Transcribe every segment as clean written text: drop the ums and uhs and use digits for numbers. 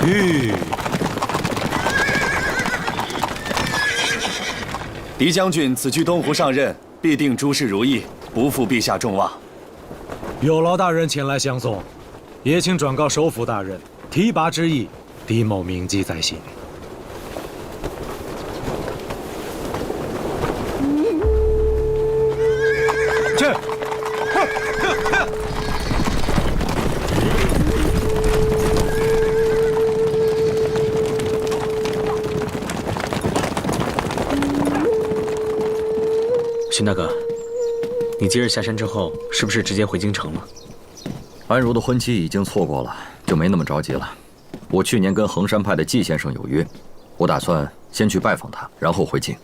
吁！狄将军此去东湖上任，必定诸事如意，不负陛下众望。有劳大人前来相送，也请转告首辅大人，提拔之意，狄某铭记在心。去！荀大哥，你今日下山之后，是不是直接回京城了？安如的婚期已经错过了，就没那么着急了。我去年跟衡山派的季先生有约，我打算先去拜访他，然后回京。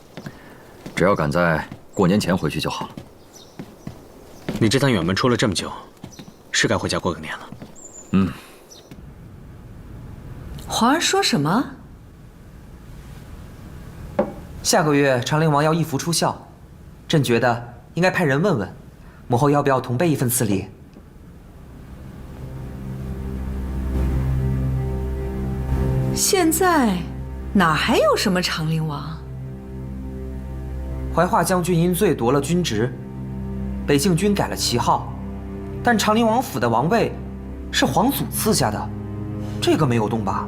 只要赶在过年前回去就好了。你这趟远门出了这么久，是该回家过个年了。嗯。皇儿说什么？下个月长陵王要义服出校，朕觉得应该派人问问，母后要不要同备一份赐礼。现在哪还有什么长陵王？怀化将军因罪夺了军职，北境军改了旗号，但长陵王府的王位是皇祖赐下的，这个没有动吧？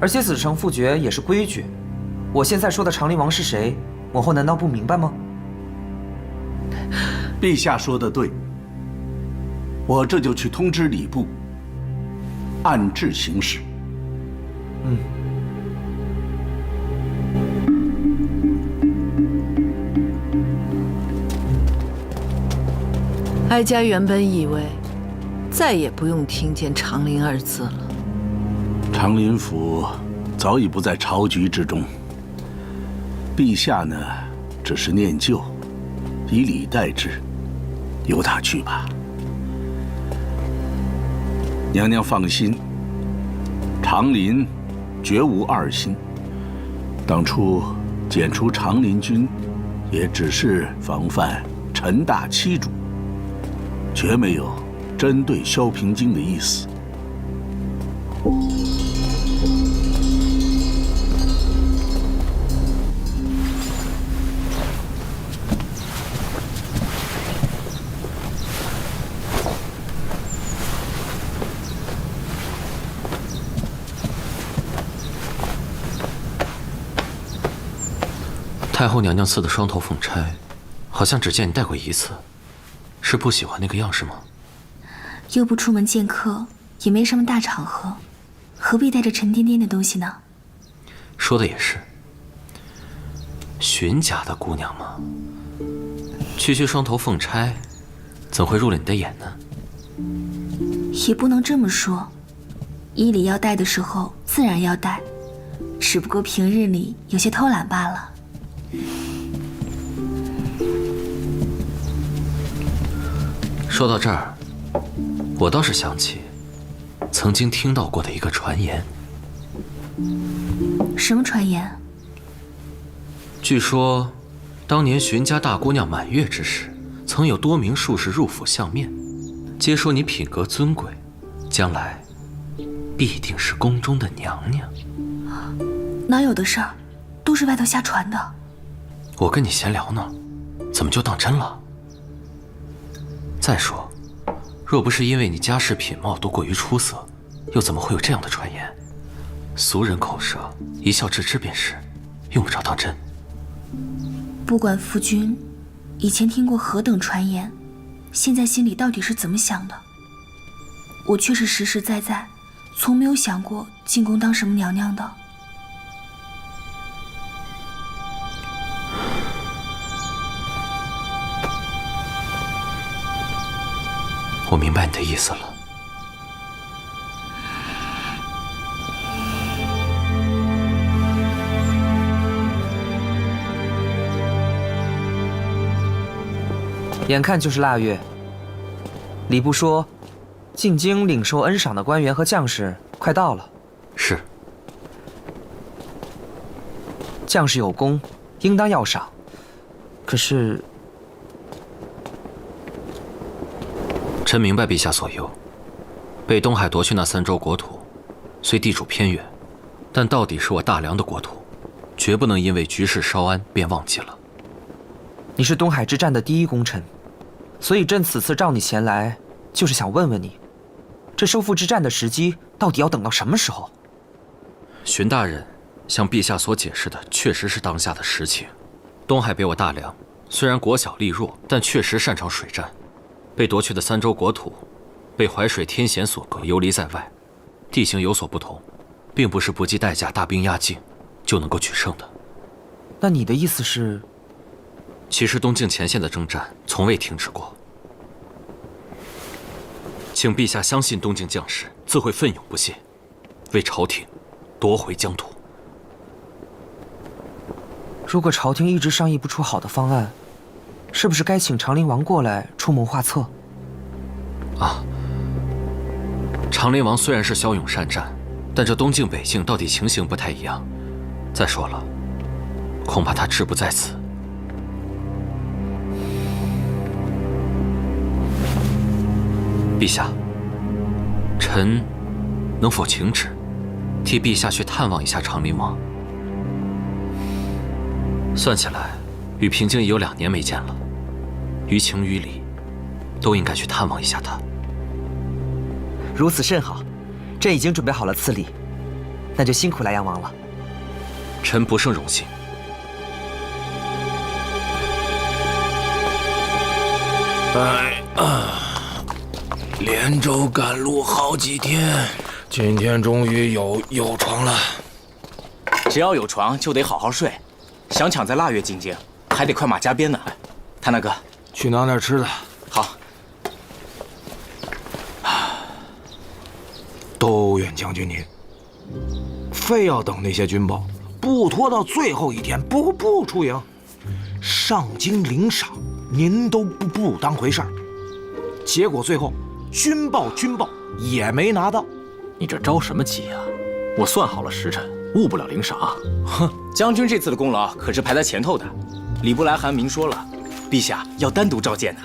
而且子承父爵也是规矩。我现在说的长陵王是谁，母后难道不明白吗？陛下说的对，我这就去通知礼部，按制行事。嗯。哀家原本以为再也不用听见长陵二字了。长林府早已不在朝局之中，陛下呢，只是念旧，以礼待之，由他去吧。娘娘放心，长林绝无二心。当初剪除长林军，也只是防范陈大欺主，绝没有针对萧平京的意思。太后娘娘赐的双头凤钗，好像只见你戴过一次，是不喜欢那个样式吗？又不出门见客，也没什么大场合，何必带着沉甸甸的东西呢？说的也是，荀家的姑娘嘛，区区双头凤钗，怎会入了你的眼呢？也不能这么说，衣里要戴的时候自然要戴，只不过平日里有些偷懒罢了。说到这儿，我倒是想起曾经听到过的一个传言。什么传言？据说，当年荀家大姑娘满月之时，曾有多名术士入府相面，皆说你品格尊贵，将来必定是宫中的娘娘。哪有的事儿，都是外头瞎传的。我跟你闲聊呢，怎么就当真了？再说，若不是因为你家世品貌都过于出色，又怎么会有这样的传言？俗人口舌，一笑置之便是，用不着当真。不管夫君以前听过何等传言，现在心里到底是怎么想的，我却是实实在在，从没有想过进宫当什么娘娘的。我明白你的意思了。眼看就是腊月，礼部说，进京领受恩赏的官员和将士快到了。是。将士有功，应当要赏。可是，臣明白陛下所忧，被东海夺去那3州国土，虽地处偏远，但到底是我大梁的国土，绝不能因为局势稍安便忘记了。你是东海之战的第一功臣，所以朕此次召你前来，就是想问问你，这收复之战的时机到底要等到什么时候？荀大人向陛下所解释的，确实是当下的实情。东海北我大梁虽然国小力弱，但确实擅长水战。被夺去的3州国土，被淮水天险所隔，游离在外，地形有所不同，并不是不计代价大兵压境就能够取胜的。那你的意思是？其实东境前线的征战从未停止过，请陛下相信东境将士自会奋勇不懈，为朝廷夺回疆土。如果朝廷一直商议不出好的方案，是不是该请长陵王过来出谋划策？啊，长陵王虽然是骁勇善战，但这东境北境到底情形不太一样。再说了，恐怕他志不在此。陛下，臣能否请旨，替陛下去探望一下长陵王？算起来，与平静已有2年没见了，于情于理，都应该去探望一下他。如此甚好，朕已经准备好了赐礼，那就辛苦莱阳王了。臣不胜荣幸。哎啊！连舟赶路好几天，今天终于有床了。只要有床，就得好好睡。想抢在腊月进京，还得快马加鞭呢。谭大哥，去拿点吃的。好。都怨将军您，非要等那些军报，不拖到最后一天不出营，上京领赏，您都不当回事儿。结果最后军报也没拿到。你这着什么急呀？我算好了时辰，误不了领赏。哼，将军这次的功劳可是排在前头的。礼部来函明说了，陛下要单独召见呢。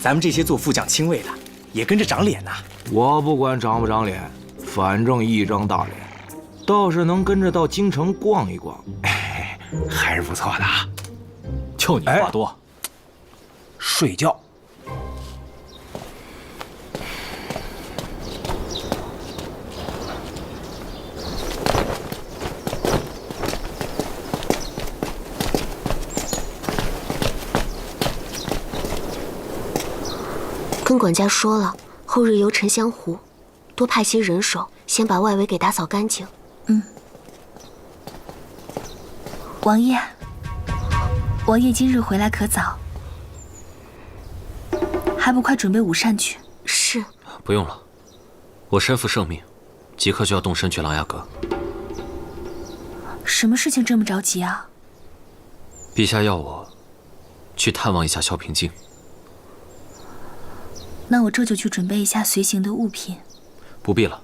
咱们这些做副将亲卫的，也跟着长脸呐。我不管长不长脸，反正一张大脸，倒是能跟着到京城逛一逛，还是不错的啊。就你话多，睡觉。跟管家说了，后日游沉香湖，多派些人手，先把外围给打扫干净。王爷，王爷今日回来可早，还不快准备午膳去？是。不用了，我身负圣命，即刻就要动身去琅琊阁。什么事情这么着急啊？陛下要我去探望一下萧平静。那我这就去准备一下随行的物品。不必了，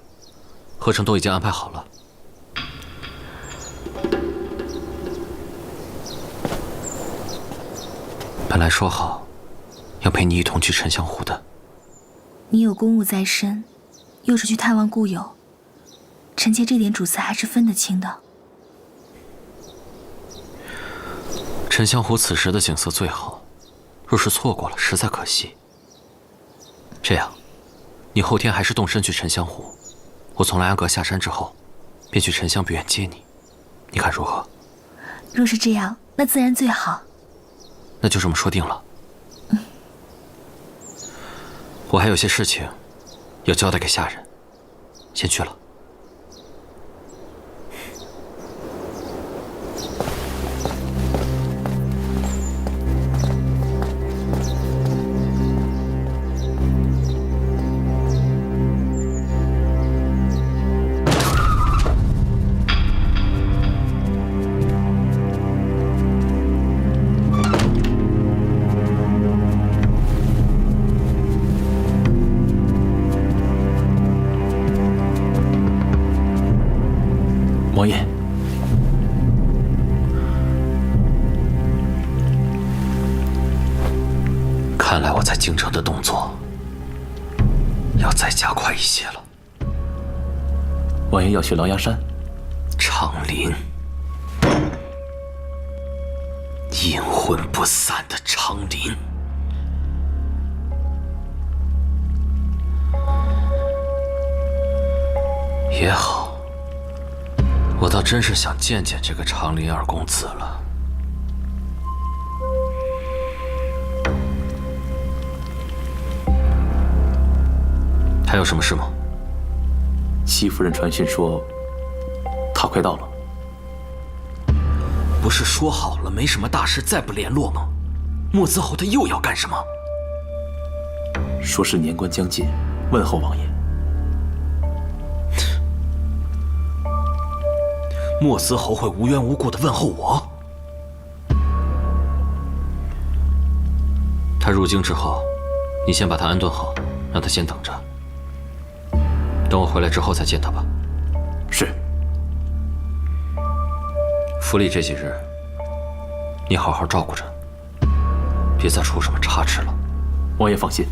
贺成都已经安排好了。本来说好要陪你一同去沉香湖的。你有公务在身，又是去探望故友，臣妾这点主次还是分得清的。沉香湖此时的景色最好，若是错过了，实在可惜。这样，你后天还是动身去沉香湖，我从琅琊阁下山之后，便去沉香碧苑接你，你看如何？若是这样，那自然最好。那就这么说定了。我还有些事情要交代给下人，先去了。王爷，看来我在京城的动作要再加快一些了。王爷要去狼牙山。长林，阴魂不散的长林。也好，我倒真是想见见这个长林二公子了。还有什么事吗？戚夫人传讯说，他快到了。不是说好了没什么大事再不联络吗？莫兹侯他又要干什么？说是年关将近，问候王爷。莫兹侯会无缘无故的问候我？他入京之后，你先把他安顿好，让他先等着。等我回来之后再见他吧。是。府里这几日，你好好照顾着，别再出什么差池了。王爷放心。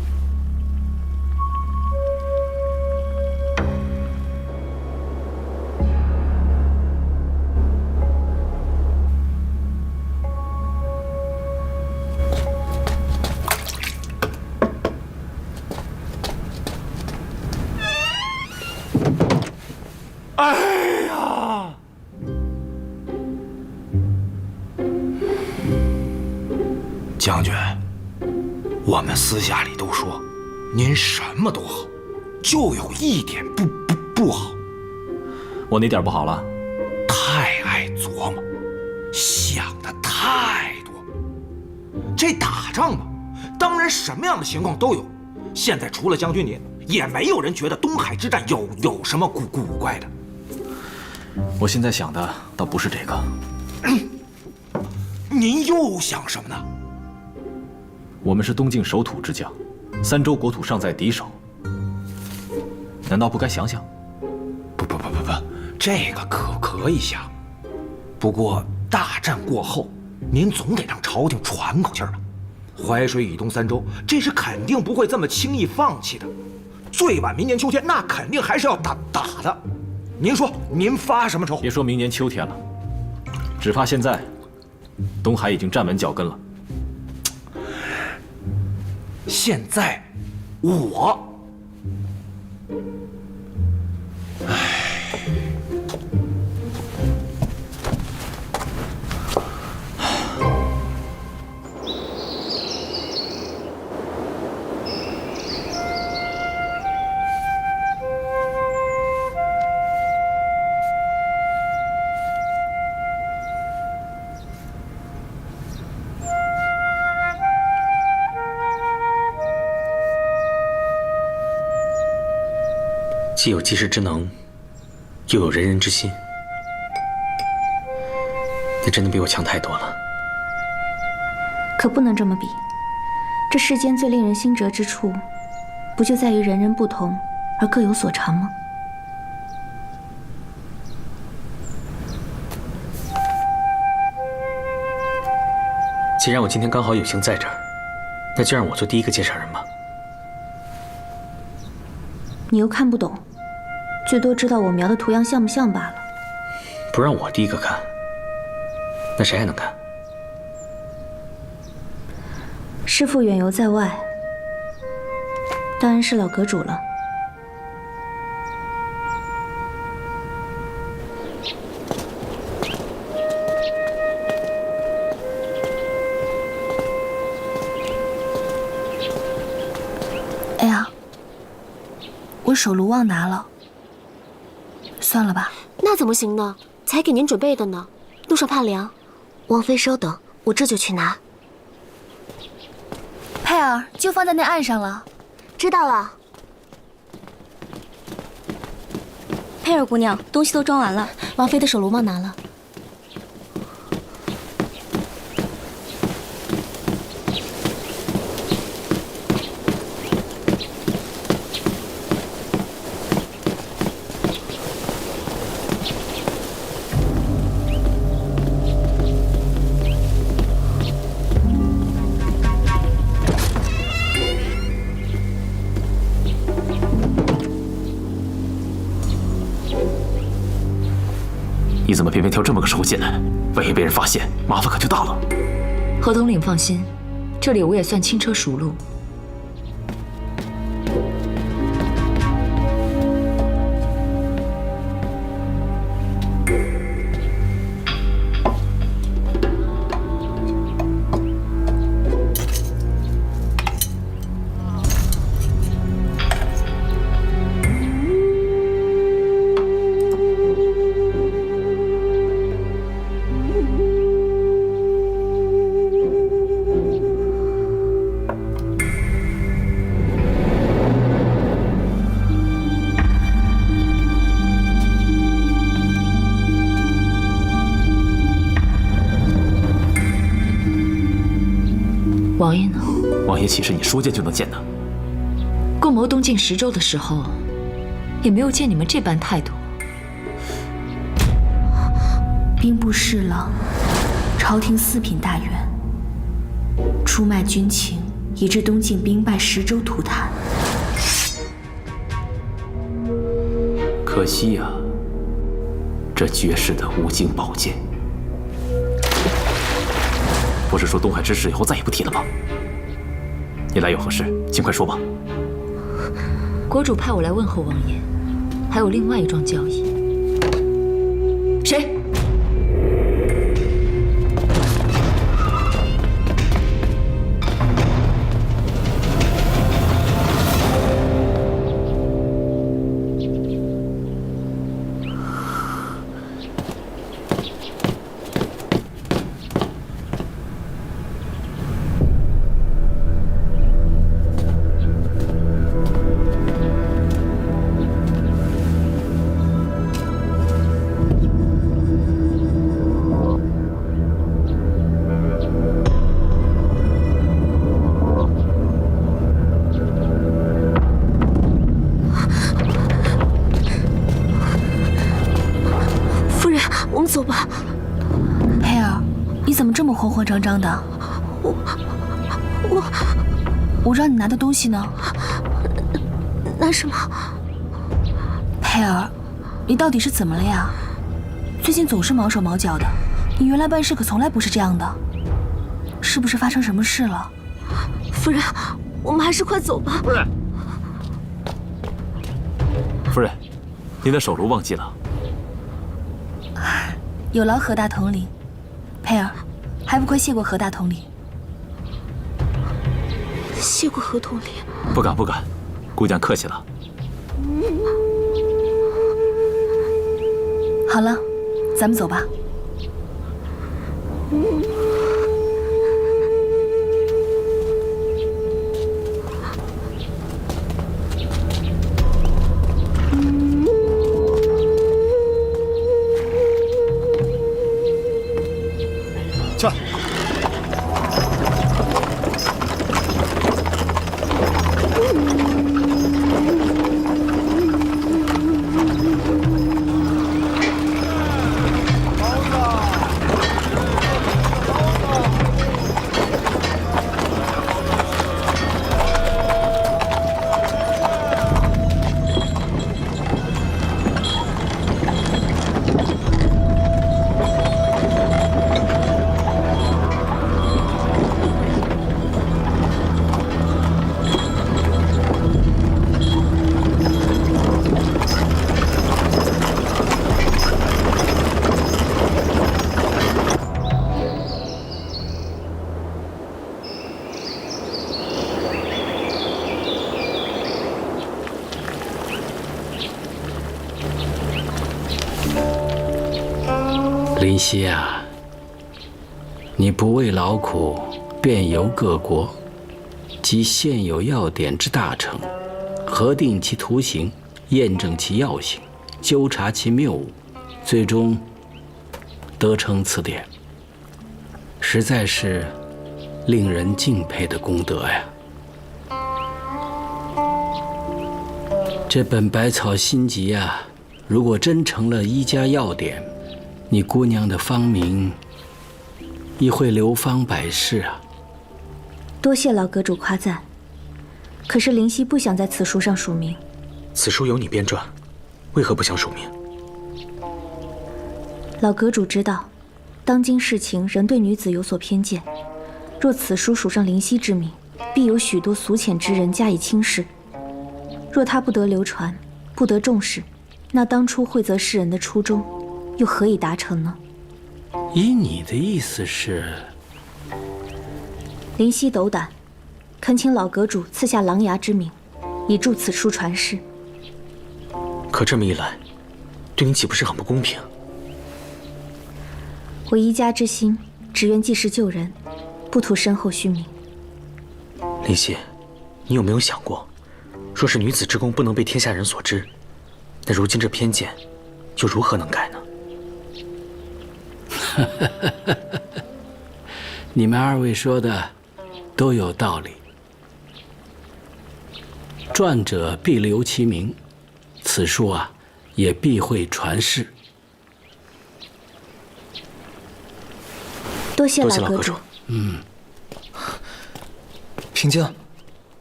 哎呀！将军，我们私下里都说，您什么都好，就有一点不好。我哪点不好了？太爱琢磨，想的太多。这打仗嘛，当然什么样的情况都有。现在除了将军您，也没有人觉得东海之战有什么古怪的。我现在想的倒不是这个。您又想什么呢？我们是东境守土之将，3州国土尚在敌手，难道不该想想？不，这个可以想。不过大战过后，您总得让朝廷喘口气儿吧。淮水以东3州，这是肯定不会这么轻易放弃的。最晚明年秋天，那肯定还是要打的。您说，您发什么愁？别说明年秋天了，只怕现在东海已经站稳脚跟了。现在我，既有济世之能，又有仁人之心，你真的比我强太多了。可不能这么比，这世间最令人心折之处，不就在于人人不同而各有所长吗？既然我今天刚好有幸在这儿，那就让我做第一个介绍人吧。你又看不懂，最多知道我描的图样像不像罢了。不让我第一个看，那谁还能看？师父远游在外，当然是老阁主了。哎呀，我手炉忘拿了，算了吧。那怎么行呢？才给您准备的呢，路上怕凉。王妃稍等，我这就去拿。佩儿，就放在那岸上了。知道了。佩儿姑娘，东西都装完了，王妃的手炉忘拿了。你怎么偏偏挑这么个时候进来？万一被人发现，麻烦可就大了。何统领放心，这里我也算轻车熟路。王爷呢？王爷岂是你说见就能见的？共谋东晋10州的时候，也没有见你们这般态度。兵部侍郎，朝廷4品大员，出卖军情，以致东晋兵败10州涂炭。可惜呀，这绝世的无尽宝剑。不是说东海之事以后再也不提了吗？你来有何事？尽快说吧。国主派我来问候王爷，还有另外一桩交易。谁？走吧。佩儿，你怎么这么慌慌张张的？我让你拿的东西呢？拿什么？佩儿，你到底是怎么了呀？最近总是毛手毛脚的，你原来办事可从来不是这样的，是不是发生什么事了？夫人，我们还是快走吧。夫人，夫人，您的手炉忘记了。有劳何大统领。佩儿，还不快谢过何大统领？谢过何统领。不敢不敢，姑娘客气了。好了，咱们走吧。去。林夕啊，你不畏劳苦，遍游各国，集现有要典之大成，核定其图形，验证其药性，纠察其谬误，最终得成此典，实在是令人敬佩的功德呀！这本百草心集啊，如果真成了医家要典，你姑娘的芳名亦会流芳百世啊！多谢老阁主夸赞，可是林夕不想在此书上署名。此书由你编撰，为何不想署名？老阁主知道，当今世情仍对女子有所偏见。若此书署上灵犀之名，必有许多俗浅之人加以轻视。若它不得流传，不得重视，那当初惠泽世人的初衷，又何以达成呢？依你的意思是，灵犀斗胆，恳请老阁主赐下狼牙之名，以助此书传世。可这么一来，对你岂不是很不公平？我一家之心，只愿济世救人，不图身后虚名。林夕，你有没有想过，若是女子之功不能被天下人所知，那如今这偏见又如何能改呢？你们二位说的都有道理。传者必留其名，此书啊，也必会传世。多谢老阁主。平静，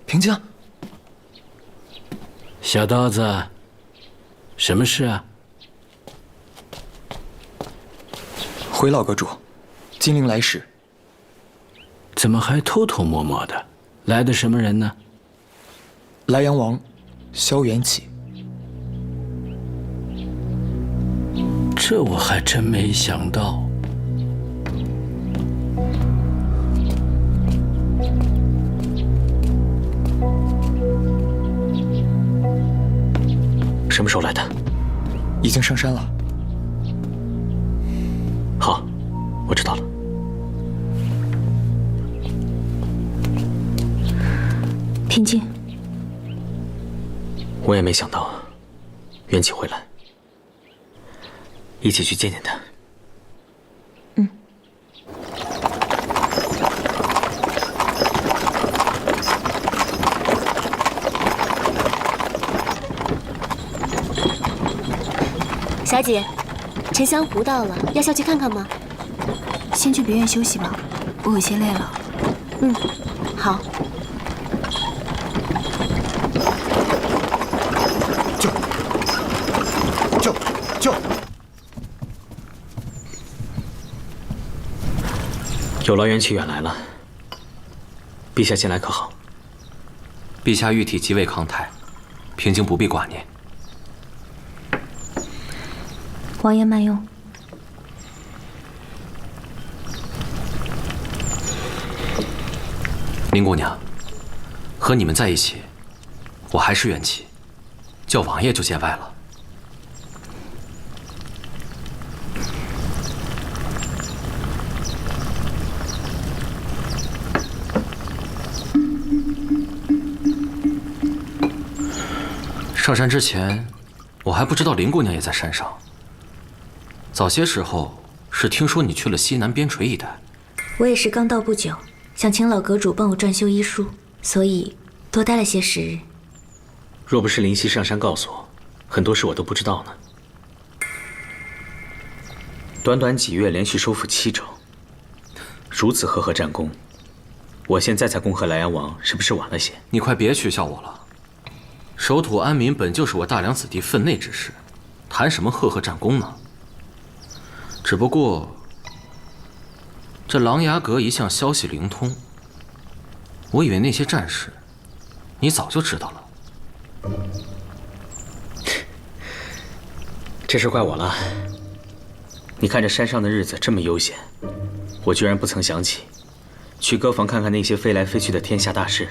平静。小刀子，什么事啊？回老阁主，金陵来使。怎么还偷偷摸摸的？来的什么人呢？莱阳王萧元启。这我还真没想到。什么时候来的？已经上山了。好，我知道了。平静。我也没想到元启会来，一起去见见他。小姐，沉香湖到了，要下去看看吗？先去别院休息吧，我有些累了。好。救！有劳元启远来了，陛下近来可好？陛下玉体极为康泰，平静不必挂念。王爷慢用。林姑娘，和你们在一起，我还是元启，叫王爷就见外了。上山之前，我还不知道林姑娘也在山上。早些时候是听说你去了西南边陲一带。我也是刚到不久，想请老阁主帮我撰修医书，所以多待了些时日。若不是林夕上山告诉我，很多事我都不知道呢。短短几月连续收复7州，如此赫赫战功，我现在才恭贺莱阳王，是不是晚了些？你快别取笑我了。守土安民本就是我大梁子弟分内之事，谈什么赫赫战功呢？只不过这琅琊阁一向消息灵通，我以为那些战事你早就知道了。这事怪我了。你看这山上的日子这么悠闲，我居然不曾想起去歌房看看那些飞来飞去的天下大事。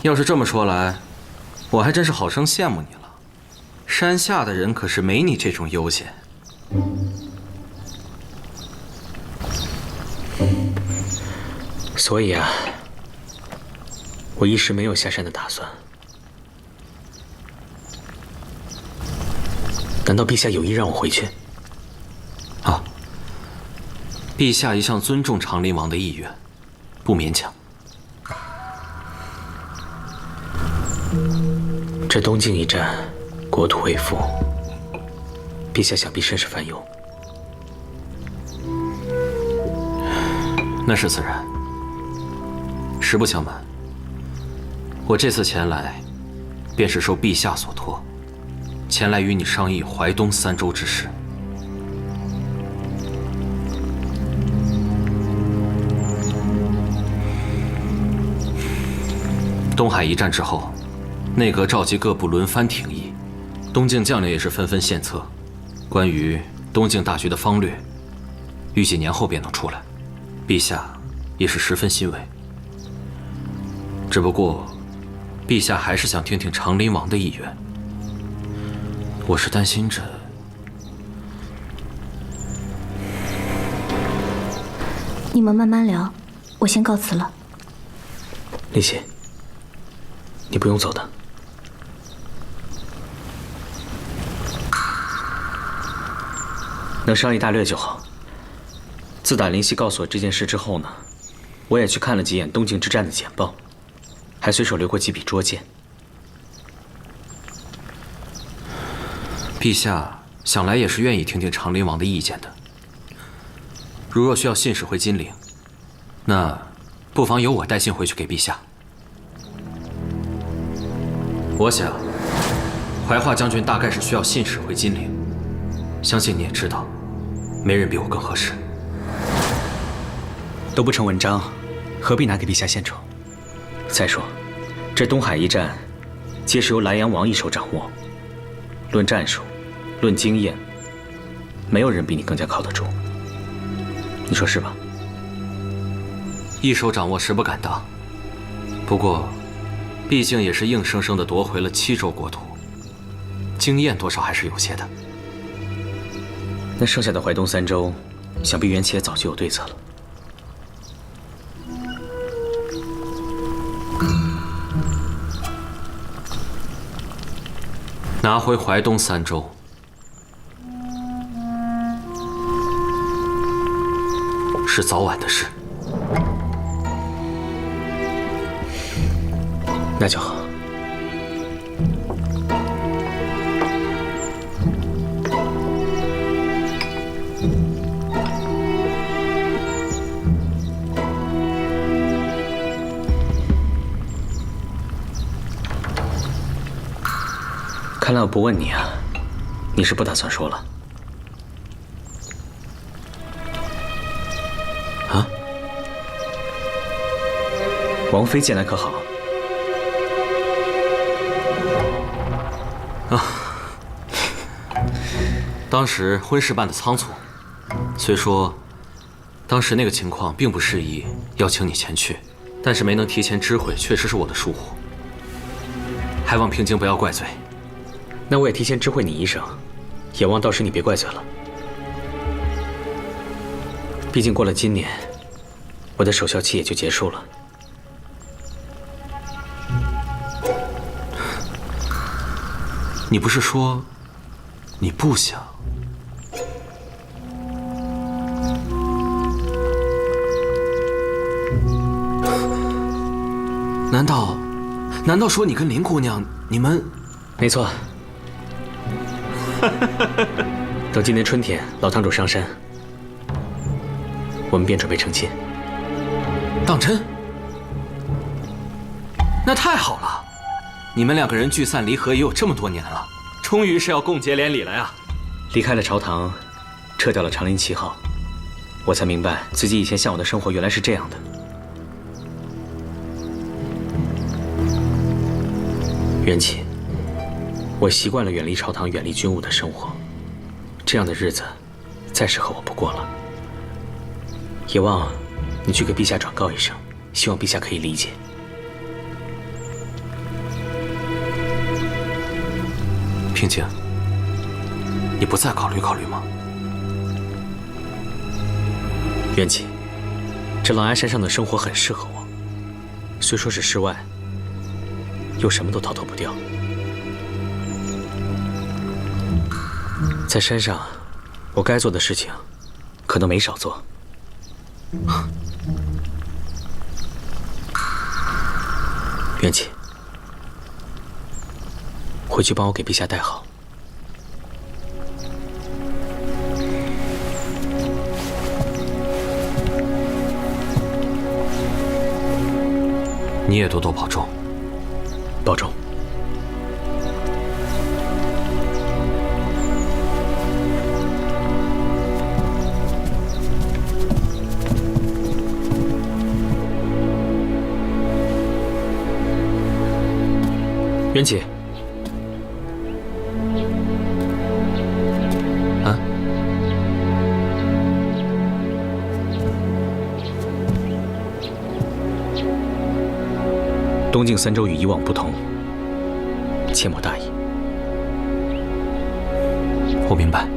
要是这么说来，我还真是好生羡慕你了。山下的人可是没你这种悠闲。所以啊，我一时没有下山的打算。难道陛下有意让我回去？啊，陛下一向尊重长林王的意愿，不勉强。这东境一战，国土未复，陛下想必甚是烦忧。那是自然。实不相瞒，我这次前来，便是受陛下所托，前来与你商议淮东3州之事。东海一战之后，内阁召集各部轮番廷议，东境将领也是纷纷献策，关于东境大局的方略，预计年后便能出来。陛下也是十分欣慰。只不过，陛下还是想听听长林王的意愿。我是担心着。你们慢慢聊，我先告辞了。林夕，你不用走的。能商议大略就好。自打林夕告诉我这件事之后呢，我也去看了几眼东境之战的简报，还随手留过几笔拙见。陛下想来也是愿意听听长林王的意见的。如若需要信使回金陵，那不妨由我带信回去给陛下。我想，怀化将军大概是需要信使回金陵，相信你也知道，没人比我更合适。都不成文章，何必拿给陛下献丑？再说，这东海一战，皆是由莱阳王一手掌握。论战术，论经验，没有人比你更加靠得住。你说是吧？一手掌握实不敢当，不过，毕竟也是硬生生地夺回了7州国土，经验多少还是有些的。那剩下的淮东3州，想必元齐也早就有对策了。拿回淮东3州，是早晚的事。那就好。看来我不问你啊，你是不打算说了？啊？王妃近来可好？啊，当时婚事办得仓促，虽说当时那个情况并不适宜邀请你前去，但是没能提前知会，确实是我的疏忽，还望平京不要怪罪。那我也提前知会你一声，也望到时你别怪罪了。毕竟过了今年，我的守孝期也就结束了。你不是说你不想？难道说你跟林姑娘你们？没错。等今年春天老堂主上山，我们便准备成亲。当真？那太好了！你们2个人聚散离合也有这么多年了，终于是要共结连理了呀！离开了朝堂，撤掉了长林旗号，我才明白自己以前向往的生活原来是这样的。元齐，我习惯了远离朝堂、远离军务的生活，这样的日子再适合我不过了。也望你去给陛下转告一声，希望陛下可以理解。平静，你不再考虑考虑吗？元齐，这狼牙山上的生活很适合我，虽说是世外，又什么都逃脱不掉。在山上，我该做的事情可能没少做。元齐，回去帮我给陛下带好。你也多多保重。保重。袁启。啊？东境三州与以往不同，切莫大意。我明白。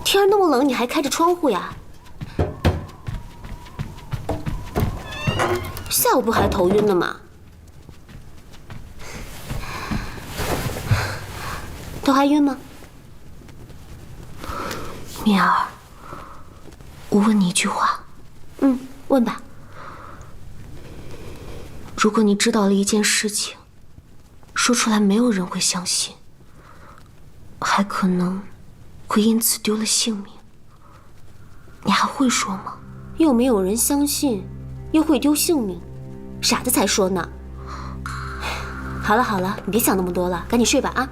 天儿那么冷，你还开着窗户呀？下午不还头晕呢吗？头还晕吗？敏儿，我问你一句话。问吧。如果你知道了一件事情，说出来没有人会相信，还可能会因此丢了性命，你还会说吗？又没有人相信，又会丢性命，傻子才说呢。好了好了，你别想那么多了，赶紧睡吧啊。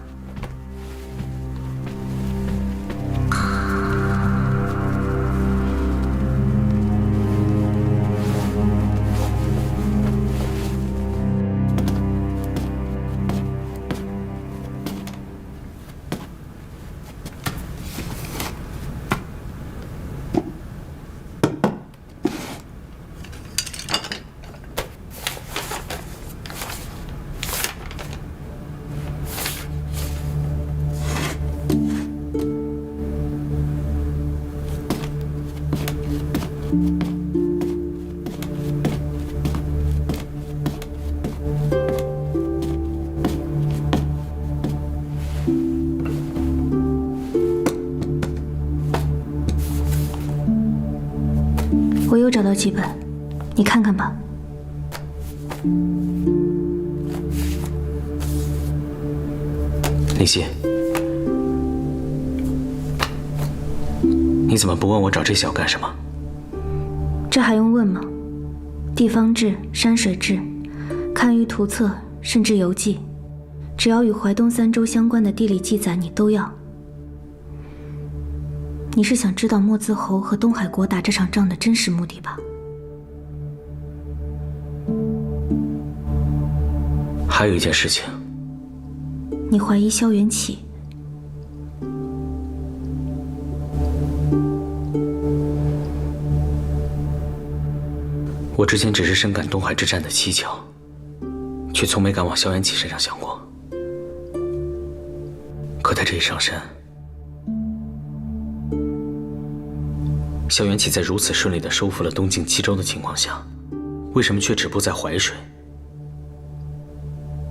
找到几本，你看看吧。林夕，你怎么不问我找这些要干什么？这还用问吗？地方志、山水志、堪舆图册，甚至游记，只要与淮东3州相关的地理记载，你都要。你是想知道墨子侯和东海国打这场仗的真实目的吧？还有一件事情，你怀疑萧元起？我之前只是深感东海之战的蹊跷，却从没敢往萧元起身上想过。可他这一上山，萧元起在如此顺利地收复了东境7州的情况下，为什么却止步在淮水？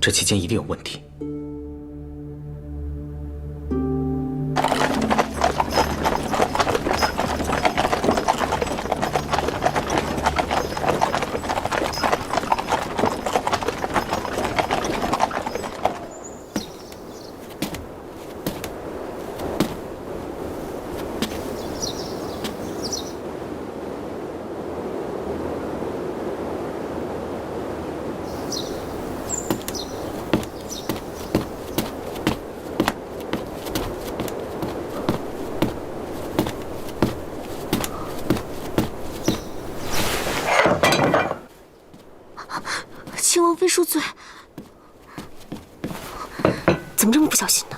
这期间一定有问题。秦王妃恕罪，怎么这么不小心呢？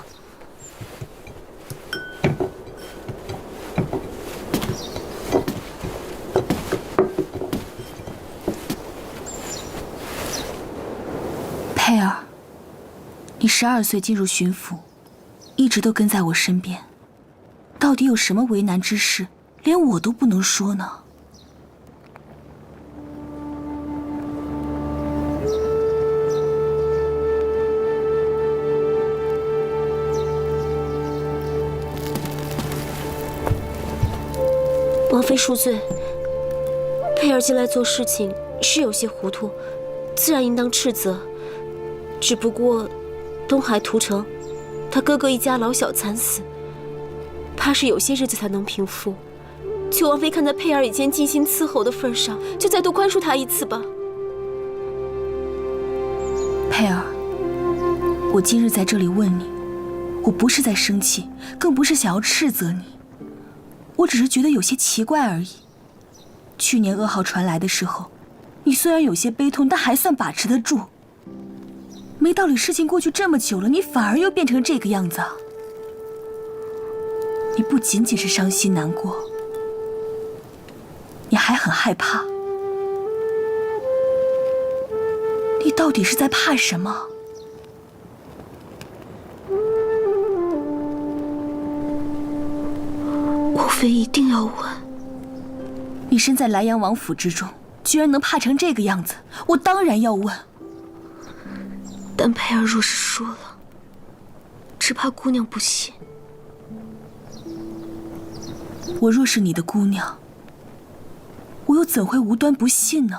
佩儿，你12岁进入巡抚，一直都跟在我身边，到底有什么为难之事，连我都不能说呢？王妃恕罪，佩儿近来做事情是有些糊涂，自然应当斥责。只不过，东海屠城，他哥哥一家老小惨死，怕是有些日子才能平复。求王妃看在佩儿以前尽心伺候的份上，就再多宽恕他一次吧。佩儿，我今日在这里问你，我不是在生气，更不是想要斥责你。我只是觉得有些奇怪而已。去年噩耗传来的时候，你虽然有些悲痛，但还算把持得住。没道理，事情过去这么久了，你反而又变成这个样子啊！你不仅仅是伤心难过，你还很害怕。你到底是在怕什么？王妃一定要问。你身在莱阳王府之中，居然能怕成这个样子，我当然要问。但佩儿若是说了，只怕姑娘不信。我若是你的姑娘，我又怎会无端不信呢？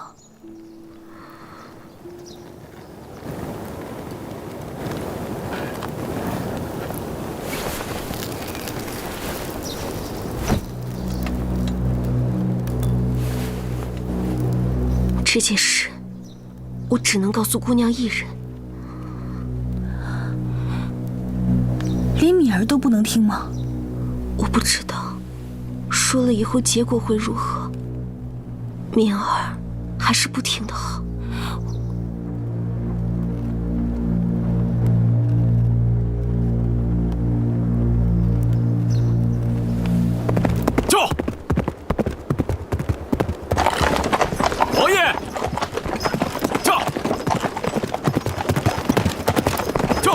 这件事，我只能告诉姑娘一人。连敏儿都不能听吗？我不知道，说了以后结果会如何。敏儿还是不听的好。就！王爷！就！就！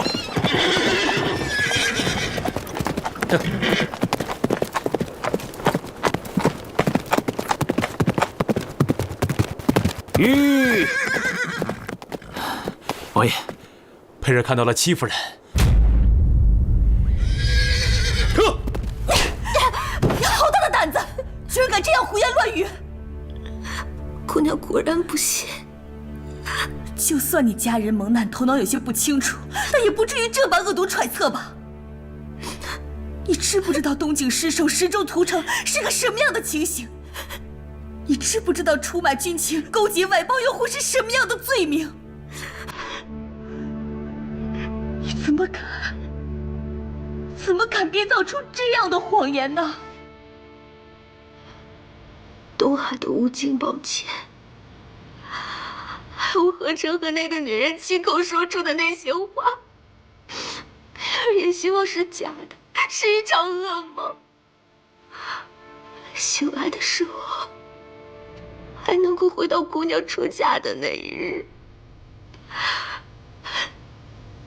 王爷，佩儿看到了戚夫人。你好大的胆子，居然敢这样胡言乱语！姑娘果然不信。就算你家人蒙难，头脑有些不清楚，但也不至于这般恶毒揣测吧？你知不知道东景失守、石州屠城是个什么样的情形？你知不知道出卖军情、勾结外邦又会是什么样的罪名？你怎么敢编造出这样的谎言呢？东海的无尽宝剑，还有何成和那个女人亲口说出的那些话，佩儿也希望是假的，是一场噩梦。醒来的时候，还能够回到姑娘出嫁的那一日。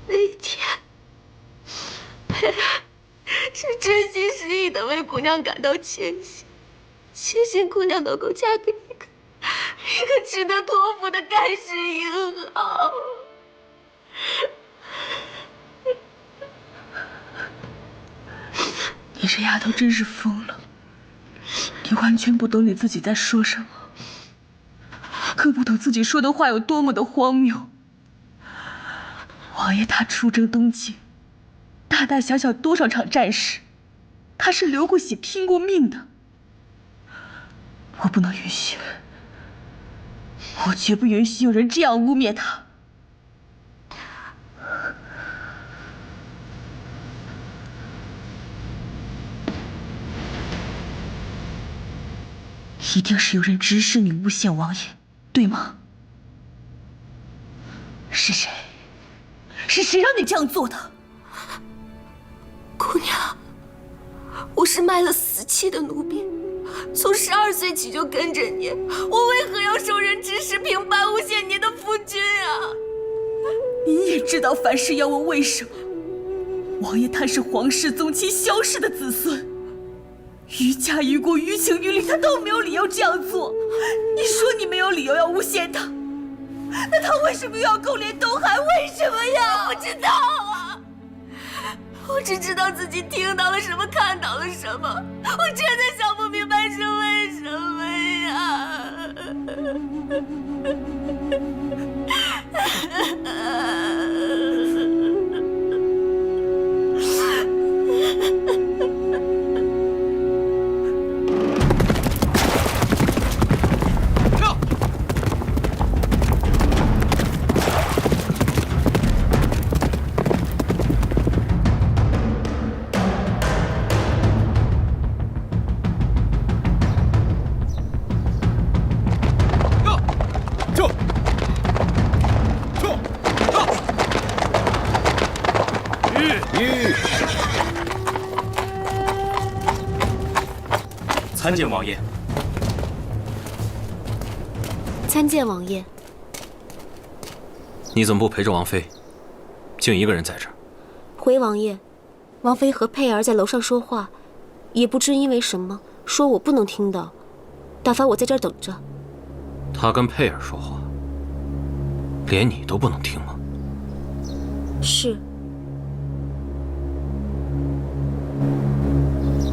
那一天，佩儿是真心实意的为姑娘感到庆幸，庆幸姑娘能够嫁给一个值得托付的盖世英豪。你这丫头真是疯了，你完全不懂你自己在说什么，更不懂自己说的话有多么的荒谬。王爷他出征东境，大大小小多少场战事，他是流过血拼过命的。我不能允许，我绝不允许有人这样污蔑他。一定是有人指使你诬陷王爷，对吗？是谁？是谁让你这样做的？姑娘，我是卖了死气的奴婢，从12岁起就跟着你，我为何要受人指使平白诬陷您的夫君啊？你也知道凡事要问为什么。王爷他是皇室宗亲萧氏的子孙，于家于国于情于理，他都没有理由这样做。你说你没有理由要诬陷他，那他为什么又要勾连东海？为什么呀？我不知道啊，我只知道自己听到了什么，看到了什么，我真的想不明白是为什么呀。参见王爷。参见王爷。你怎么不陪着王妃，竟一个人在这儿？回王爷，王妃和佩儿在楼上说话，也不知因为什么，说我不能听到，打发我在这儿等着。他跟佩儿说话，连你都不能听吗？是。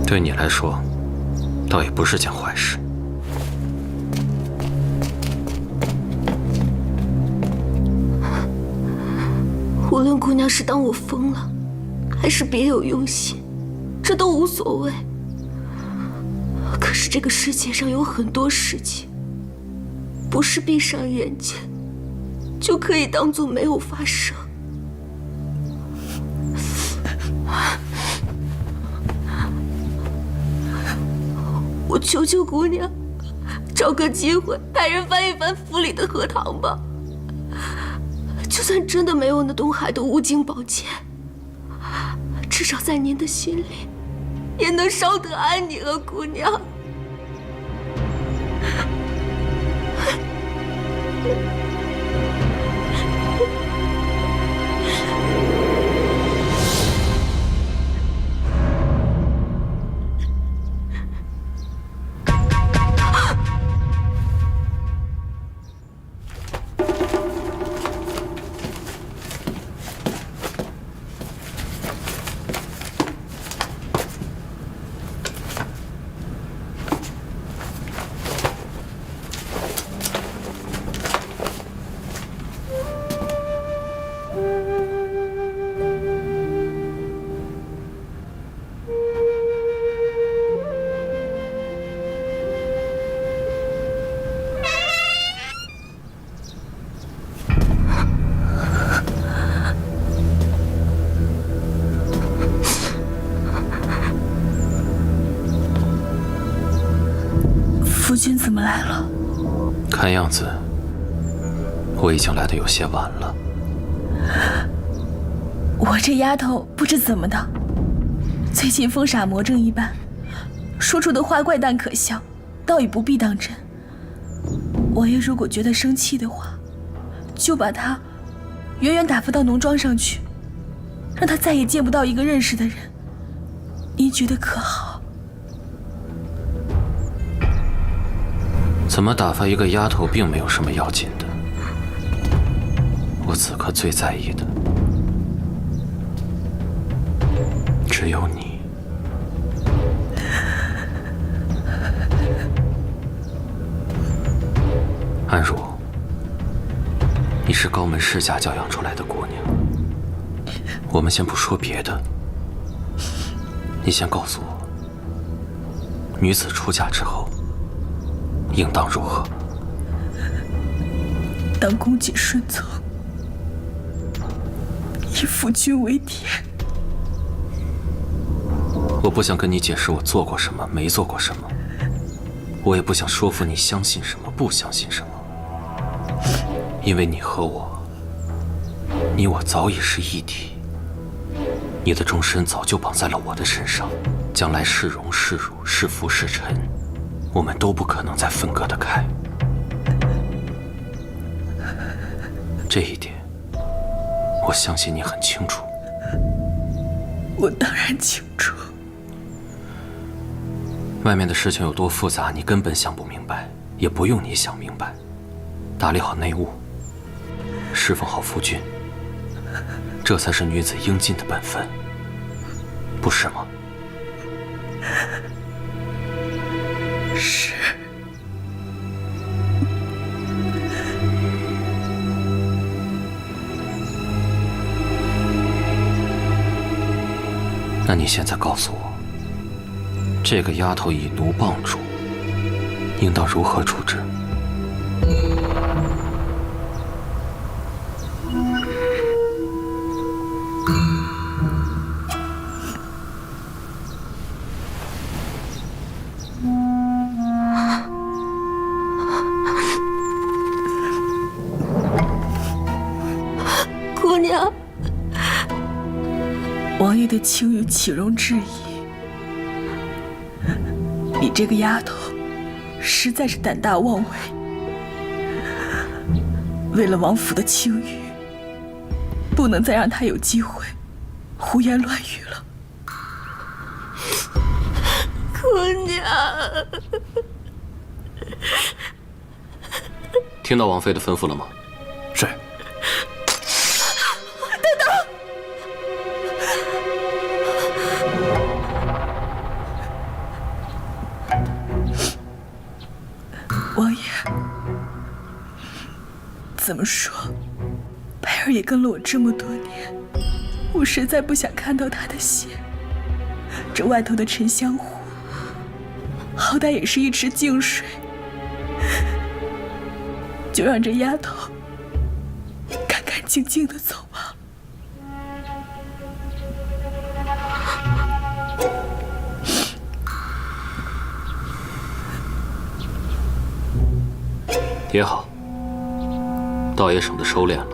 对你来说，倒也不是件坏事。无论姑娘是当我疯了，还是别有用心，这都无所谓。可是这个世界上有很多事情，不是闭上眼睛就可以当作没有发生。我求求姑娘，找个机会派人翻一翻府里的荷塘吧。就算真的没有那东海的无尽宝剑，至少在您的心里，也能稍得安宁啊，姑娘。君怎么来了？看样子我已经来得有些晚了。我这丫头不知怎么的，最近疯傻魔怔一般，说出的话怪诞可笑，倒也不必当真。王爷如果觉得生气的话，就把她远远打发到农庄上去，让她再也见不到一个认识的人。您觉得可好？怎么打发一个丫头并没有什么要紧的。我此刻最在意的只有你。安如，你是高门世家教养出来的姑娘。我们先不说别的，你先告诉我，女子出嫁之后应当如何？当恭谨顺从，以夫君为天。我不想跟你解释我做过什么，没做过什么。我也不想说服你相信什么，不相信什么。因为你和我，你我早已是一体。你的终身早就绑在了我的身上，将来是荣是辱，是福是臣，我们都不可能再分割得开。这一点，我相信你很清楚。我当然清楚。外面的事情有多复杂，你根本想不明白，也不用你想明白。打理好内务，侍奉好夫君，这才是女子应尽的本分，不是吗？是。那你现在告诉我，这个丫头以奴傍主，应当如何处置？姑娘，王爷的清誉岂容置疑？你这个丫头，实在是胆大妄为。为了王府的清誉，不能再让她有机会胡言乱语了。姑娘，听到王妃的吩咐了吗？是。王爷，怎么说？佩儿也跟了我这么多年，我实在不想看到她的血。这外头的沉香湖，好歹也是一池净水，就让这丫头干干净净的走吧。也好，倒也省得收敛了。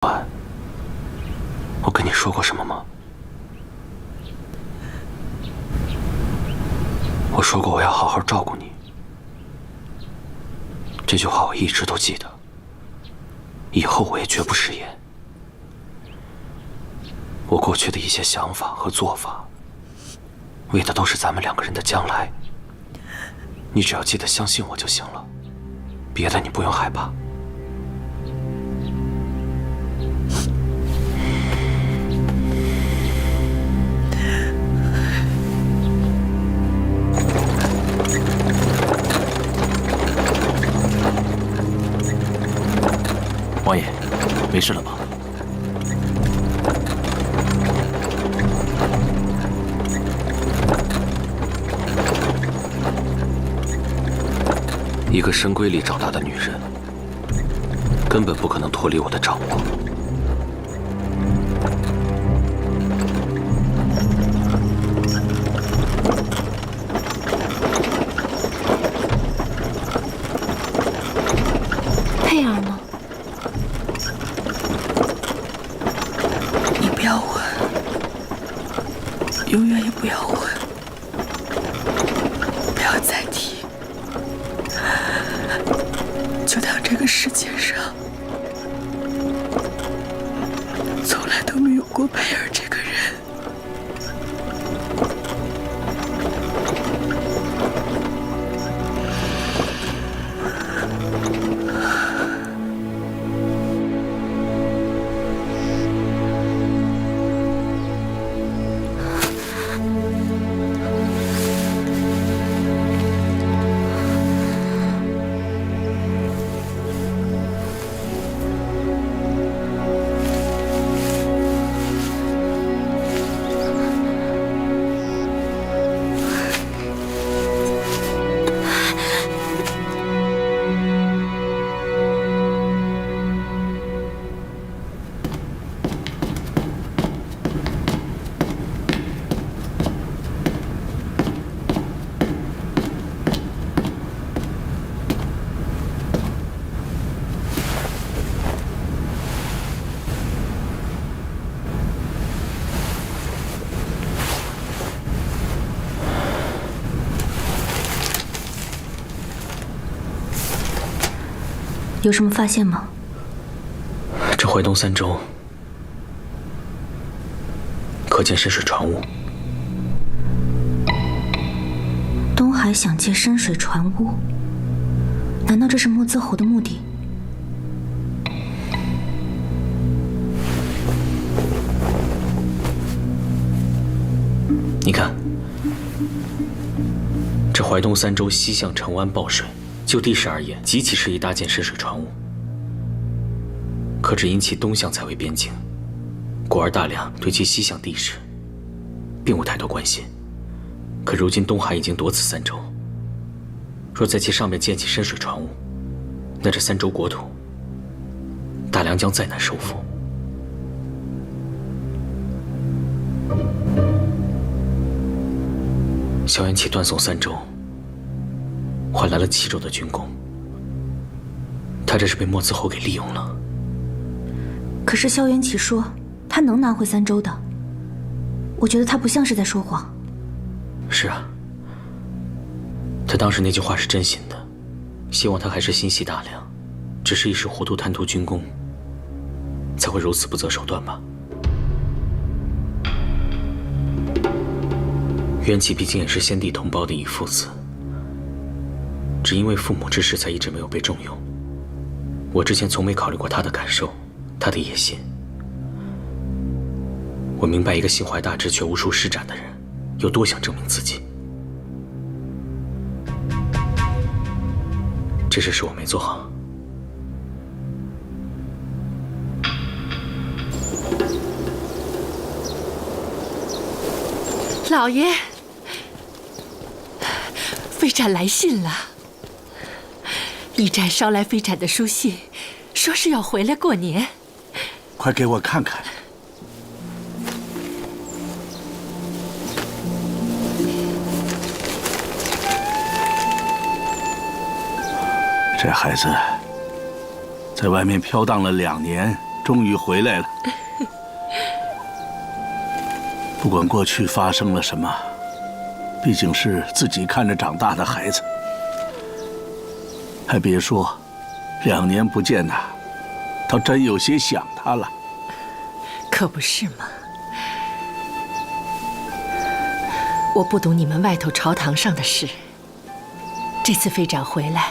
我跟你说过什么吗？我说过我要好好照顾你，这句话我一直都记得，以后我也绝不食言。我过去的一些想法和做法，为的都是咱们2个人的将来。你只要记得相信我就行了，别的你不用害怕。王爷，没事了吧？一个深闺里长大的女人，根本不可能脱离我的掌握。佩儿呢？你不要问，永远也不要问，不要再提。就当这个世界上从来都没有过佩儿这个人。有什么发现吗？这淮东3州可见深水船坞。东海想借深水船坞，难道这是莫兹侯的目的？你看，这淮东3州西向城湾抱水，就地势而言，极其适宜搭建深水船坞。可只因其东向才为边境，故而大梁对其西向地势并无太多关心。可如今东海已经夺此3州，若在其上面建起深水船坞，那这3州国土，大梁将再难收复。萧元启断送3州，换来了7州的军功。他这是被莫兹侯给利用了。可是萧元启说他能拿回3州的，我觉得他不像是在说谎。是啊，他当时那句话是真心的，希望他还是心系大梁，只是一时糊涂贪图军功，才会如此不择手段吧。元启毕竟也是先帝同胞的一父子，只因为父母之事才一直没有被重用。我之前从没考虑过他的感受，他的野心。我明白一个心怀大志却无处施展的人，有多想证明自己。这事是我没做好。老爷，飞展来信了。驿站捎来飞展的书信，说是要回来过年。快给我看看。这孩子在外面飘荡了2年，终于回来了。不管过去发生了什么，毕竟是自己看着长大的孩子。还别说，2年不见呐，倒真有些想他了。可不是嘛。我不懂你们外头朝堂上的事。这次飞展回来，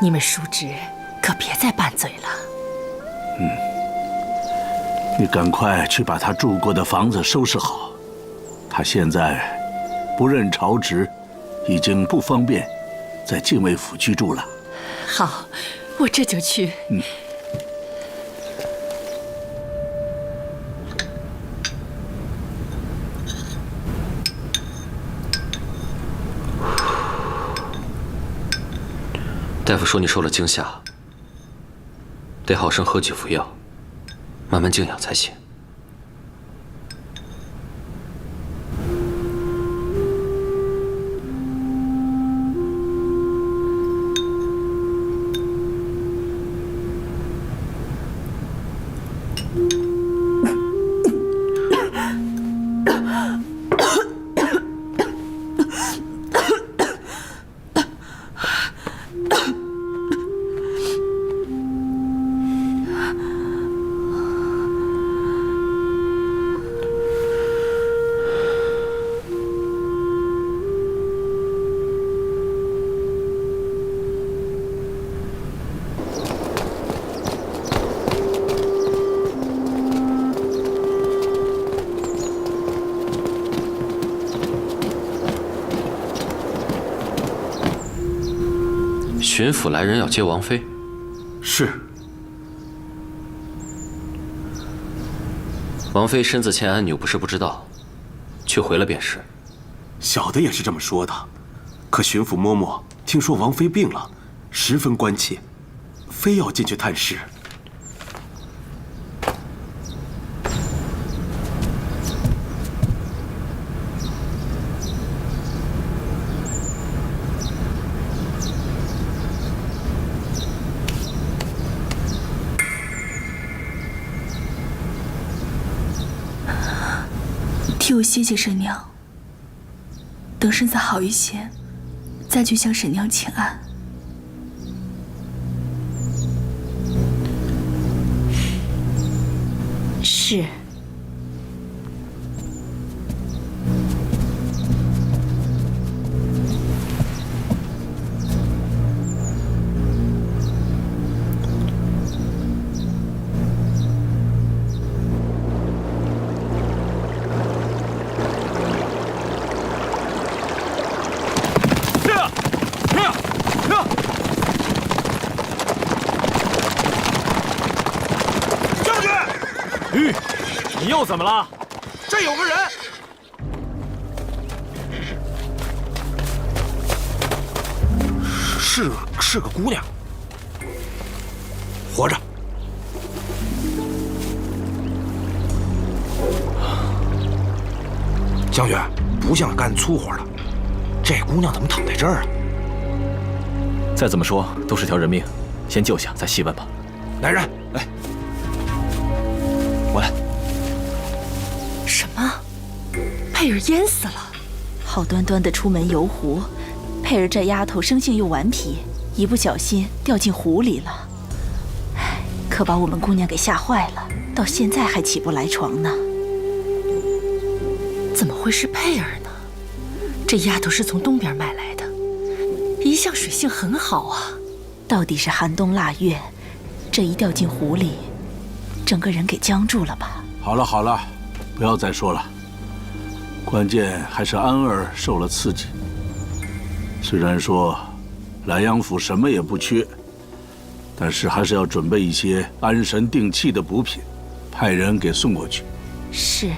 你们叔侄可别再拌嘴了。你赶快去把他住过的房子收拾好。他现在不任朝职，已经不方便在禁卫府居住了。好，我这就去。大夫说你受了惊吓，得好生喝几服药，慢慢静养才行。巡抚来人要接王妃。是。王妃身子欠安，你又不是不知道，去回了便是。小的也是这么说的，可巡抚嬷嬷听说王妃病了，十分关切，非要进去探视。替我谢谢婶娘，等身子好一些，再去向婶娘请安。是。你又怎么了？这有个人，是个姑娘，活着。将军，不像干粗活的，这姑娘怎么躺在这儿啊？再怎么说都是条人命，先救下再细问吧。来人，来，我来。什么？佩儿淹死了？好端端的出门游湖，佩儿这丫头生性又顽皮，一不小心掉进湖里了。唉，可把我们姑娘给吓坏了，到现在还起不来床呢。怎么会是佩儿呢？这丫头是从东边买来的，一向水性很好啊。到底是寒冬腊月，这一掉进湖里，整个人给僵住了吧？好了好了，不要再说了。关键还是安儿受了刺激。虽然说莱阳府什么也不缺，但是还是要准备一些安神定气的补品，派人给送过去。是。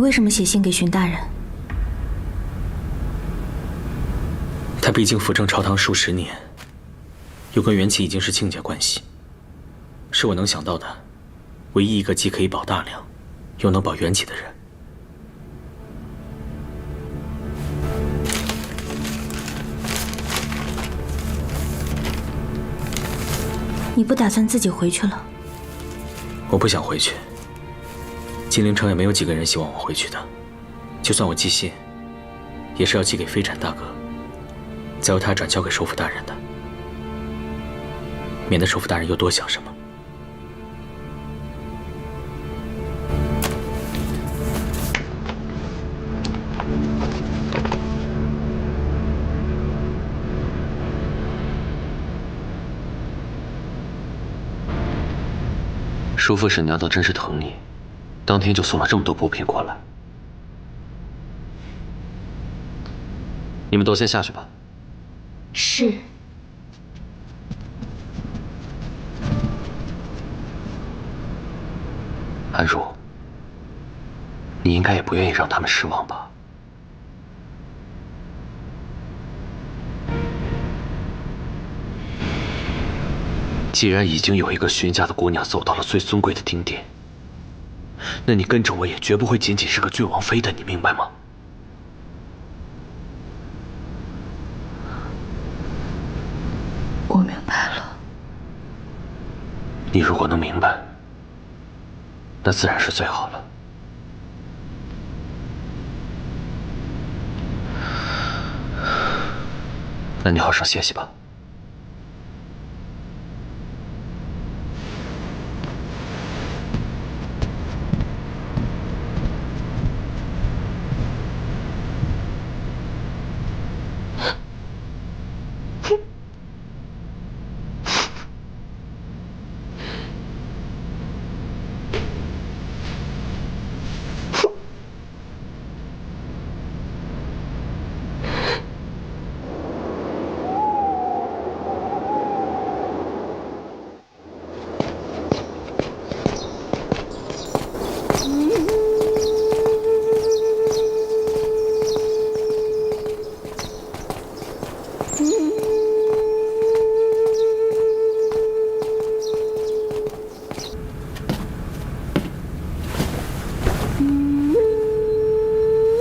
为什么写信给荀大人？他毕竟辅政朝堂数十年，又跟袁启已经是亲家关系，是我能想到的唯一一个既可以保大梁，又能保袁启的人。你不打算自己回去了？我不想回去。金陵城也没有几个人希望我回去的，就算我寄信，也是要寄给飞展大哥，再由他转交给首辅大人的，免得首辅大人又多想什么。叔父沈娘倒真是疼你，当天就送了这么多补品过来。你们都先下去吧。是。安如，你应该也不愿意让他们失望吧？既然已经有一个荀家的姑娘走到了最尊贵的丁点，那你跟着我也绝不会仅仅是个郡王妃的，你明白吗？我明白了。你如果能明白，那自然是最好了。那你好生歇息吧。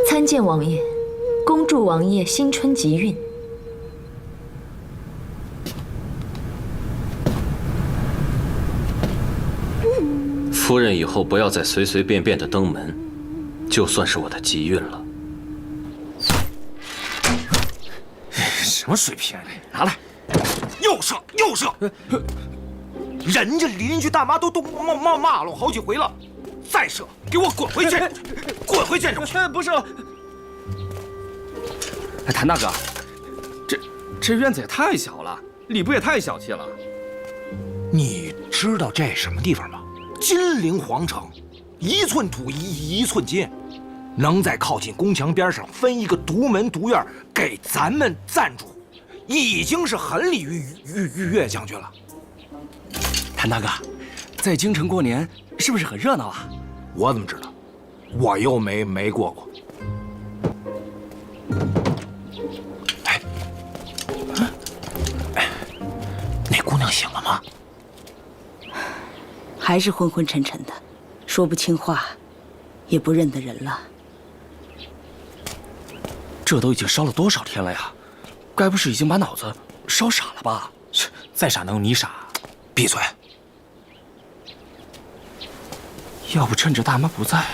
参见王爷，恭祝王爷新春吉运。夫人以后不要再随随便便的登门，就算是我的吉运了。什么水平？拿来！又射又射！人家邻居大妈都骂了我好几回了，再射，给我滚回去！滚回建筑去！不是。哎，谭大哥，这院子也太小了，礼部也太小气了。你知道这什么地方吗？金陵皇城，一寸土一寸金，能在靠近宫墙边上分一个独门独院给咱们暂住，已经是很礼遇岳将军了。谭大哥，在京城过年是不是很热闹啊？我怎么知道？我又没过过。那姑娘醒了吗？还是昏昏沉沉的，说不清话，也不认得人了。这都已经烧了多少天了呀？该不是已经把脑子烧傻了吧？再傻能有你傻？闭嘴！要不趁着大妈不在，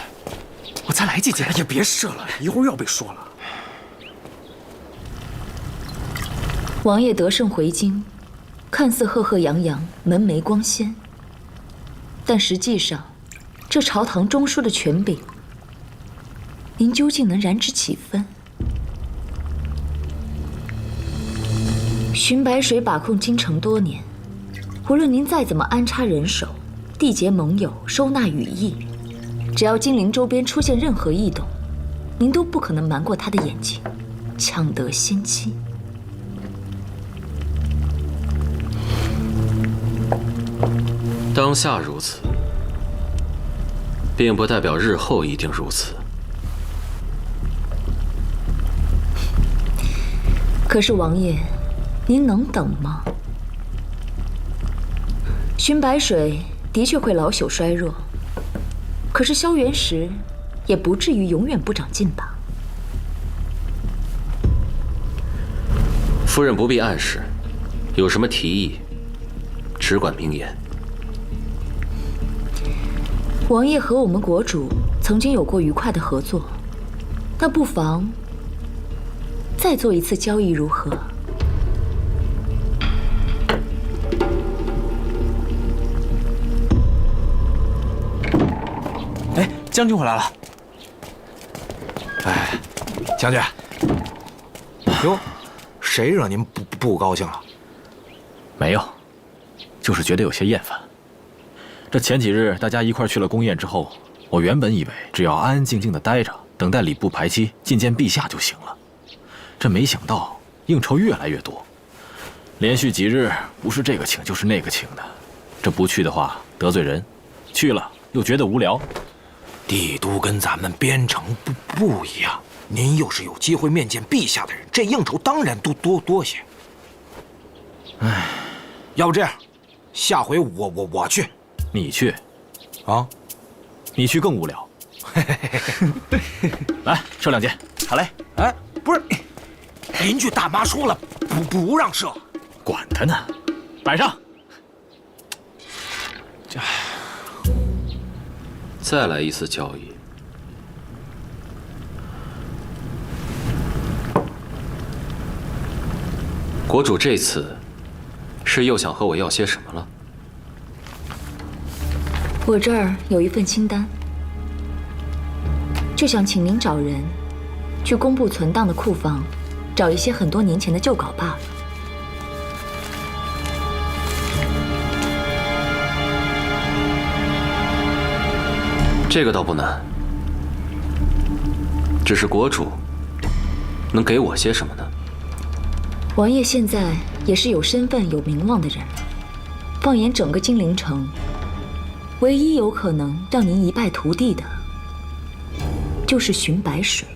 我再来几箭。也别射了，一会儿又要被说了。王爷得胜回京，看似赫赫扬扬，门楣光鲜，但实际上，这朝堂中枢的权柄，您究竟能燃之几分？荀白水把控京城多年，无论您再怎么安插人手，缔结盟友，收纳羽翼，只要金陵周边出现任何异动，您都不可能瞒过他的眼睛，抢得先机。当下如此，并不代表日后一定如此。可是王爷，您能等吗？寻白水的确会老朽衰弱，可是萧元石也不至于永远不长进吧？夫人不必暗示，有什么提议，只管明言。王爷和我们国主曾经有过愉快的合作，那不妨再做一次交易，如何？哎，将军回来了。哎，将军，哟，谁惹您不高兴了？没有，就是觉得有些厌烦。这前几日大家一块去了宫宴之后，我原本以为只要安安静静的待着，等待礼部排期觐见陛下就行了。这没想到应酬越来越多，连续几日不是这个请就是那个请的。这不去的话得罪人，去了又觉得无聊。帝都跟咱们边城不一样，您又是有机会面见陛下的人，这应酬当然多些。唉，要不这样，下回我去。你去，啊？你去更无聊。来，射2箭。好嘞。哎，不是，邻居大妈说了，不让射。管他呢，摆上。再来一次交易。国主这次是又想和我要些什么了？我这儿有一份清单，就想请您找人去工部存档的库房，找一些很多年前的旧稿罢了。这个倒不难，只是国主能给我些什么呢？王爷现在也是有身份、有名望的人了，放眼整个金陵城，唯一有可能让您一败涂地的，就是寻白水。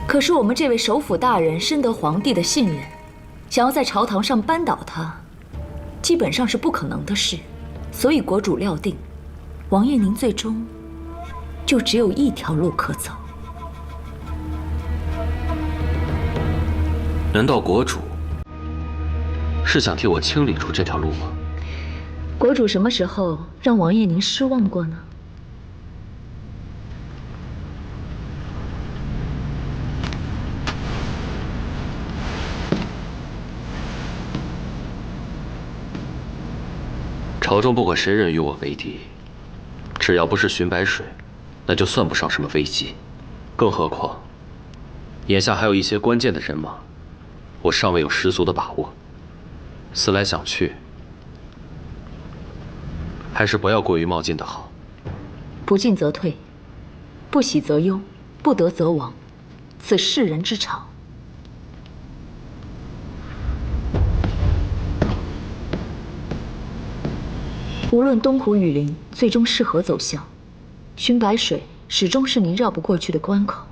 可是我们这位首辅大人深得皇帝的信任，想要在朝堂上扳倒他，基本上是不可能的事。所以国主料定，王爷您最终就只有一条路可走。难道国主是想替我清理出这条路吗？国主什么时候让王爷您失望过呢？朝中不管谁人与我为敌，只要不是寻白水，那就算不上什么危机。更何况，眼下还有一些关键的人马，我尚未有十足的把握。思来想去，还是不要过于冒进的好。不进则退，不喜则忧，不得则亡，此世人之常。无论东湖雨林最终是何走向，寻白水始终是您绕不过去的关口。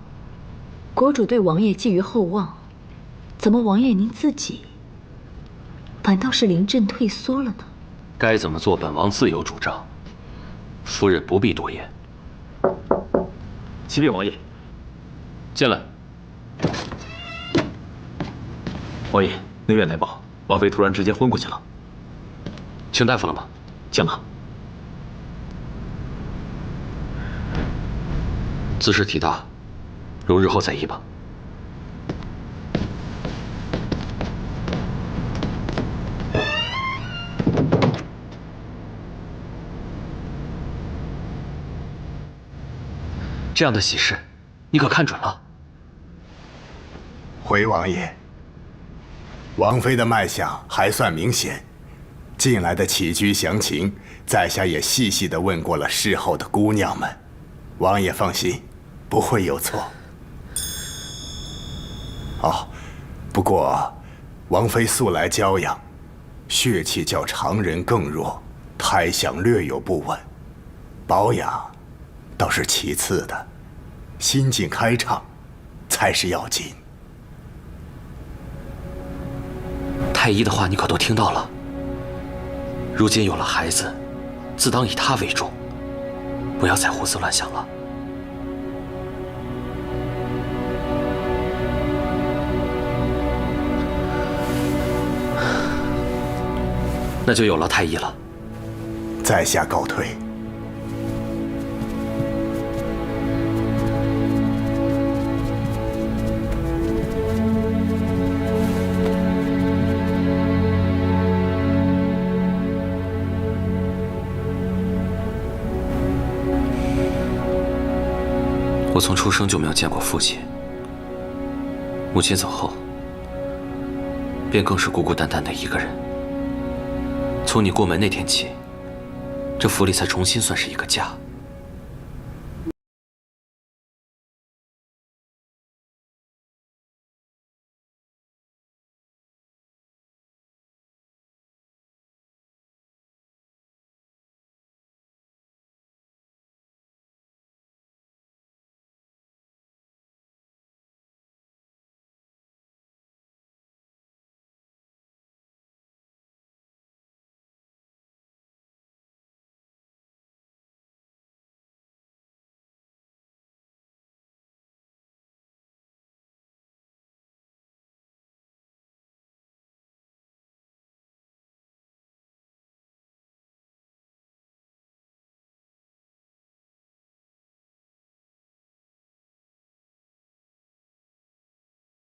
国主对王爷寄予厚望，怎么王爷您自己反倒是临阵退缩了呢？该怎么做，本王自有主张。夫人不必多言。启禀王爷。进来。王爷，内院来报，王妃突然之间昏过去了。请大夫了吗？请了。姿势体大，容日后再议吧。这样的喜事，你可看准了？回王爷，王妃的脉象还算明显。近来的起居详情，在下也细细地问过了侍候的姑娘们，王爷放心，不会有错。哦，不过王妃素来娇养，血气较常人更弱，胎象略有不稳，保养倒是其次的，心境开畅才是要紧。太医的话你可都听到了。如今有了孩子，自当以他为重，不要再胡思乱想了。那就有劳太医了。在下告退。我从出生就没有见过父亲，母亲走后，便更是孤孤单单的一个人。从你过门那天起，这府里才重新算是一个家。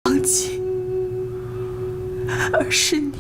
忘记，而是你。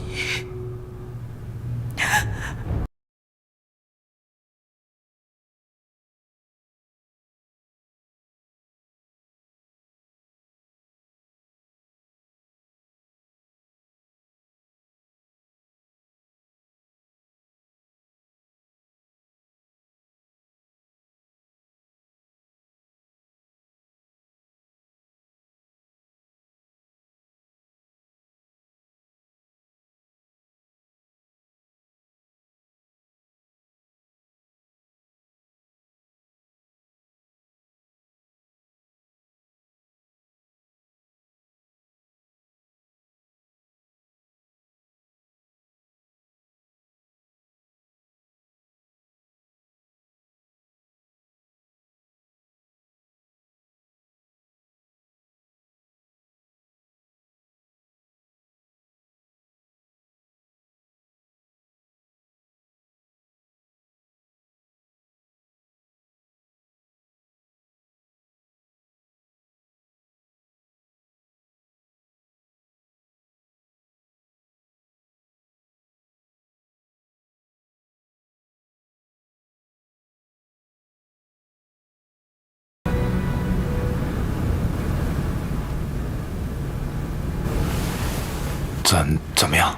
怎么样？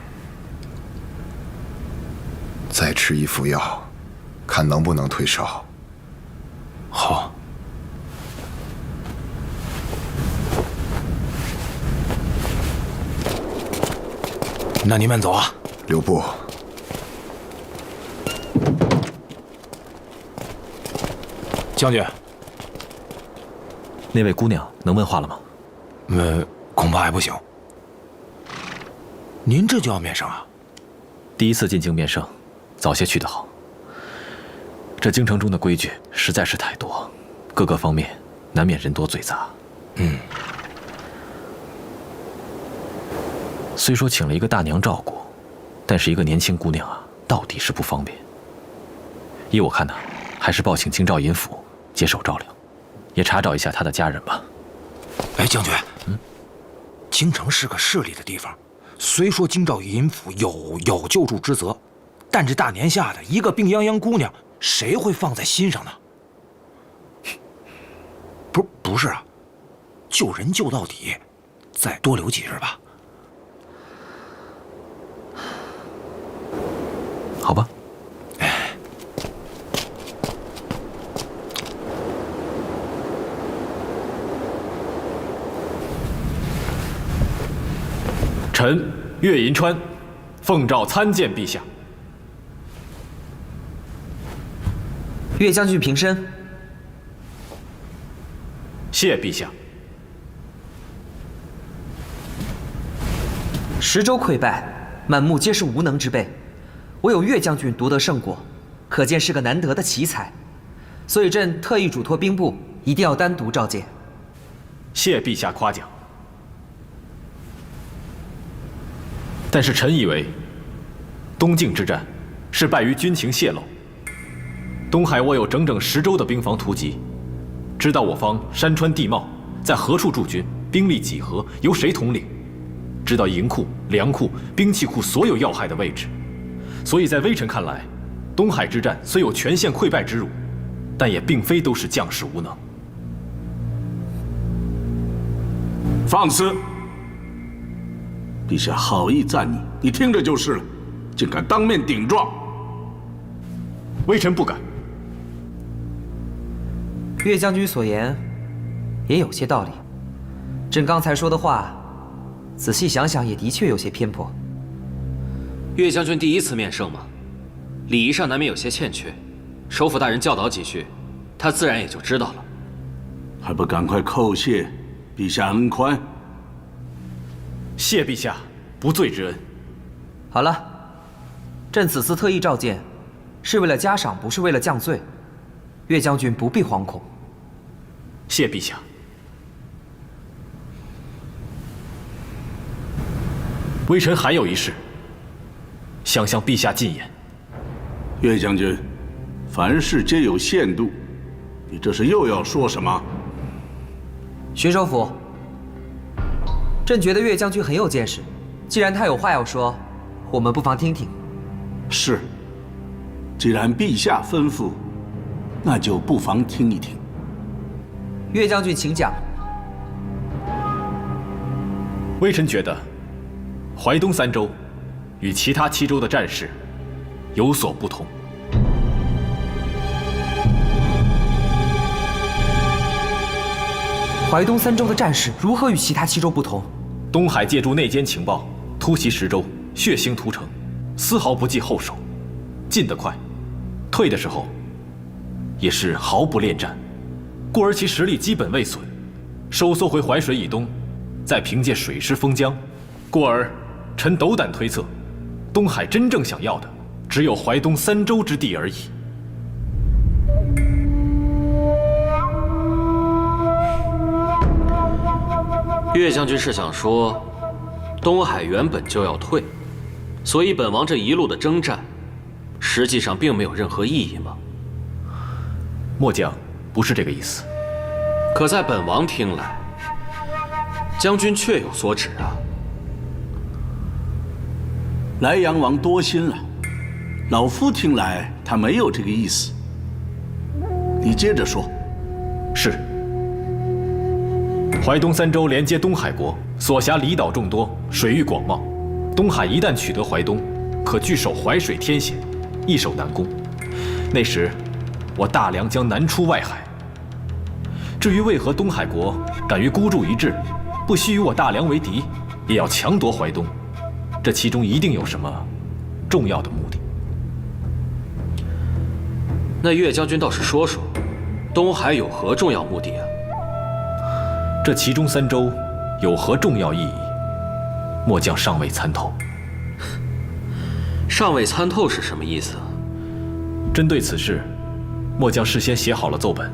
再吃一副药，看能不能退烧。好。那你慢走啊，留步。将军，那位姑娘能问话了吗？恐怕还不行。您这就要面圣啊？第一次进京面圣，早些去得好。这京城中的规矩实在是太多，各个方面难免人多嘴杂。虽说请了一个大娘照顾，但是一个年轻姑娘啊，到底是不方便。依我看呢，还是报请京兆尹府接受照料，也查找一下她的家人吧。哎，将军，京城是个势利的地方。虽说京兆尹府有救助之责，但这大年下的一个病殃殃姑娘，谁会放在心上呢？不是啊，救人救到底，再多留几日吧。好吧。臣岳银川，奉诏参见陛下。岳将军平身。谢陛下。10州溃败，满目皆是无能之辈，唯有岳将军独得胜果，可见是个难得的奇才。所以朕特意嘱托兵部，一定要单独召见。谢陛下夸奖。但是臣以为，东境之战是败于军情泄露。东海我有整整10州的兵防图籍，知道我方山川地貌，在何处驻军，兵力几何，由谁统领，知道营库、粮库、兵器库所有要害的位置。所以在微臣看来，东海之战虽有全线溃败之辱，但也并非都是将士无能。放肆！陛下好意赞你，你听着就是了，竟敢当面顶撞。微臣不敢。岳将军所言也有些道理，朕刚才说的话，仔细想想也的确有些偏颇。岳将军第一次面圣嘛，礼仪上难免有些欠缺，首辅大人教导几句，他自然也就知道了。还不赶快叩谢陛下恩宽？谢陛下不罪之恩。好了，朕此次特意召见，是为了嘉赏，不是为了降罪。岳将军不必惶恐。谢陛下。微臣还有一事，想向陛下进言。岳将军，凡事皆有限度，你这是又要说什么？巡首府，朕觉得岳将军很有见识，既然他有话要说，我们不妨听听。是，既然陛下吩咐，那就不妨听一听。岳将军，请讲。微臣觉得，淮东3州与其他7州的战事有所不同。淮东3州的战事如何与其他7州不同？东海借助内奸情报，突袭10州，血腥屠城，丝毫不计后手，进得快，退的时候也是毫不恋战，故而其实力基本未损，收缩回淮水以东，再凭借水师封疆，故而臣斗胆推测，东海真正想要的只有淮东3州之地而已。岳将军是想说，东海原本就要退，所以本王这一路的征战，实际上并没有任何意义吗？末将不是这个意思。可在本王听来，将军确有所指啊。莱阳王多心了，老夫听来他没有这个意思。你接着说。是。淮东3州连接东海国，所辖离岛众多，水域广袤。东海一旦取得淮东，可据守淮水天险，易守难攻。那时，我大梁将难出外海。至于为何东海国敢于孤注一掷，不惜与我大梁为敌，也要强夺淮东，这其中一定有什么重要的目的。那岳将军倒是说说，东海有何重要目的啊？这其中3州有何重要意义，末将尚未参透。尚未参透是什么意思？针对此事，末将事先写好了奏本。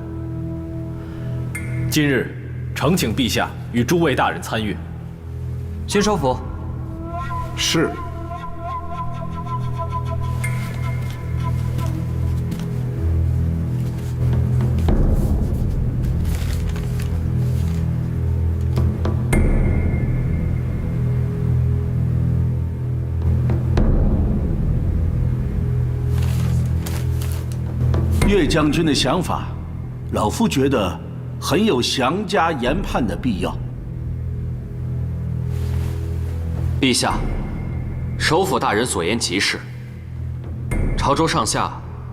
今日诚请陛下与诸位大人参阅。巡首府。是。岳将军的想法，老夫觉得很有详加研判的必要。陛下，首辅大人所言极是。潮州上下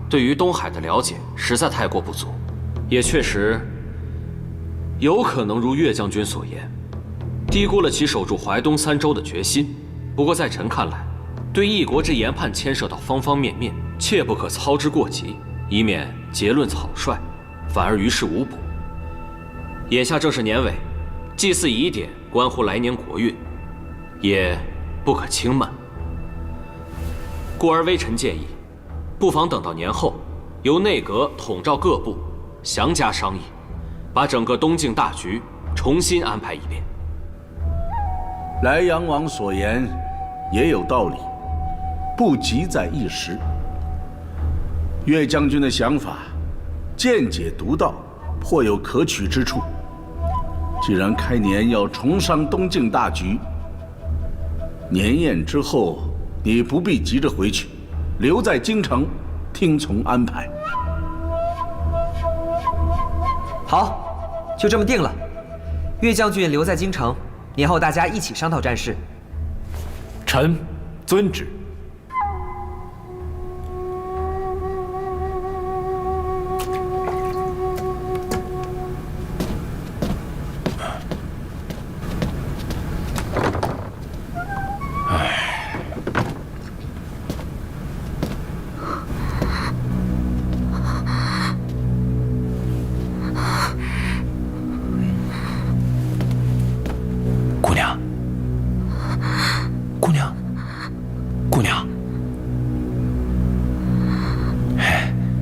对于东海的了解实在太过不足，也确实有可能如岳将军所言，低估了其守住淮东3州的决心。不过在臣看来，对一国之研判牵涉到方方面面，切不可操之过急，以免结论草率，反而于事无补。眼下正是年尾，祭祀仪典关乎来年国运，也不可轻慢。故而微臣建议，不妨等到年后，由内阁统召各部，详加商议，把整个东境大局重新安排一遍。莱阳王所言也有道理，不急在一时。岳将军的想法，见解独到，颇有可取之处。既然开年要重商东境大局，年宴之后，你不必急着回去，留在京城，听从安排。好，就这么定了。岳将军留在京城，年后大家一起商讨战事。臣遵旨。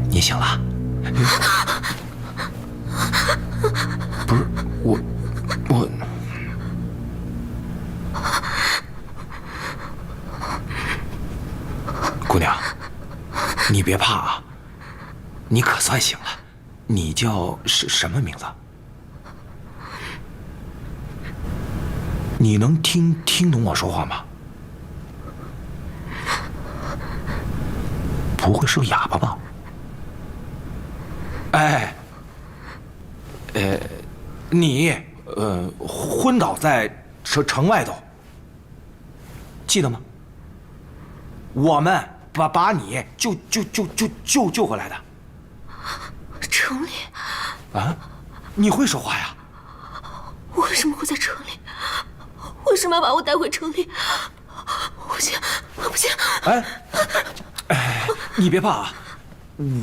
你醒了？不是我，姑娘，你别怕啊，你可算醒了。你叫什么名字？你能听懂我说话吗？不会是个哑巴吧？哎，你昏倒在城外头，记得吗？我们把你救回来的。城里啊？你会说话呀？我为什么会在城里？为什么要把我带回城里？不行，不行！哎，你别怕啊，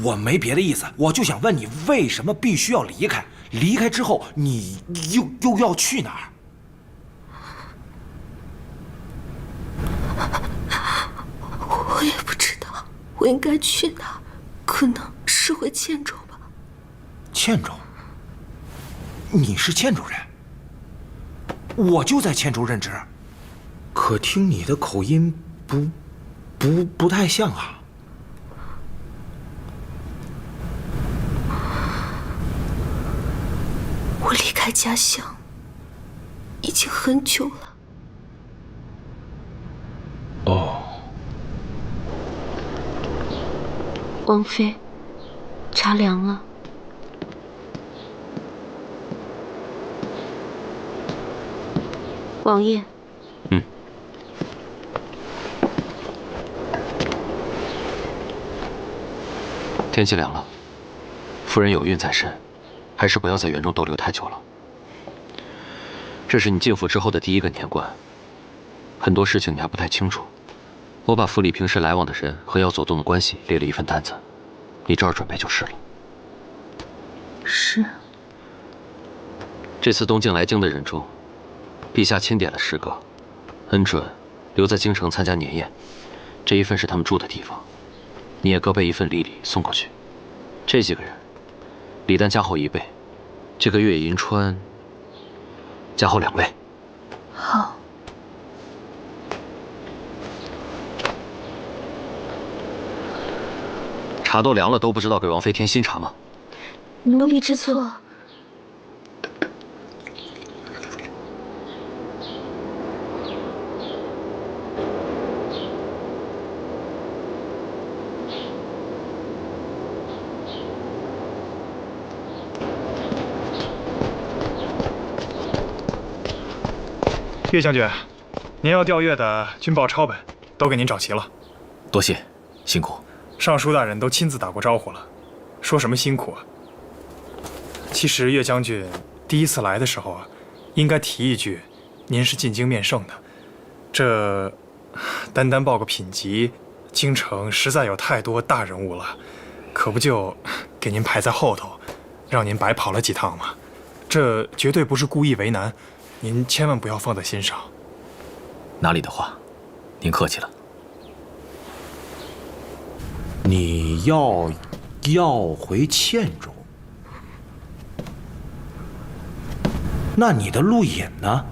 我没别的意思，我就想问你，为什么必须要离开？离开之后，你又要去哪儿？我也不知道，我应该去哪？可能是回堑州吧。堑州？你是堑州人？我就在堑州任职，可听你的口音不太像啊。我离开家乡已经很久了。哦。王妃，茶凉了。王爷。天气凉了，夫人有孕在身，还是不要在园中逗留太久了。这是你进府之后的第一个年关，很多事情你还不太清楚。我把府里平时来往的人和要走动的关系列了一份单子，你照着准备就是了。是。这次东境来京的人中，陛下钦点了10个，恩准留在京城参加年宴，这一份是他们住的地方。你也各备一份礼送过去。这几个人，礼单加厚1倍，这个月银川加厚2倍。好。茶都凉了，都不知道给王妃添新茶吗？奴婢知错。岳将军，您要调阅的军报抄本都给您找齐了。多谢，辛苦。尚书大人都亲自打过招呼了，说什么辛苦啊？其实岳将军第一次来的时候啊，应该提一句，您是进京面圣的。这单报个品级，京城实在有太多大人物了，可不就给您排在后头，让您白跑了几趟吗？这绝对不是故意为难。您千万不要放在心上。哪里的话，您客气了。你要回茜州，那你的陆隐呢？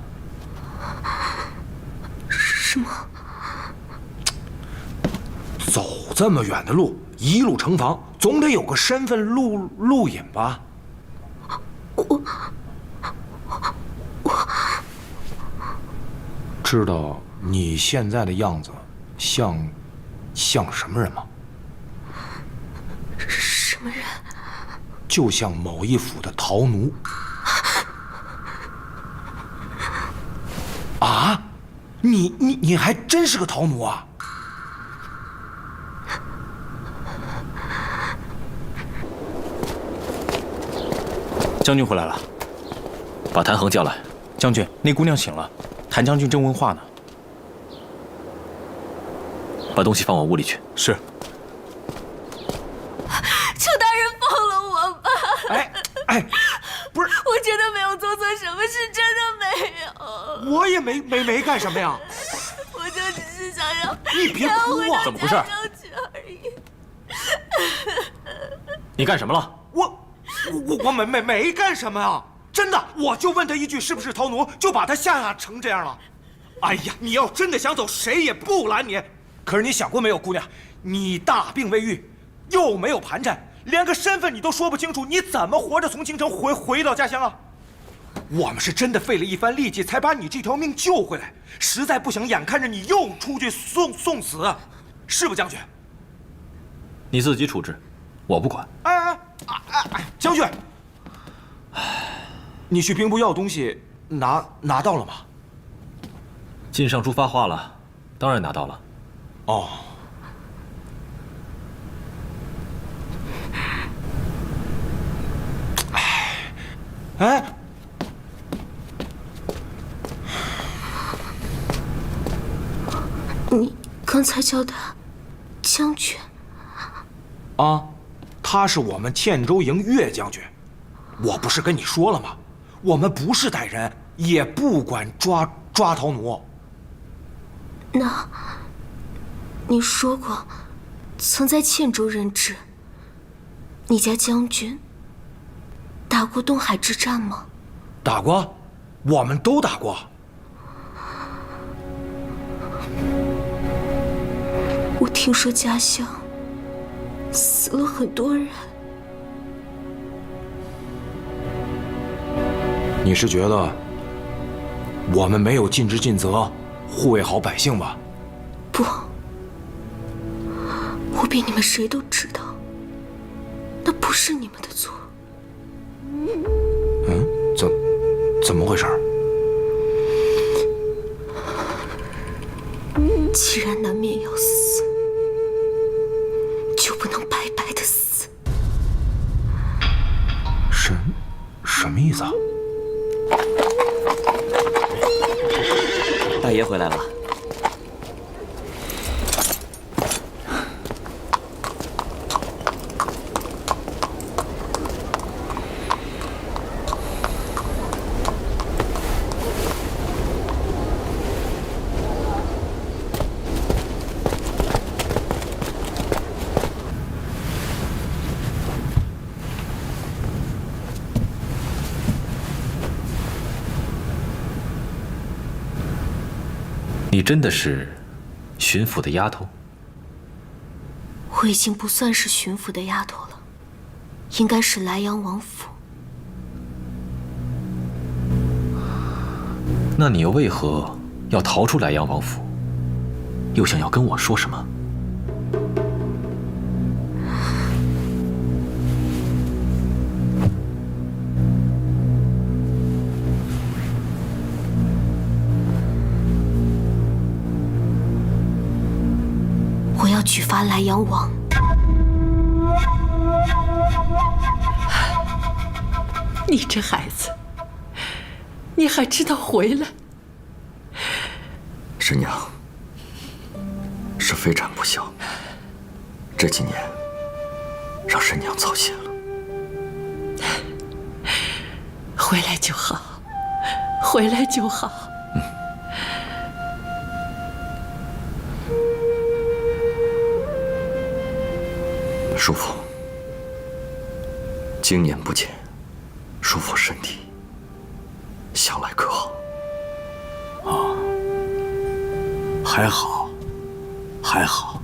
什么？走这么远的路，一路城防，总得有个身份陆隐吧？我知道你现在的样子像什么人吗？什么人？就像某一府的陶奴。啊？你还真是个陶奴啊？将军回来了，把谭衡叫来。将军，那姑娘醒了，谭将军正问话呢。把东西放我屋里去。是。求大人放了我吧！哎，不是，我真的没有做错什么事，真的没有。我也没干什么呀。我就只是想要你别哭啊！怎么回事？而已。你干什么了？我没干什么啊！真的，我就问他一句是不是陶奴，就把他吓成这样了。哎呀，你要真的想走，谁也不拦你。可是你想过没有，姑娘，你大病未愈，又没有盘缠，连个身份你都说不清楚，你怎么活着从京城回到家乡啊？我们是真的费了一番力气才把你这条命救回来，实在不想眼看着你又出去送死，是不，将军？你自己处置，我不管。将军，你去兵部要东西拿到了吗？晋尚书发话了，当然拿到了。哦。哎，你刚才叫他将军啊？他是我们茜州营岳将军，我不是跟你说了吗？我们不是歹人，也不管抓陶奴。那，你说过，曾在茜州任职。你家将军打过东海之战吗？打过，我们都打过。我听说家乡死了很多人。你是觉得我们没有尽职尽责，护卫好百姓吧？不，我比你们谁都知道，那不是你们的错。怎么回事？既然难免要死，就不能白白的死。什么意思啊？大爷回来了。你真的是巡抚的丫头？我已经不算是巡抚的丫头了，应该是莱阳王府。那你又为何要逃出莱阳王府？又想要跟我说什么？我要举发莱阳王。你这孩子，你还知道回来？婶娘，是非展不孝，这几年让婶娘操心了。回来就好，回来就好。叔父，经年不见，叔父身体想来可好？还好，还好，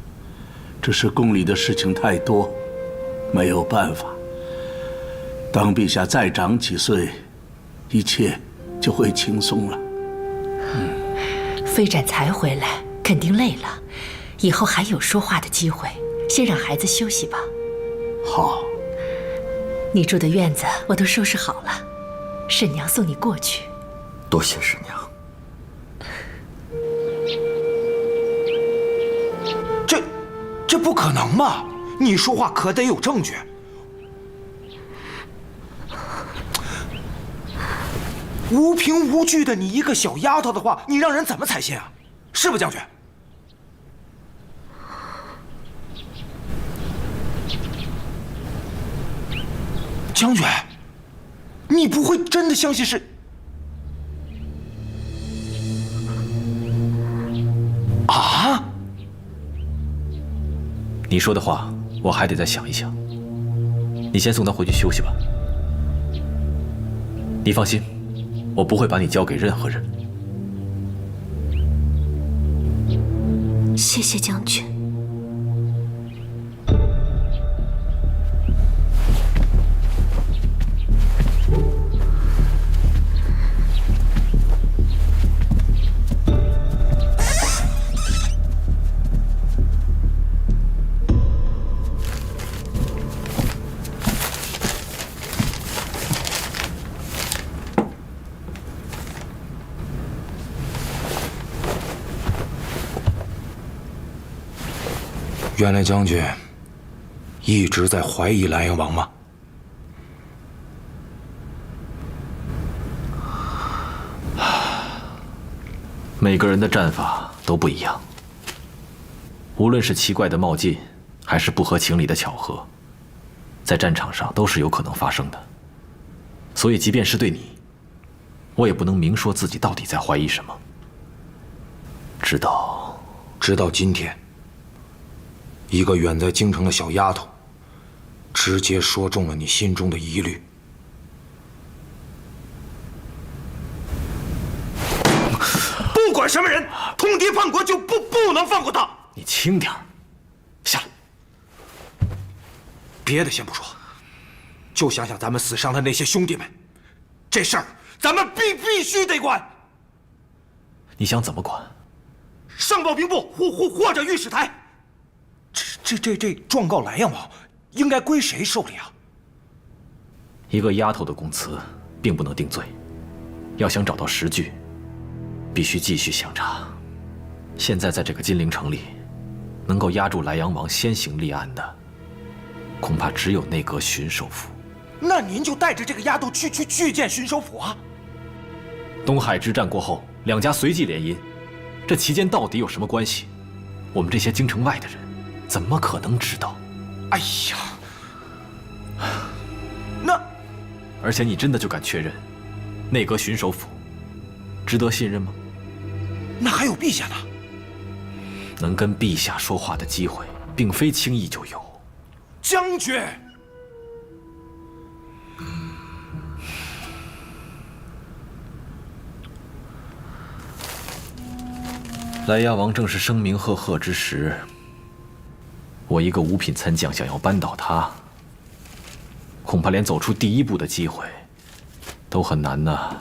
只是宫里的事情太多，没有办法。当陛下再长几岁，一切就会轻松了。飞展才回来，肯定累了，以后还有说话的机会，先让孩子休息吧。好。你住的院子我都收拾好了，婶娘送你过去。多谢婶娘。这不可能吧？你说话可得有证据。无凭无据的，你一个小丫头的话，你让人怎么采信啊？是不，将军？将军，你不会真的相信是？啊？你说的话，我还得再想一想。你先送他回去休息吧。你放心，我不会把你交给任何人。谢谢将军。原来将军一直在怀疑莱阳王吗？每个人的战法都不一样，无论是奇怪的冒进，还是不合情理的巧合，在战场上都是有可能发生的。所以，即便是对你，我也不能明说自己到底在怀疑什么。直到今天。一个远在京城的小丫头，直接说中了你心中的疑虑。不管什么人，通敌叛国就不能放过他。你轻点儿，下来。别的先不说，就想想咱们死伤的那些兄弟们，这事儿咱们必须得管。你想怎么管？上报兵部或者御史台。这状告莱阳王，应该归谁受理啊？一个丫头的供词，并不能定罪。要想找到实据，必须继续详查。现在在这个金陵城里，能够压住莱阳王先行立案的，恐怕只有内阁巡守府。那您就带着这个丫头去见巡守府啊！东海之战过后，两家随即联姻，这期间到底有什么关系？我们这些京城外的人，怎么可能知道？哎呀，那……而且你真的就敢确认，内阁巡守府值得信任吗？那还有陛下呢？能跟陛下说话的机会，并非轻易就有。将军，莱阳王正是声名赫赫之时，我一个五品参将想要扳倒他，恐怕连走出第一步的机会都很难呢。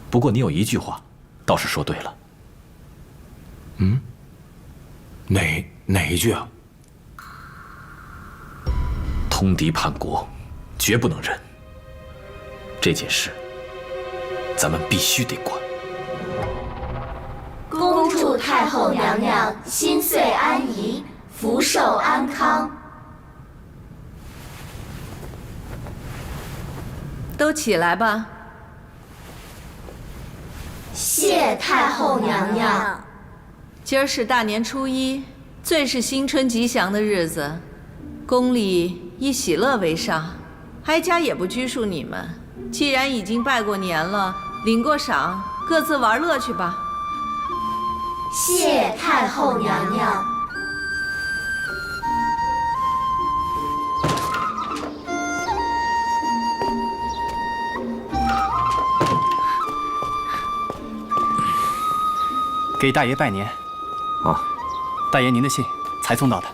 不过你有一句话，倒是说对了。嗯？哪一句啊？通敌叛国，绝不能忍。这件事，咱们必须得管。恭祝太后娘娘心岁安宜，福寿安康。都起来吧。谢太后娘娘。今儿是大年初一，最是新春吉祥的日子，宫里以喜乐为上，哀家也不拘束你们。既然已经拜过年了，领过赏，各自玩乐去吧。谢太后娘娘。给大爷拜年。啊，大爷您的信才送到的。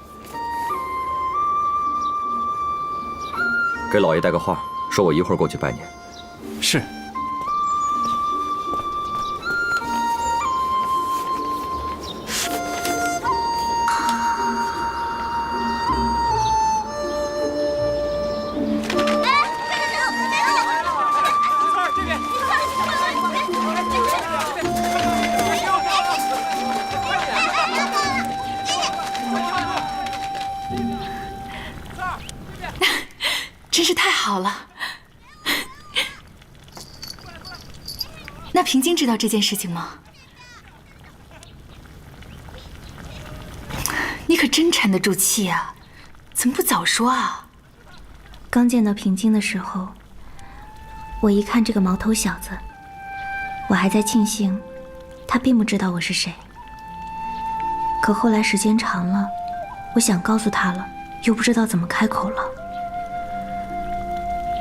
给老爷带个话，说我一会儿过去拜年。是。真是太好了。那平津知道这件事情吗？你可真沉得住气啊！怎么不早说啊？刚见到平津的时候，我一看这个毛头小子，我还在庆幸他并不知道我是谁。可后来时间长了，我想告诉他了，又不知道怎么开口了。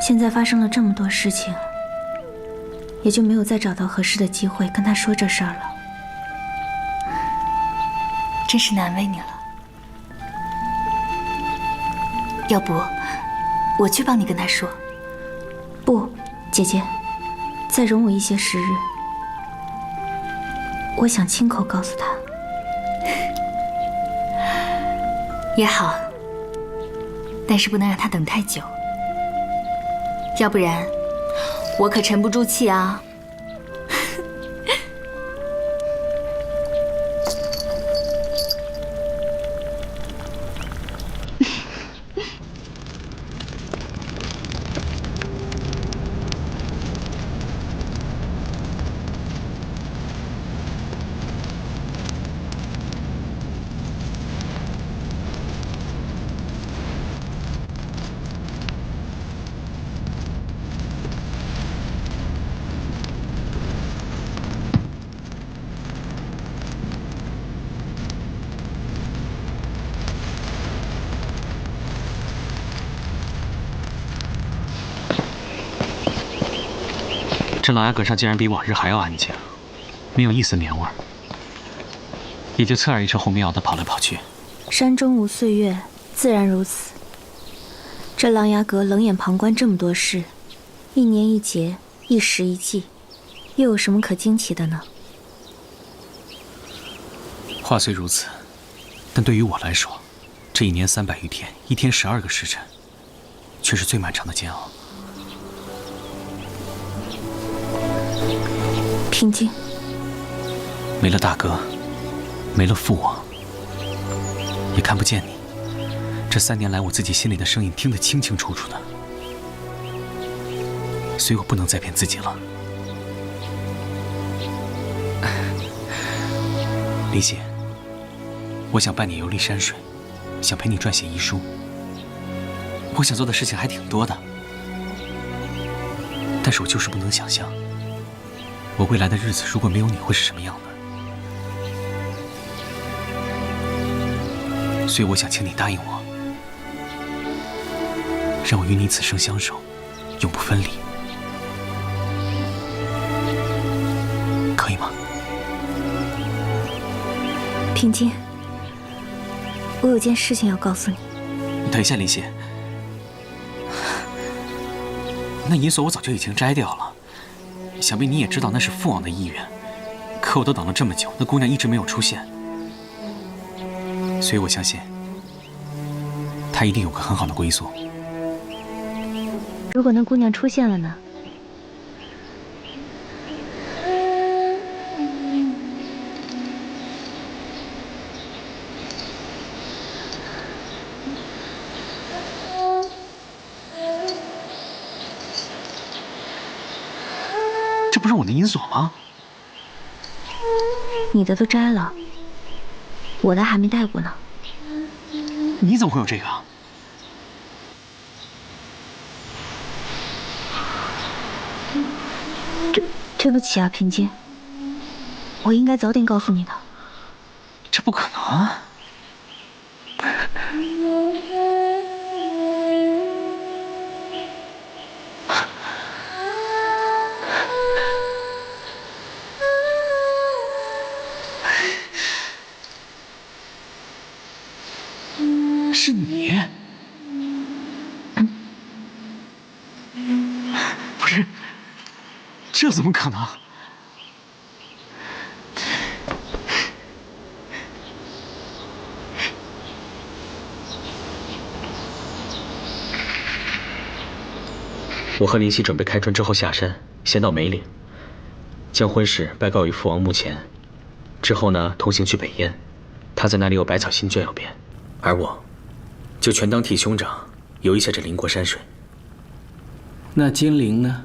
现在发生了这么多事情，也就没有再找到合适的机会跟他说这事儿了。真是难为你了。要不，我去帮你跟他说。不，姐姐，再容我一些时日，我想亲口告诉他。也好，但是不能让他等太久，要不然我可沉不住气啊。这琅琊阁上竟然比往日还要安静，没有一丝棉味儿，也就侧耳一车红棉袄的跑来跑去。山中无岁月，自然如此。这琅琊阁冷眼旁观这么多事，一年一节，一时一季，又有什么可惊奇的呢？话虽如此，但对于我来说，这一年300余天，一天12个时辰，却是最漫长的煎熬。平静。没了大哥，没了父王，也看不见你。这3年来，我自己心里的声音听得清清楚楚的，所以我不能再骗自己了。李姐，我想伴你游历山水，想陪你撰写遗书。我想做的事情还挺多的，但是我就是不能想象，我未来的日子如果没有你会是什么样的。所以我想请你答应我，让我与你此生相守，永不分离，可以吗？平静，我有件事情要告诉你。等一下，林夕，那银锁我早就已经摘掉了，想必你也知道那是父王的意愿。可我都等了这么久，那姑娘一直没有出现，所以我相信她一定有个很好的归宿。如果那姑娘出现了呢？这不是我的银锁吗？你的都摘了，我的还没戴过呢。你怎么会有这个？对不起啊，平静，我应该早点告诉你的。不可能。是你？不是，这怎么可能？我和林夕准备开春之后下山，先到梅岭，将婚事拜告于父王墓前，之后呢，同行去北燕，他在那里有百草新卷要编，而我，就全当替兄长游一下这邻国山水。那金陵呢？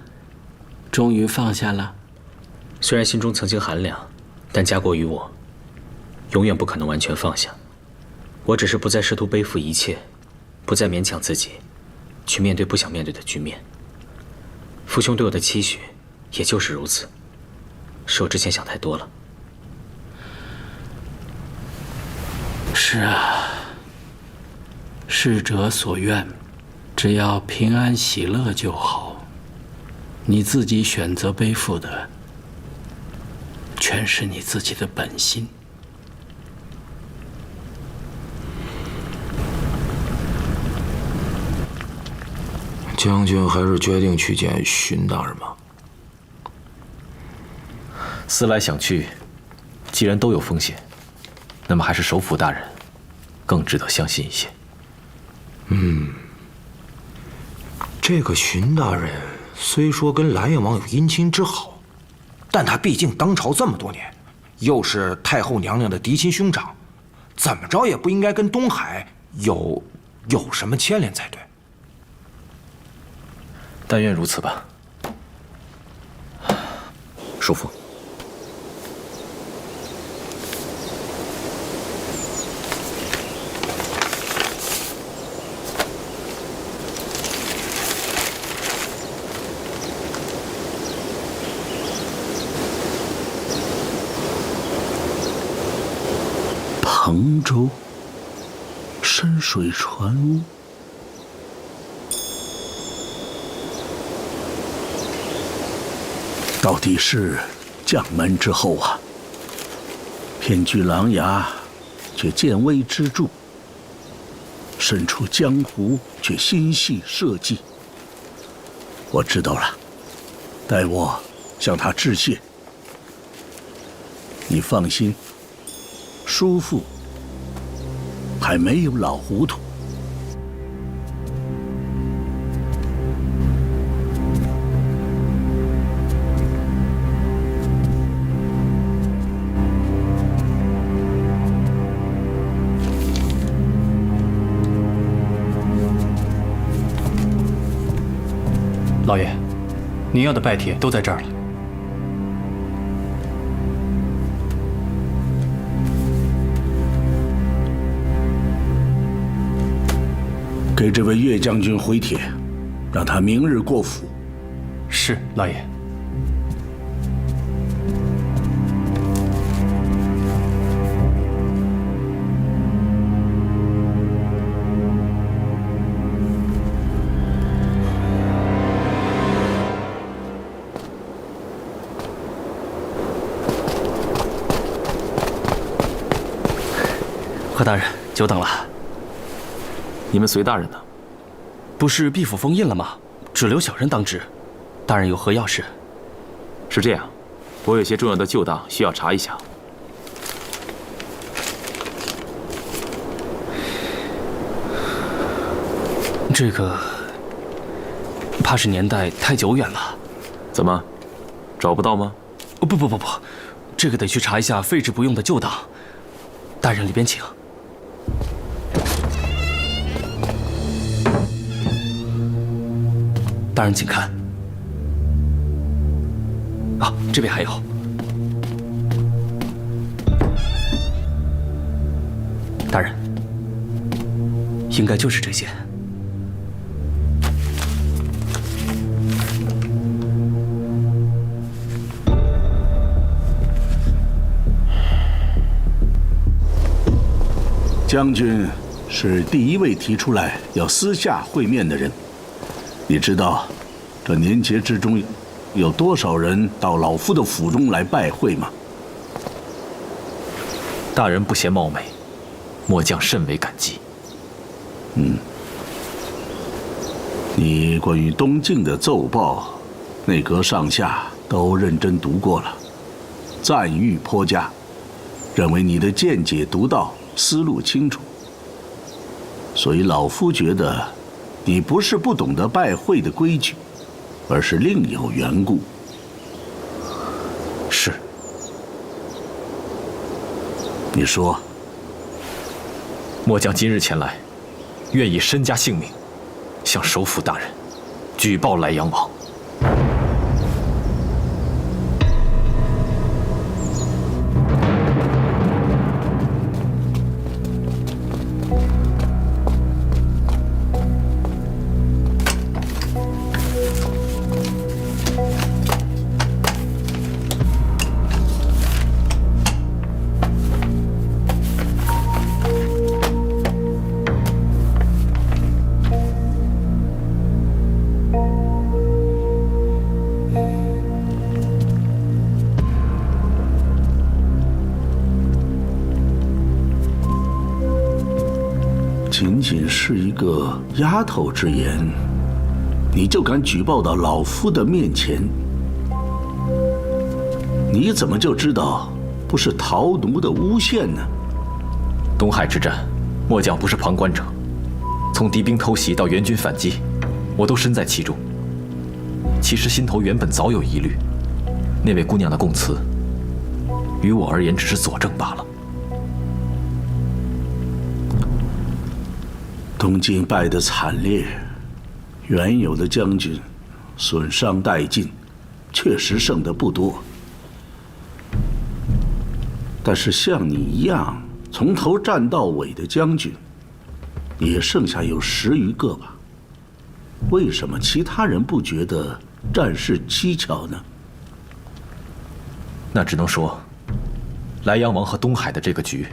终于放下了。虽然心中曾经寒凉，但家国于我，永远不可能完全放下。我只是不再试图背负一切，不再勉强自己，去面对不想面对的局面。父兄对我的期许，也就是如此。是我之前想太多了。是啊，逝者所愿，只要平安喜乐就好。你自己选择背负的，全是你自己的本心。将军还是决定去见荀大人吗？思来想去，既然都有风险，那么还是首辅大人更值得相信一些。这个荀大人虽说跟蓝燕王有姻亲之好，但他毕竟当朝这么多年，又是太后娘娘的嫡亲兄长，怎么着也不应该跟东海有什么牵连才对。但愿如此吧。叔父，彭州深水船屋。到底是将门之后啊，偏居琅琊，却见微知著；身处江湖，却心系社稷。我知道了，待我向他致谢。你放心，叔父还没有老糊涂。老爷，您要的拜帖都在这儿了。给这位岳将军回帖，让他明日过府。是，老爷。何大人，久等了。你们随大人呢？不是毕府封印了吗？只留小人当值。大人有何要事？是这样，我有些重要的旧档需要查一下。这个怕是年代太久远了。怎么，找不到吗？不，这个得去查一下废置不用的旧档。大人里边请。大人请看。啊，这边还有。大人，应该就是这些。将军是第一位提出来要私下会面的人。你知道，这年节之中有多少人到老夫的府中来拜会吗？大人不嫌冒昧，末将甚为感激。你关于东晋的奏报，内阁上下都认真读过了，赞誉颇佳，认为你的见解独到，思路清楚。所以老夫觉得，你不是不懂得拜会的规矩，而是另有缘故。是。你说。末将今日前来，愿以身家性命，向首辅大人举报莱阳王。仅仅是一个丫头之言，你就敢举报到老夫的面前？你怎么就知道不是陶奴的诬陷呢？东海之战，末将不是旁观者，从敌兵偷袭到援军反击，我都身在其中。其实心头原本早有疑虑，那位姑娘的供词，于我而言只是佐证罢了。东晋败得惨烈，原有的将军损伤殆尽，确实剩得不多。但是像你一样从头战到尾的将军，也剩下有10余个吧？为什么其他人不觉得战事蹊跷呢？那只能说，莱阳王和东海的这个局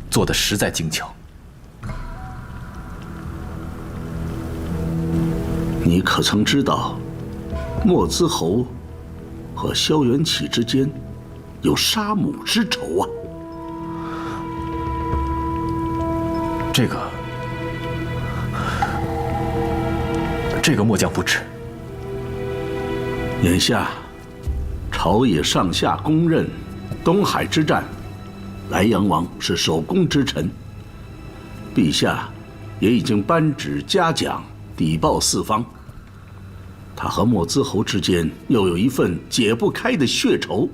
做得实在精巧。你可曾知道，莫兹侯和萧元启之间有杀母之仇啊？这个末将不知。眼下，朝野上下公认，东海之战，莱阳王是首功之臣。陛下也已经颁旨嘉奖，抵报四方。他和莫兹侯之间又有一份解不开的血仇，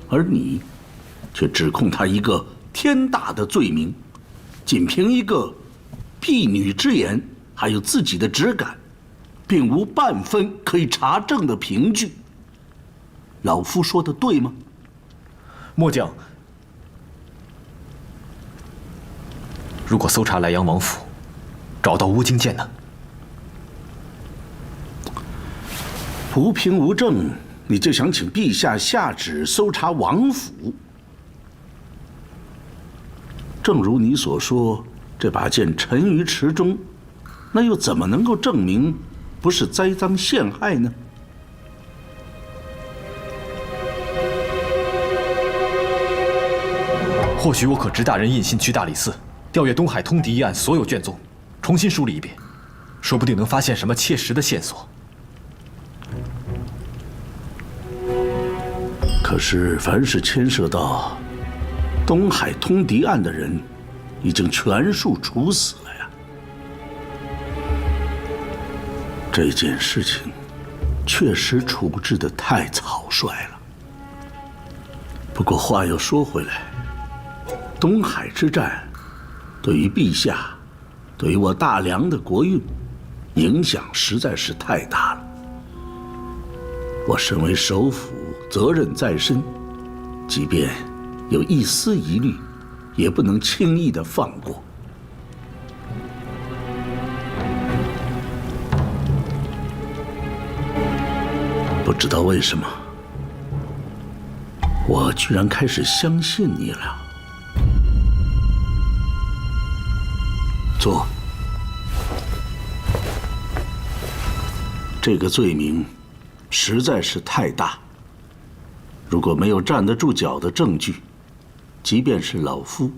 而你却指控他一个天大的罪名，仅凭一个婢女之言，还有自己的直感，并无半分可以查证的凭据。老夫说的对吗？末将，如果搜查莱阳王府，找到乌金剑呢？无凭无证，你就想请陛下下旨搜查王府？正如你所说，这把剑沉于池中，那又怎么能够证明不是栽赃陷害呢？或许我可执大人印信去大理寺，调阅东海通敌一案所有卷宗，重新梳理一遍，说不定能发现什么切实的线索。可是，凡是牵涉到东海通敌案的人，已经全数处死了呀。这件事情确实处置得太草率了。不过话又说回来，东海之战对于陛下，对于我大梁的国运，影响实在是太大了。我身为首辅，责任在身，即便有一丝疑虑，也不能轻易的放过。不知道为什么，我居然开始相信你了。坐。这个罪名实在是太大，如果没有站得住脚的证据，即便是老夫，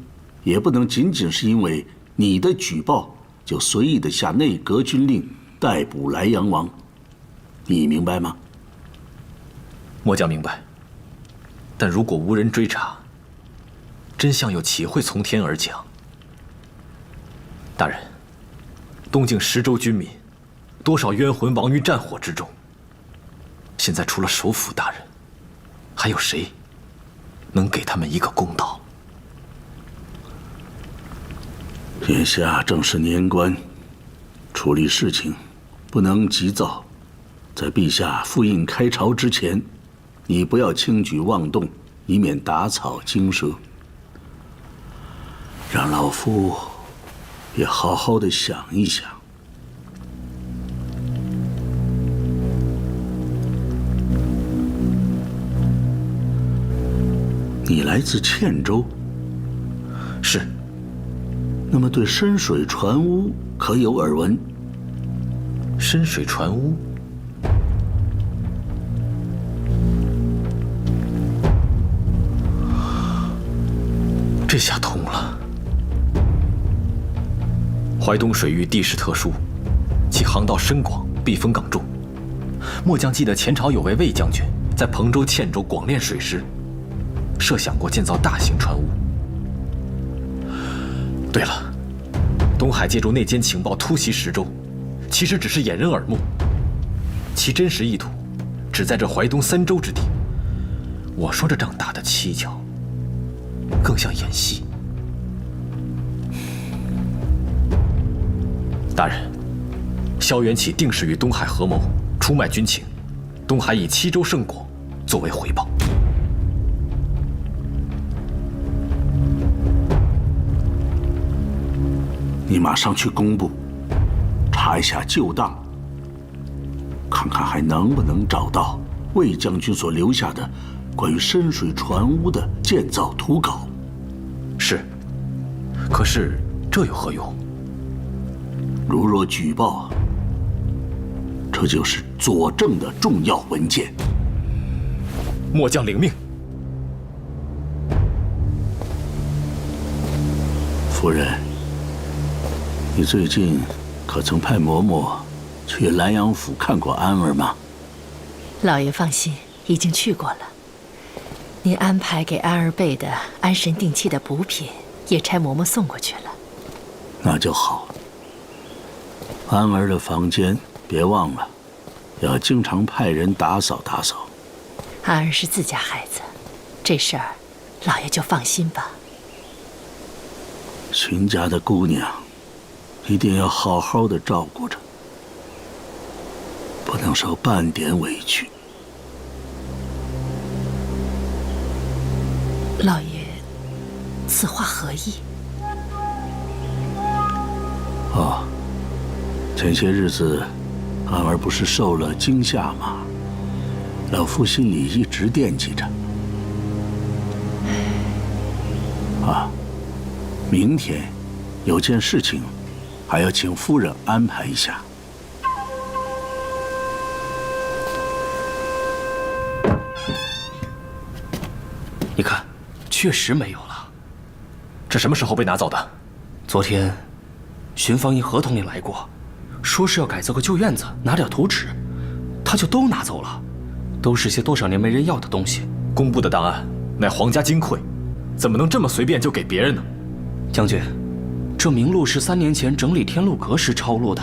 也不能仅仅是因为你的举报就随意的下内阁军令逮捕莱阳王。你明白吗？末将明白。但如果无人追查，真相又岂会从天而降？大人，东境10州军民，多少冤魂亡于战火之中。现在除了首辅大人，还有谁能给他们一个公道？眼下正是年关，处理事情不能急躁。在陛下复印开朝之前，你不要轻举妄动，以免打草惊蛇。让老夫也好好的想一想。你来自茜州？是。那么对深水船屋可有耳闻？深水船屋？这下通了。淮东水域地势特殊，其航道深广，避风港重。末将记得前朝有位魏将军在彭州、茜州广练水师，设想过建造大型船坞。对了，东海借助内奸情报突袭10州，其实只是掩人耳目，其真实意图只在这淮东3州之地。我说这仗打得蹊跷，更像演戏。大人，萧元启定是与东海合谋，出卖军情，东海以7州胜果作为回报。你马上去工部查一下旧档，看看还能不能找到魏将军所留下的关于深水船坞的建造图稿。是，可是这有何用？如若举报，这就是佐证的重要文件。末将领命。夫人，你最近可曾派嬷嬷去兰阳府看过安儿吗？老爷放心，已经去过了。您安排给安儿备的安神定气的补品，也差嬷嬷送过去了。那就好。安儿的房间别忘了，要经常派人打扫打扫。安儿是自家孩子，这事儿老爷就放心吧。荀家的姑娘，一定要好好的照顾着，不能受半点委屈。老爷，此话何意？哦，前些日子，安儿不是受了惊吓吗？老夫心里一直惦记着。啊，明天有件事情，还要请夫人安排一下。你看，确实没有了。这什么时候被拿走的？昨天，巡防营合同也来过，说是要改造个旧院子，拿点图纸，他就都拿走了，都是些多少年没人要的东西。公布的档案乃皇家金匮，怎么能这么随便就给别人呢？将军，这名录是3年前整理天禄阁时抄录的，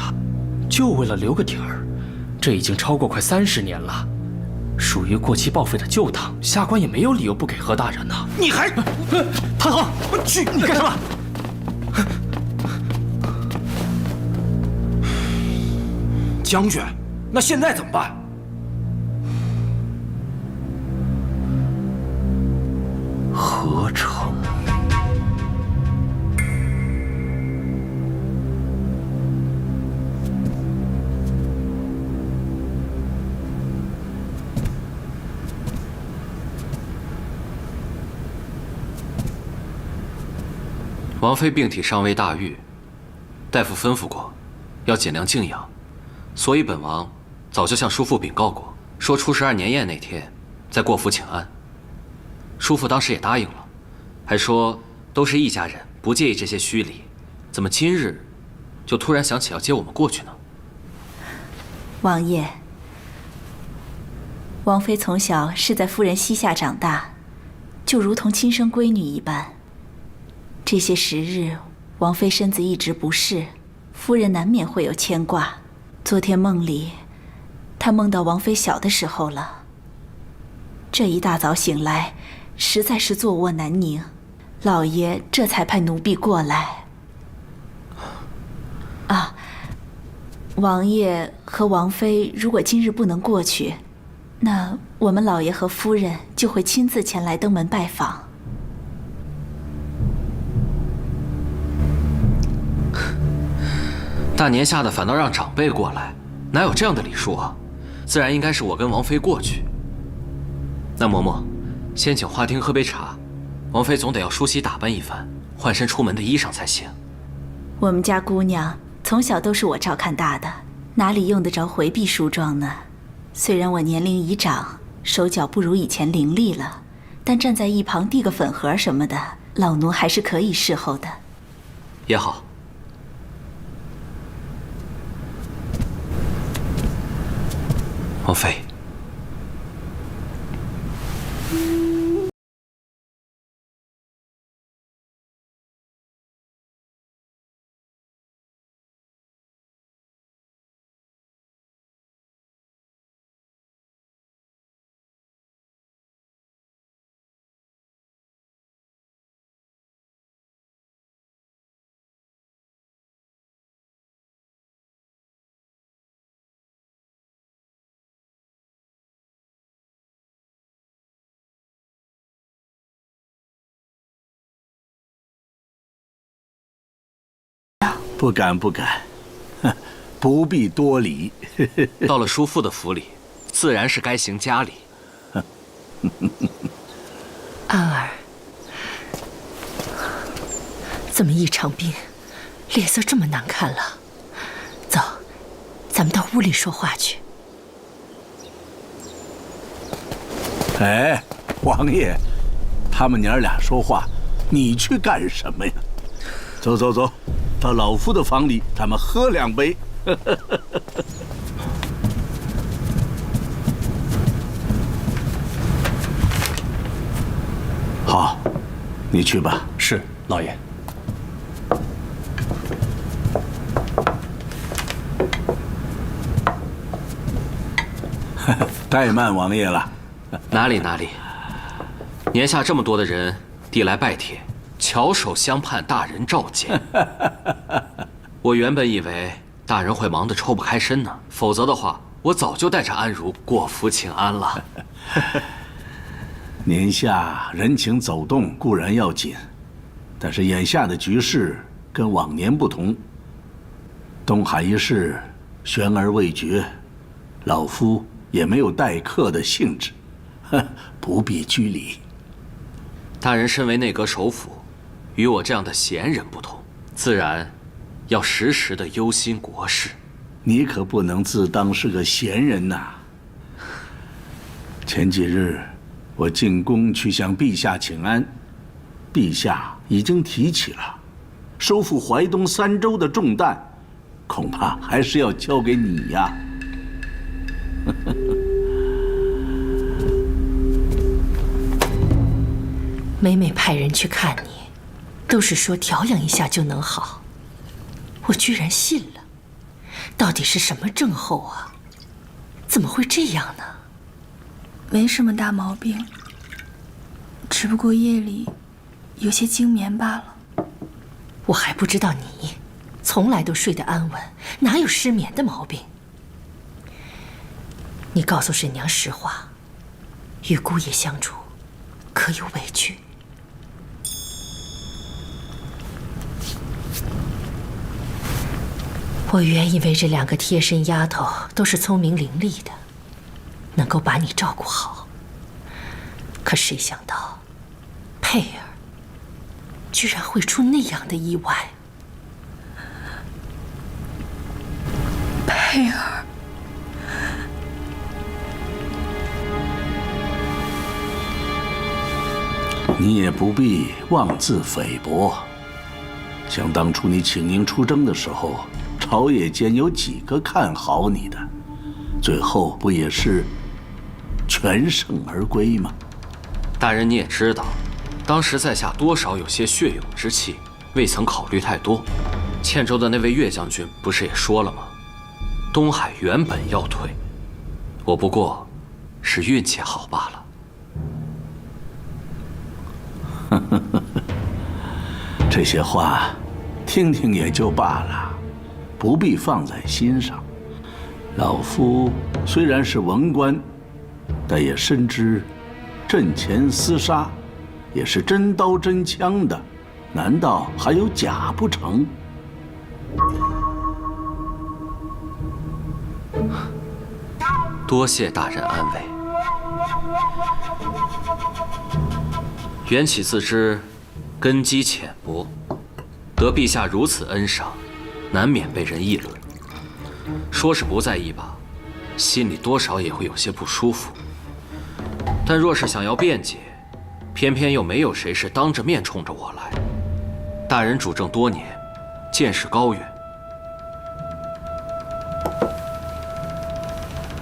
就为了留个底儿。这已经超过快30年了，属于过期报废的旧档，下官也没有理由不给何大人呢。你还，谭衡，去，你干什么？将军，那现在怎么办？何成？王妃病体尚未大愈，大夫吩咐过，要尽量静养，所以本王早就向叔父禀告过，说初12年宴那天再过府请安。叔父当时也答应了，还说都是一家人，不介意这些虚礼，怎么今日就突然想起要接我们过去呢？王爷，王妃从小是在夫人膝下长大，就如同亲生闺女一般。这些时日，王妃身子一直不适，夫人难免会有牵挂。昨天梦里，她梦到王妃小的时候了。这一大早醒来，实在是坐卧难宁，老爷这才派奴婢过来。啊，王爷和王妃如果今日不能过去，那我们老爷和夫人就会亲自前来登门拜访。大年下的反倒让长辈过来，哪有这样的礼数啊？自然应该是我跟王妃过去。那嬷嬷，先请花厅喝杯茶，王妃总得要梳洗打扮一番，换身出门的衣裳才行。我们家姑娘从小都是我照看大的，哪里用得着回避梳妆呢？虽然我年龄已长，手脚不如以前伶俐了，但站在一旁递个粉盒什么的，老奴还是可以侍候的。也好。王妃，不敢不敢，不必多礼。到了叔父的府里，自然是该行家礼。安儿，怎么一场病，脸色这么难看了？走，咱们到屋里说话去。哎，王爷，他们娘俩说话，你去干什么呀？走走走，到老夫的房里，咱们喝2杯。好，你去吧。是，老爷。怠慢王爷了。哪里哪里，年下这么多的人递来拜帖，翘首相盼大人召见。我原本以为大人会忙得抽不开身呢，否则的话，我早就带着安如过府请安了。年下人情走动固然要紧，但是眼下的局势跟往年不同。东海一事悬而未决，老夫也没有待客的兴致，不必拘礼。大人身为内阁首辅，与我这样的闲人不同，自然要时时的忧心国事。你可不能自当是个闲人呐。前几日我进宫去向陛下请安，陛下已经提起了收复淮东3州的重担，恐怕还是要交给你呀。每每派人去看你，都是说调养一下就能好，我居然信了。到底是什么症候啊？怎么会这样呢？没什么大毛病，只不过夜里有些惊眠罢了。我还不知道你从来都睡得安稳，哪有失眠的毛病？你告诉婶娘实话，与姑爷相处可有委屈？我原以为这2个贴身丫头都是聪明伶俐的，能够把你照顾好。可谁想到，佩儿居然会出那样的意外。佩儿，你也不必妄自菲薄。想当初你请缨出征的时候，朝野间有几个看好你的，最后不也是全胜而归吗？大人你也知道，当时在下多少有些血勇之气，未曾考虑太多。堑州的那位岳将军不是也说了吗？东海原本要退，我不过是运气好罢了。这些话听听也就罢了，不必放在心上。老夫虽然是文官，但也深知阵前厮杀也是真刀真枪的，难道还有假不成？多谢大人安慰。缘起自知根基浅薄，得陛下如此恩赏，难免被人议论。说是不在意吧，心里多少也会有些不舒服。但若是想要辩解，偏偏又没有谁是当着面冲着我来。大人主政多年，见识高远，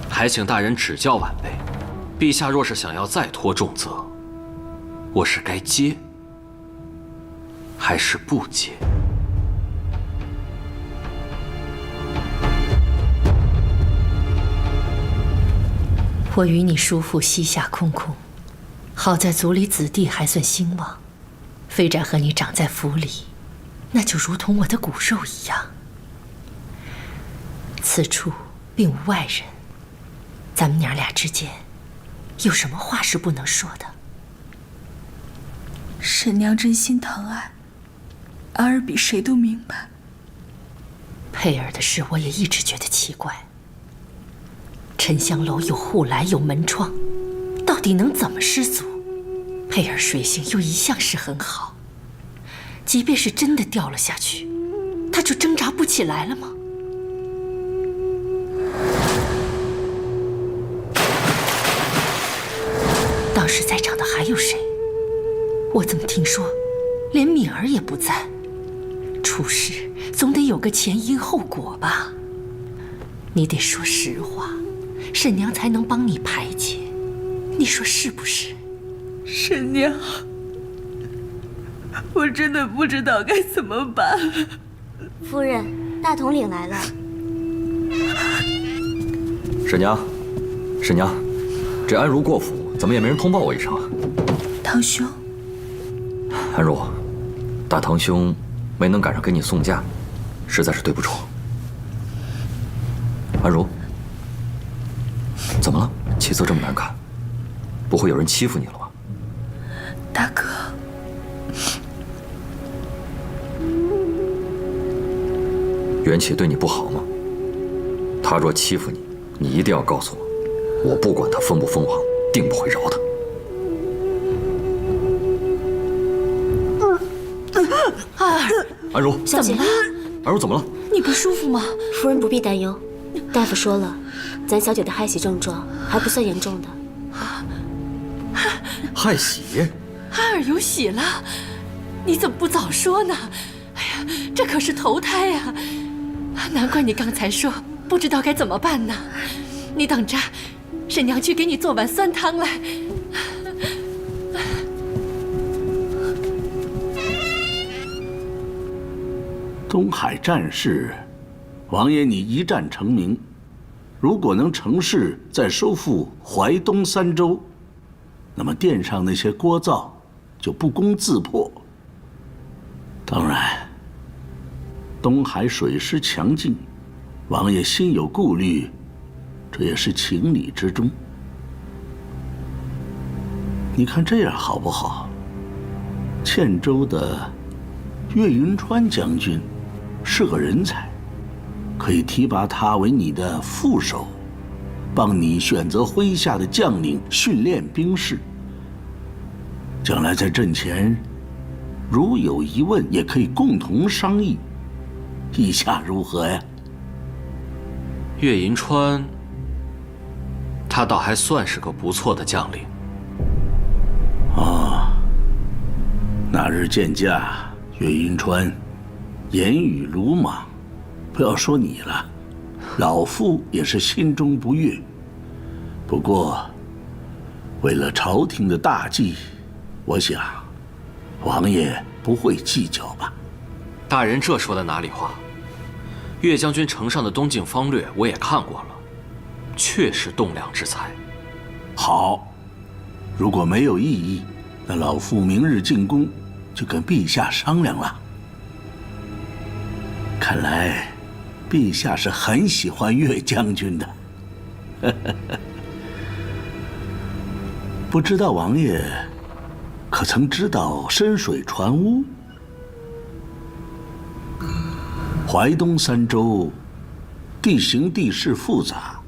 还请大人指教晚辈。陛下若是想要再托重责，我是该接还是不接？我与你叔父膝下空空，好在族里子弟还算兴旺。非展和你长在府里，那就如同我的骨肉一样。此处并无外人，咱们娘俩之间，有什么话是不能说的？沈娘真心疼爱，安儿比谁都明白。佩儿的事，我也一直觉得奇怪。沉香楼有护栏，有门窗，到底能怎么失足？佩儿水性又一向是很好，即便是真的掉了下去，她就挣扎不起来了吗？当时在场的还有谁？我怎么听说，连敏儿也不在？出事总得有个前因后果吧？你得说实话，沈娘才能帮你排解，你说是不是？沈娘，我真的不知道该怎么办。夫人，大统领来了。沈娘，沈娘，这安如过府，怎么也没人通报我一声啊？堂兄，安如，大堂兄没能赶上给你送嫁，实在是对不住。安如，怎么了？气色这么难看，不会有人欺负你了吧？大哥，缘起对你不好吗？他若欺负你，你一定要告诉我，我不管他封不封王，定不会饶他。安如，小姐，安如怎么了？你不舒服吗？夫人不必担忧，大夫说了，咱小姐的害喜症状还不算严重的。害喜？安儿有喜了，你怎么不早说呢？哎呀，这可是头胎呀！难怪你刚才说不知道该怎么办呢。你等着，沈娘去给你做碗酸汤来。东海战事，王爷你一战成名，如果能成事再收复淮东三州，那么殿上那些聒噪就不攻自破。当然，东海水师强劲，王爷心有顾虑，这也是情理之中。你看这样好不好？堑州的岳云川将军是个人才，可以提拔他为你的副手，帮你选择麾下的将领，训练兵士。将来在阵前，如有疑问，也可以共同商议。意下如何呀？岳银川，他倒还算是个不错的将领。哦，那日见驾，岳银川言语鲁莽，不要说你了，老夫也是心中不悦。不过，为了朝廷的大计，我想，王爷不会计较吧？大人这说的哪里话？岳将军呈上的东晋方略我也看过了，确实栋梁之才。好，如果没有异议，那老夫明日进宫就跟陛下商量了。看来，陛下是很喜欢岳将军的。不知道王爷可曾知道深水船坞？淮东三州地形地势复杂，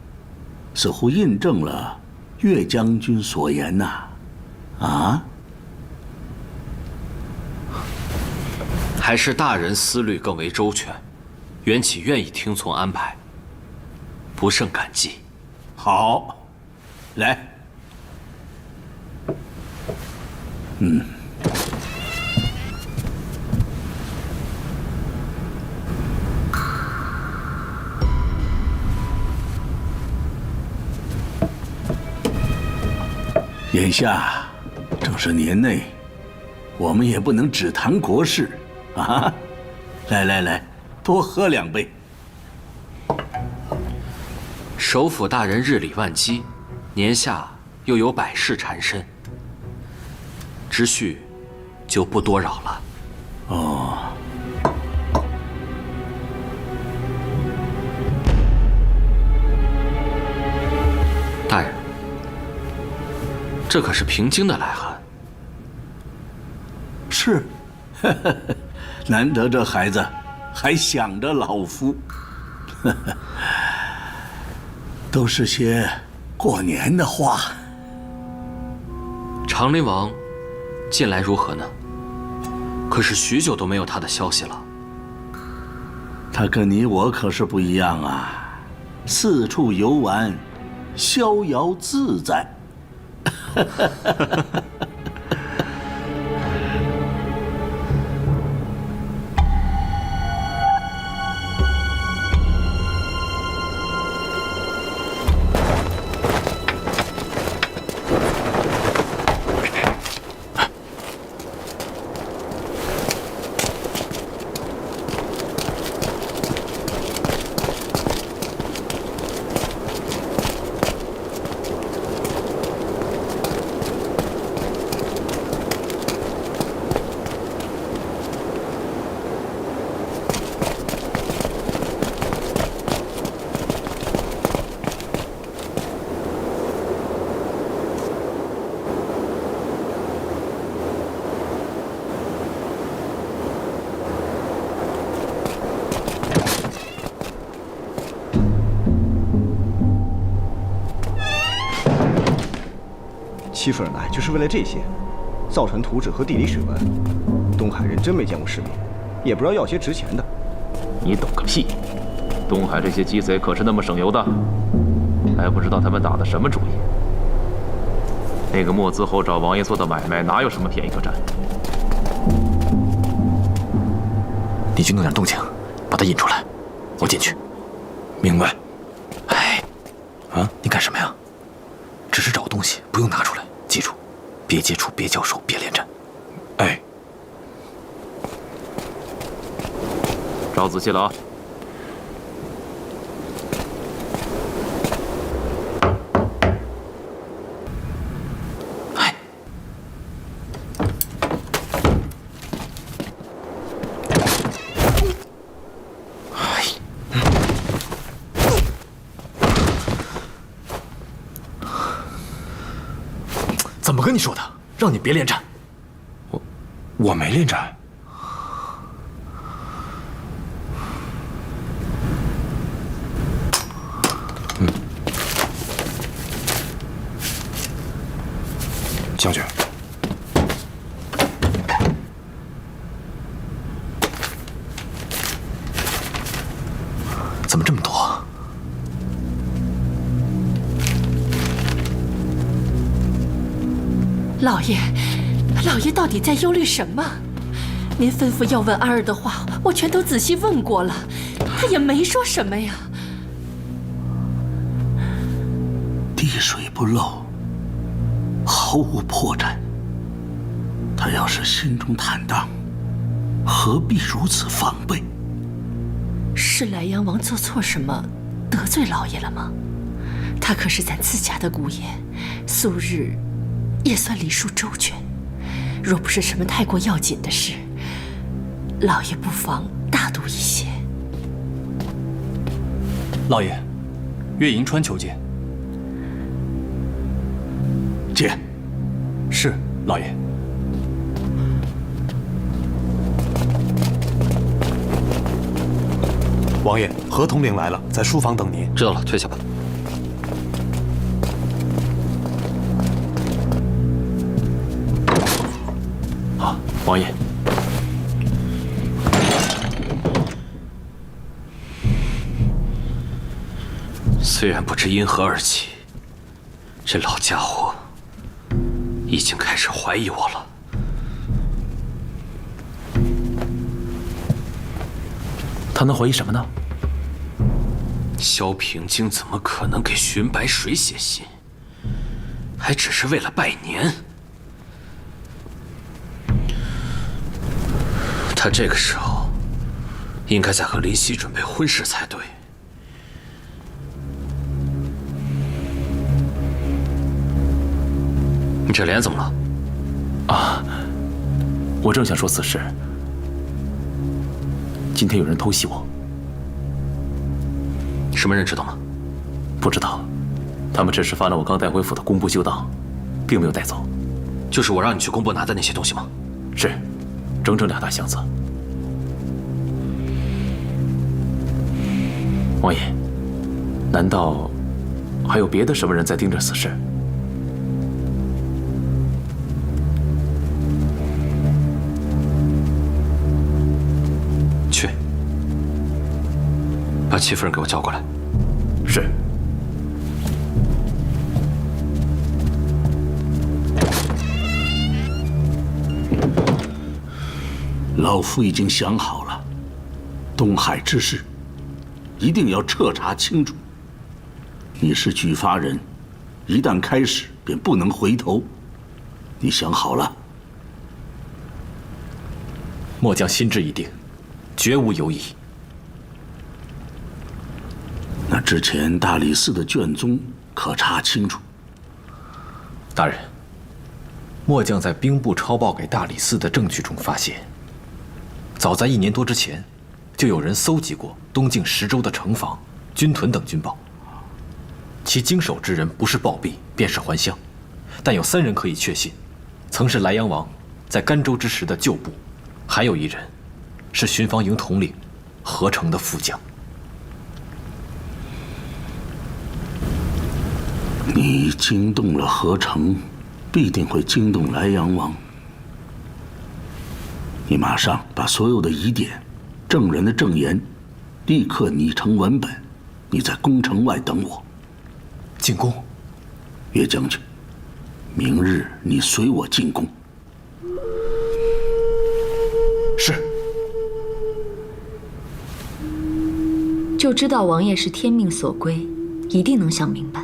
似乎印证了岳将军所言呐。啊？还是大人思虑更为周全，缘起愿意听从安排，不胜感激。好，来。眼下正是年内，我们也不能只谈国事啊！来来来，多喝2杯。首辅大人日理万机，年下又有百事缠身，知序就不多扰了。哦。大人，这可是平京的来函。是，难得这孩子还想着老夫，都是些过年的话。长林王近来如何呢？可是许久都没有他的消息了。他跟你我可是不一样啊，四处游玩，逍遥自在。欺负人来就是为了这些，造船图纸和地理水文，东海人真没见过世面，也不知道要些值钱的。你懂个屁！东海这些鸡贼可是那么省油的，还不知道他们打的什么主意。那个莫兹侯找王爷做的买卖，哪有什么便宜可占？你去弄点动静，把他引出来，我进去。明白。哎，啊，你干什么呀？只是找东西，不用拿出来。记住，别接触，别交手，别恋战。哎，找仔细了啊！哎，怎么跟你说的？让你别恋战。我没恋战。将军，怎么这么多？老爷，老爷到底在忧虑什么？您吩咐要问安儿的话，我全都仔细问过了，他也没说什么呀。滴水不漏，毫无破绽。他要是心中坦荡，何必如此防备？是莱阳王做错什么，得罪老爷了吗？他可是咱自家的姑爷，素日也算礼数周全。若不是什么太过要紧的事，老爷不妨大度一些。老爷，岳银川求见。见。是，老爷。王爷，何统领来了，在书房等您。知道了，退下吧。好，王爷。虽然不知因何而起，这老家伙已经开始怀疑我了。他能怀疑什么呢？萧平京怎么可能给荀白水写信？还只是为了拜年？他这个时候应该在和林夕准备婚事才对。你这脸怎么了？啊，我正想说此事。今天有人偷袭我。什么人知道吗？不知道，他们只是翻了我刚带回府的工部旧档，并没有带走。就是我让你去工部拿的那些东西吗？是，整整2大箱子。王爷，难道还有别的什么人在盯着此事？去，把戚夫人给我叫过来。是。老夫已经想好了，东海之事一定要彻查清楚。你是举发人，一旦开始便不能回头。你想好了？末将心知一定，绝无犹疑。那之前大理寺的卷宗可查清楚？大人，末将在兵部抄报给大理寺的证据中发现，早在1年多之前，就有人搜集过东境10州的城防、军屯等军报。其经手之人不是暴毙，便是还乡，但有3人可以确信，曾是莱阳王在甘州之时的旧部，还有1人是巡防营统领何成的副将。你惊动了何成，必定会惊动莱阳王。你马上把所有的疑点、证人的证言，立刻拟成文本。你在宫城外等我。进宫。岳将军，明日你随我进宫。是。就知道王爷是天命所归，一定能想明白。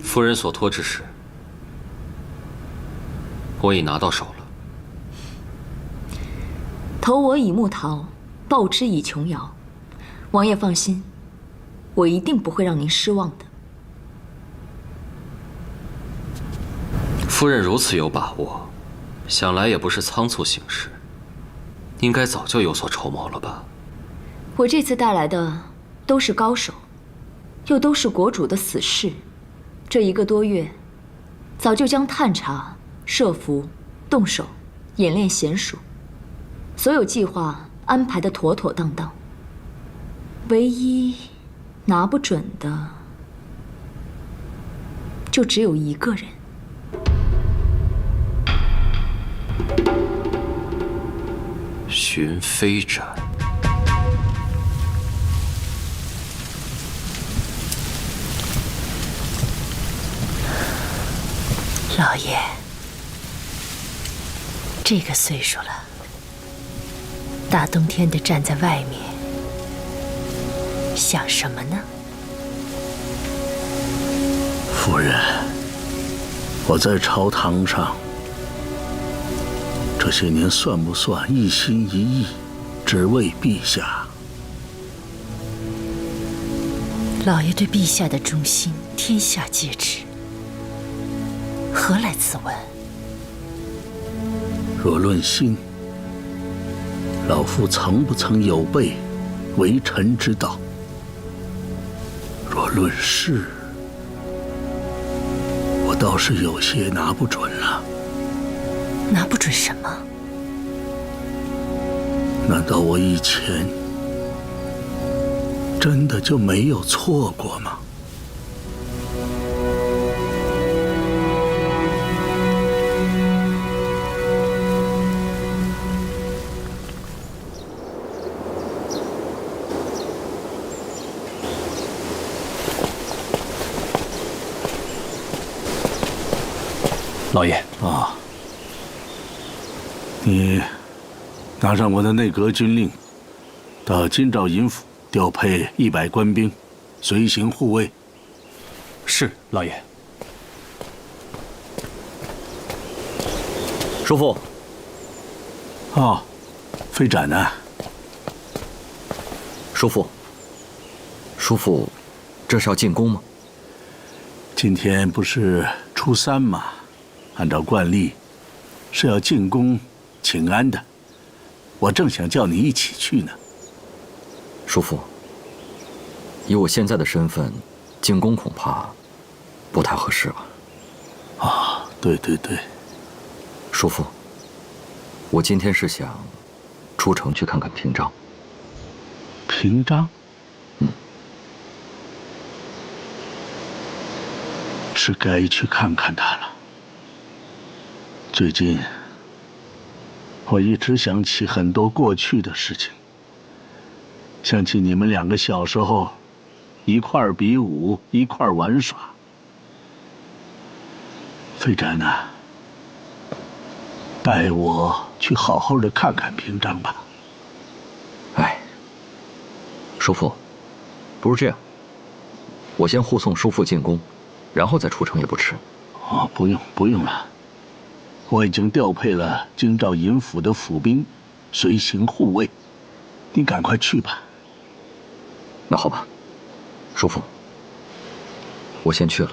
夫人所托之事，我已拿到手了。投我以木桃，报之以琼瑶。王爷放心，我一定不会让您失望的。夫人如此有把握，想来也不是仓促行事，应该早就有所筹谋了吧？我这次带来的都是高手，又都是国主的死士。这1个多月，早就将探查、设伏、动手、演练娴熟，所有计划安排得妥妥当当。唯一拿不准的，就只有1个人。寻飞斩。老爷，这个岁数了，大冬天的站在外面，想什么呢？夫人，我在朝堂上这些年算不算一心一意，只为陛下？老爷对陛下的忠心，天下皆知，何来此问？若论心，老夫曾不曾有悖为臣之道？若论事，我倒是有些拿不准了。拿不准什么？难道我以前真的就没有错过吗？老爷啊，你拿上我的内阁军令，到京兆尹府调配100官兵，随行护卫。是，老爷。叔父。哦，飞展呢？叔父，这是要进宫吗？今天不是初3吗？按照惯例，是要进宫请安的。我正想叫你一起去呢。叔父，以我现在的身份，进宫恐怕不太合适吧？啊，对对对。叔父，我今天是想出城去看看平章。平章？是该去看看他了。最近，我一直想起很多过去的事情，想起你们2个小时候一块儿比武，一块儿玩耍。飞展呢，带我去好好的看看平章吧。哎，叔父，不如这样，我先护送叔父进宫，然后再出城也不迟。哦，不用了。我已经调配了京兆尹府的府兵，随行护卫。你赶快去吧。那好吧，叔父，我先去了。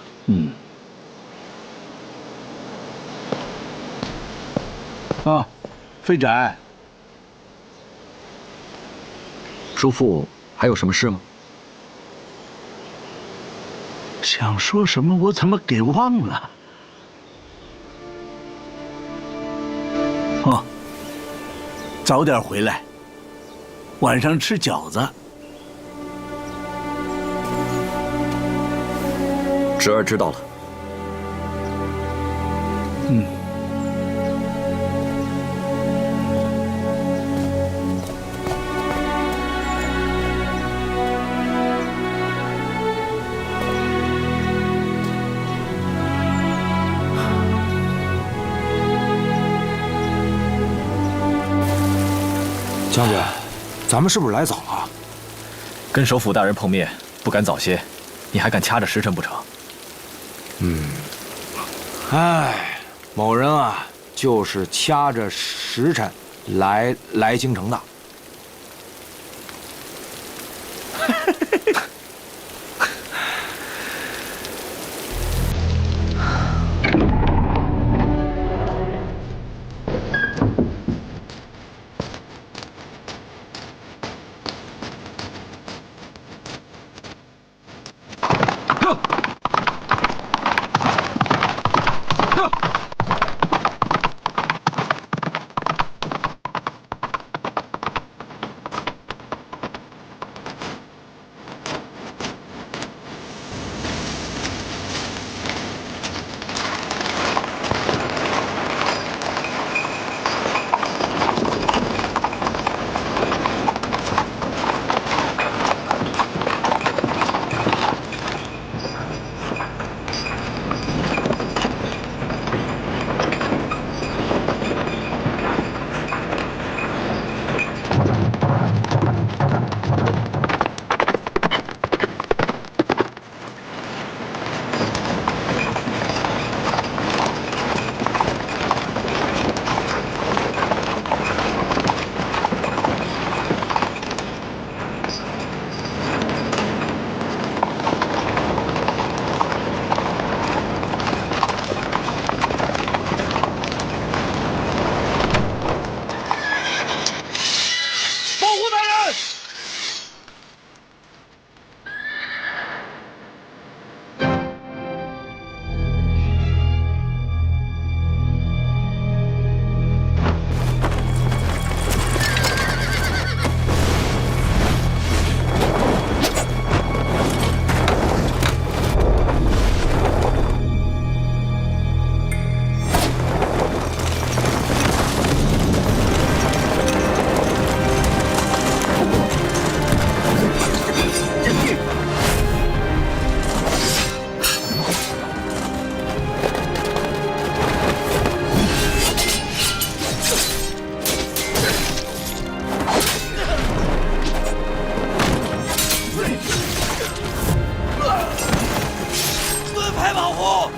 啊，飞展。叔父还有什么事吗？想说什么，我怎么给忘了？哦，早点回来，晚上吃饺子。侄儿知道了。将军，咱们是不是来早了？跟首府大人碰面，不敢早些，你还敢掐着时辰不成？哎，某人啊，就是掐着时辰来京城的。开保护！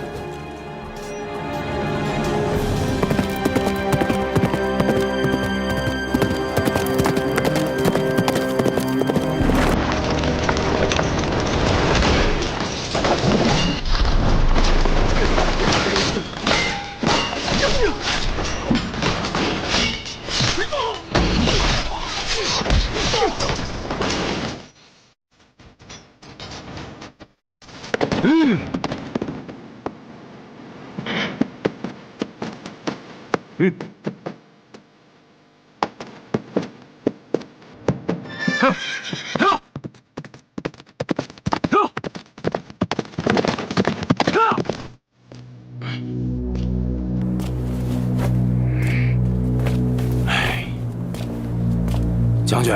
将军，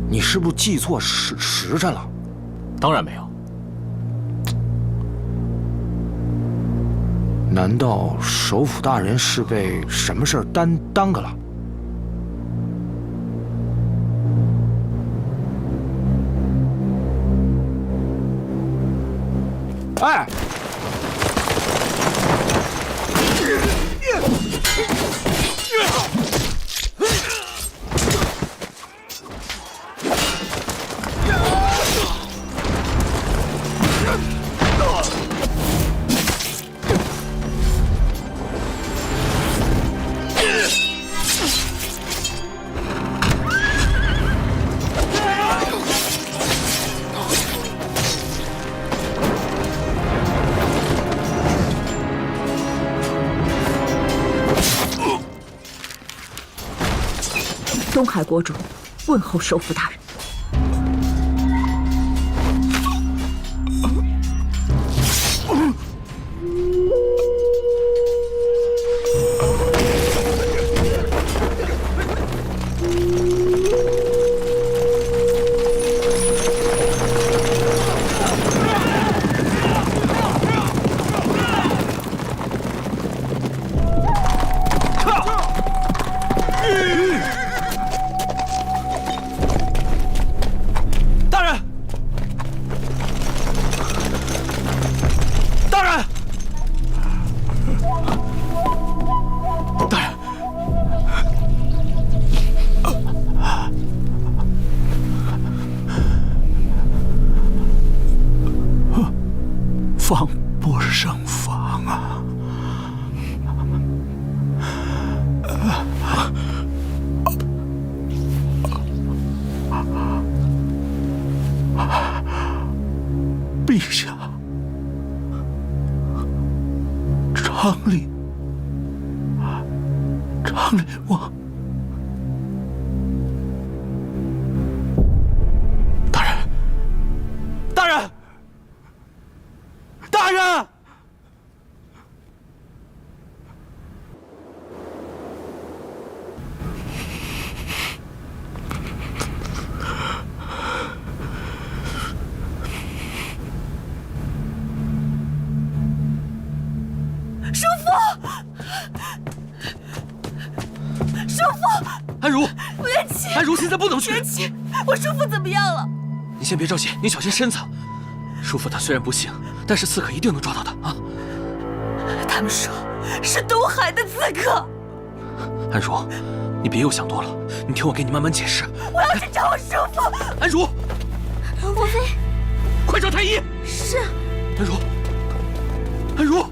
你是不是记错时辰了？当然没有。难道首府大人是被什么事儿耽搁了？哎！东海国主问候首府大人。防不胜防啊！陛下，长陵王。安如，元启，安如现在不能去。元启，我叔父怎么样了？你先别着急，你小心身子。叔父他虽然不幸，但是刺客一定能抓到他啊！他们说是东海的刺客。安如，你别又想多了，你听我给你慢慢解释。我要去找我叔父。安如，王妃，快找太医。是。安如，安如。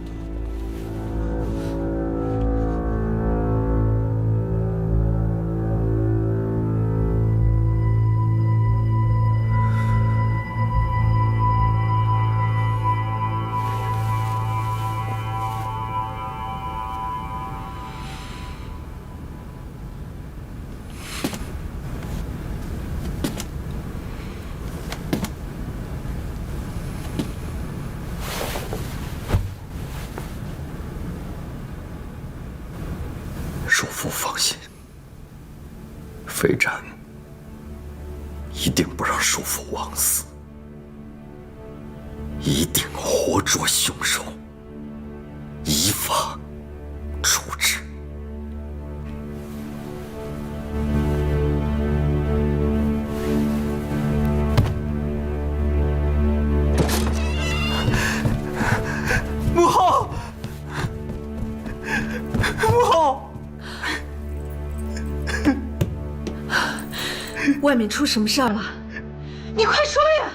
叔父放心，飞斩一定不让叔父枉死，一定活捉凶手，依法处置。外面出什么事儿了？你快说呀！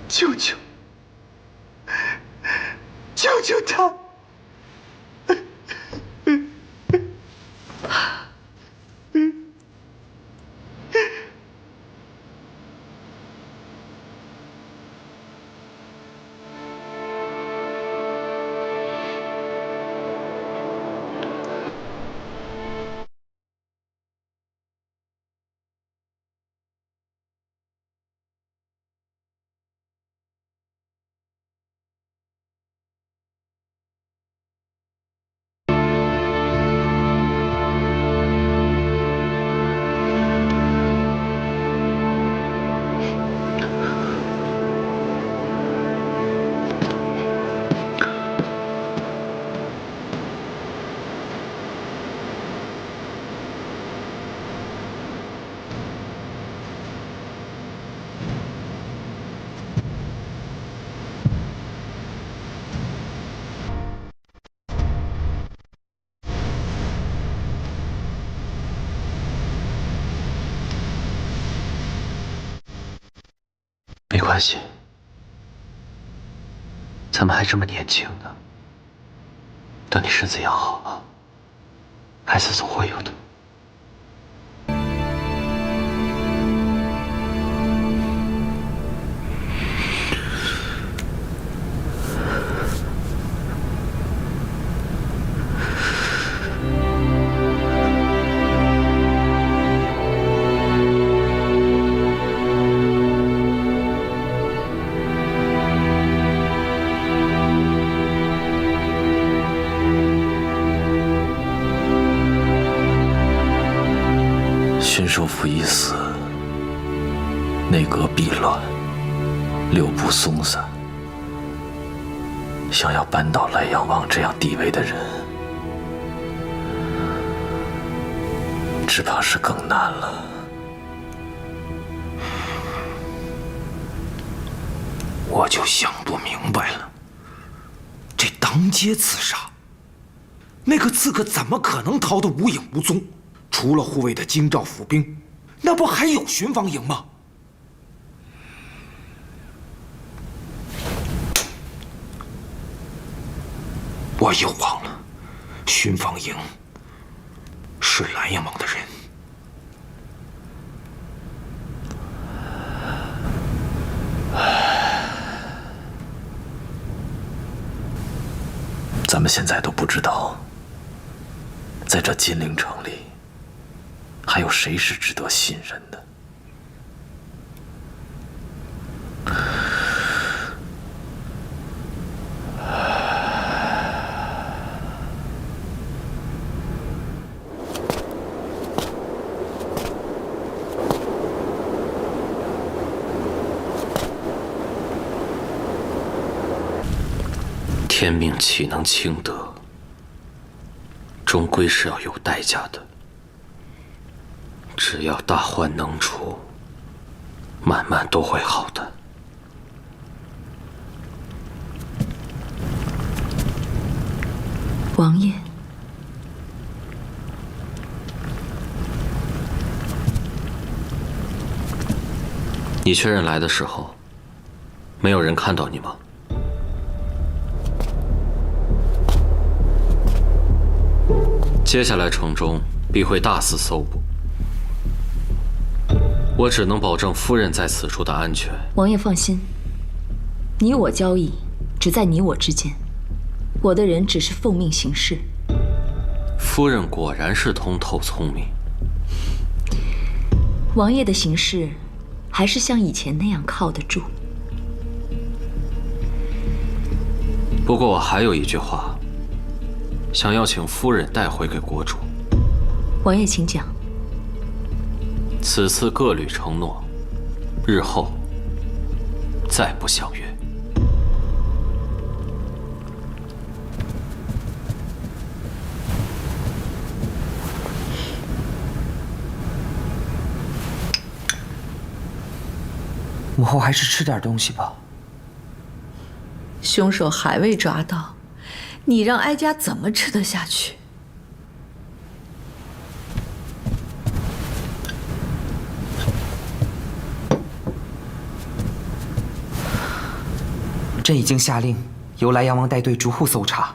舅舅，救救他！没关系，咱们还这么年轻呢。等你身子养好啊，孩子总会有的。荀寿府已死，内阁弊乱，六部松散，想要扳倒莱阳王这样地位的人，只怕是更难了。我就想不明白了，这当街刺杀，那个刺客怎么可能逃得无影无踪？除了护卫的京兆府兵，那不还有巡防营吗？我又忘了，巡防营是莱阳王的人。咱们现在都不知道，在这金陵城里，还有谁是值得信任的？天命岂能轻得？终归是要有代价的。只要大患能除，慢慢都会好的。王爷，你确认来的时候，没有人看到你吗？接下来城中必会大肆搜捕，我只能保证夫人在此处的安全。王爷放心，你我交易只在你我之间，我的人只是奉命行事。夫人果然是通透聪明。王爷的行事还是像以前那样靠得住。不过我还有一句话，想要请夫人带回给国主。王爷请讲。此次各履承诺，日后再不相约。母后还是吃点东西吧。凶手还未抓到，你让哀家怎么吃得下去？朕已经下令由莱阳王带队逐户搜查，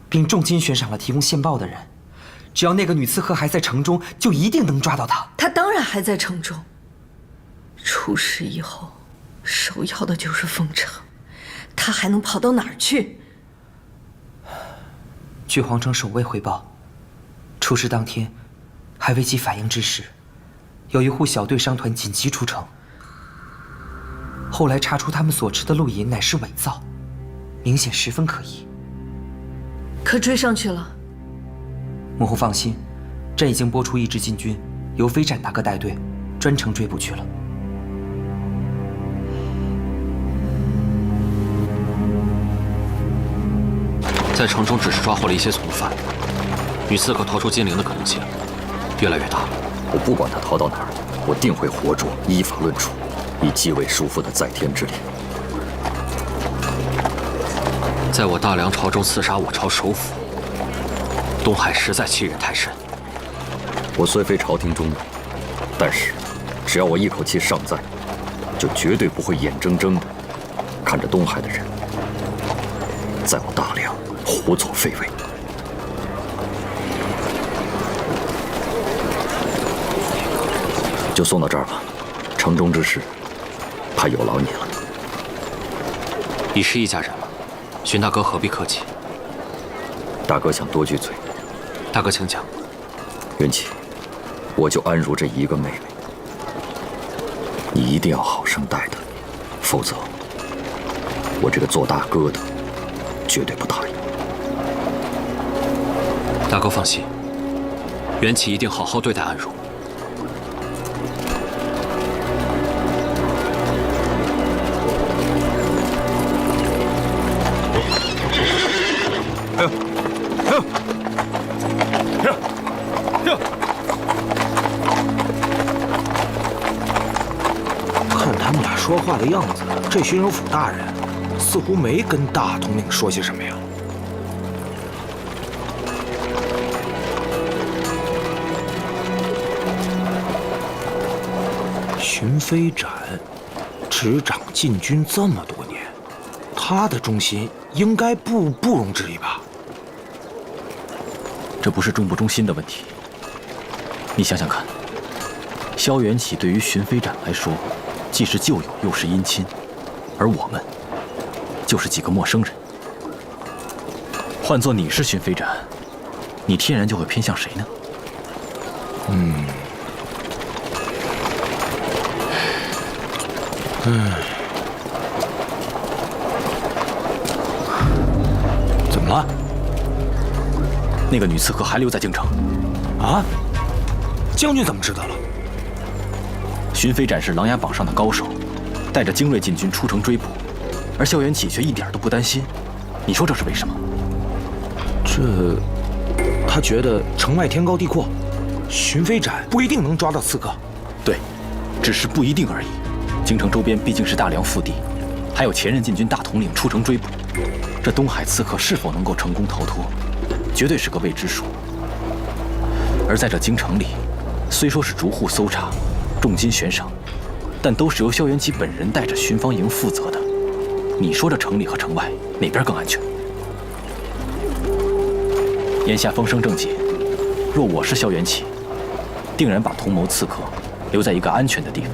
并重金悬赏了提供线报的人。只要那个女刺客还在城中，就一定能抓到她。她当然还在城中。出事以后，首要的就是封城，她还能跑到哪儿去？据皇城守卫回报，出事当天，还未及反应之时，有一户小队商团紧急出城。后来查出他们所持的录音乃是伪造，明显十分可疑。可追上去了？母后放心，朕已经拨出一支禁军，由飞展大哥带队，专程追捕去了。在城中只是抓获了一些从犯，女刺客逃出金陵的可能性越来越大了。我不管他逃到哪儿，我定会活捉，依法论处，以继位叔父的在天之灵。在我大梁朝中刺杀我朝首辅，东海实在欺人太甚。我虽非朝廷中人，但是只要我一口气尚在，就绝对不会眼睁睁的看着东海的人在我大梁胡作非为。就送到这儿吧，城中之事，怕有劳你了。已是一家人了，荀大哥何必客气？大哥想多句嘴。大哥请讲。云起，我就安如这一个妹妹，你一定要好生待她，否则我这个做大哥的绝对不答应。大哥放心，缘起一定好好对待安如。看他们俩说话的样子，这巡守府大人似乎没跟大统领说些什么呀。荀飞展执掌禁军这么多年，他的忠心应该不容置疑吧？这不是忠不忠心的问题。你想想看，萧元起对于荀飞展来说，既是旧友又是姻亲，而我们就是几个陌生人。换做你是荀飞展，你天然就会偏向谁呢？怎么了？那个女刺客还留在京城。啊？将军怎么知道了？荀飞展是琅琊榜上的高手，带着精锐禁军出城追捕，而萧元起却一点都不担心。你说这是为什么？他觉得城外天高地阔，荀飞展不一定能抓到刺客。对，只是不一定而已。京城周边毕竟是大梁腹地，还有前任禁军大统领出城追捕，这东海刺客是否能够成功逃脱，绝对是个未知数。而在这京城里，虽说是逐户搜查，重金悬赏，但都是由萧元起本人带着巡防营负责的。你说这城里和城外哪边更安全？眼下风声正紧，若我是萧元起，定然把同谋刺客留在一个安全的地方，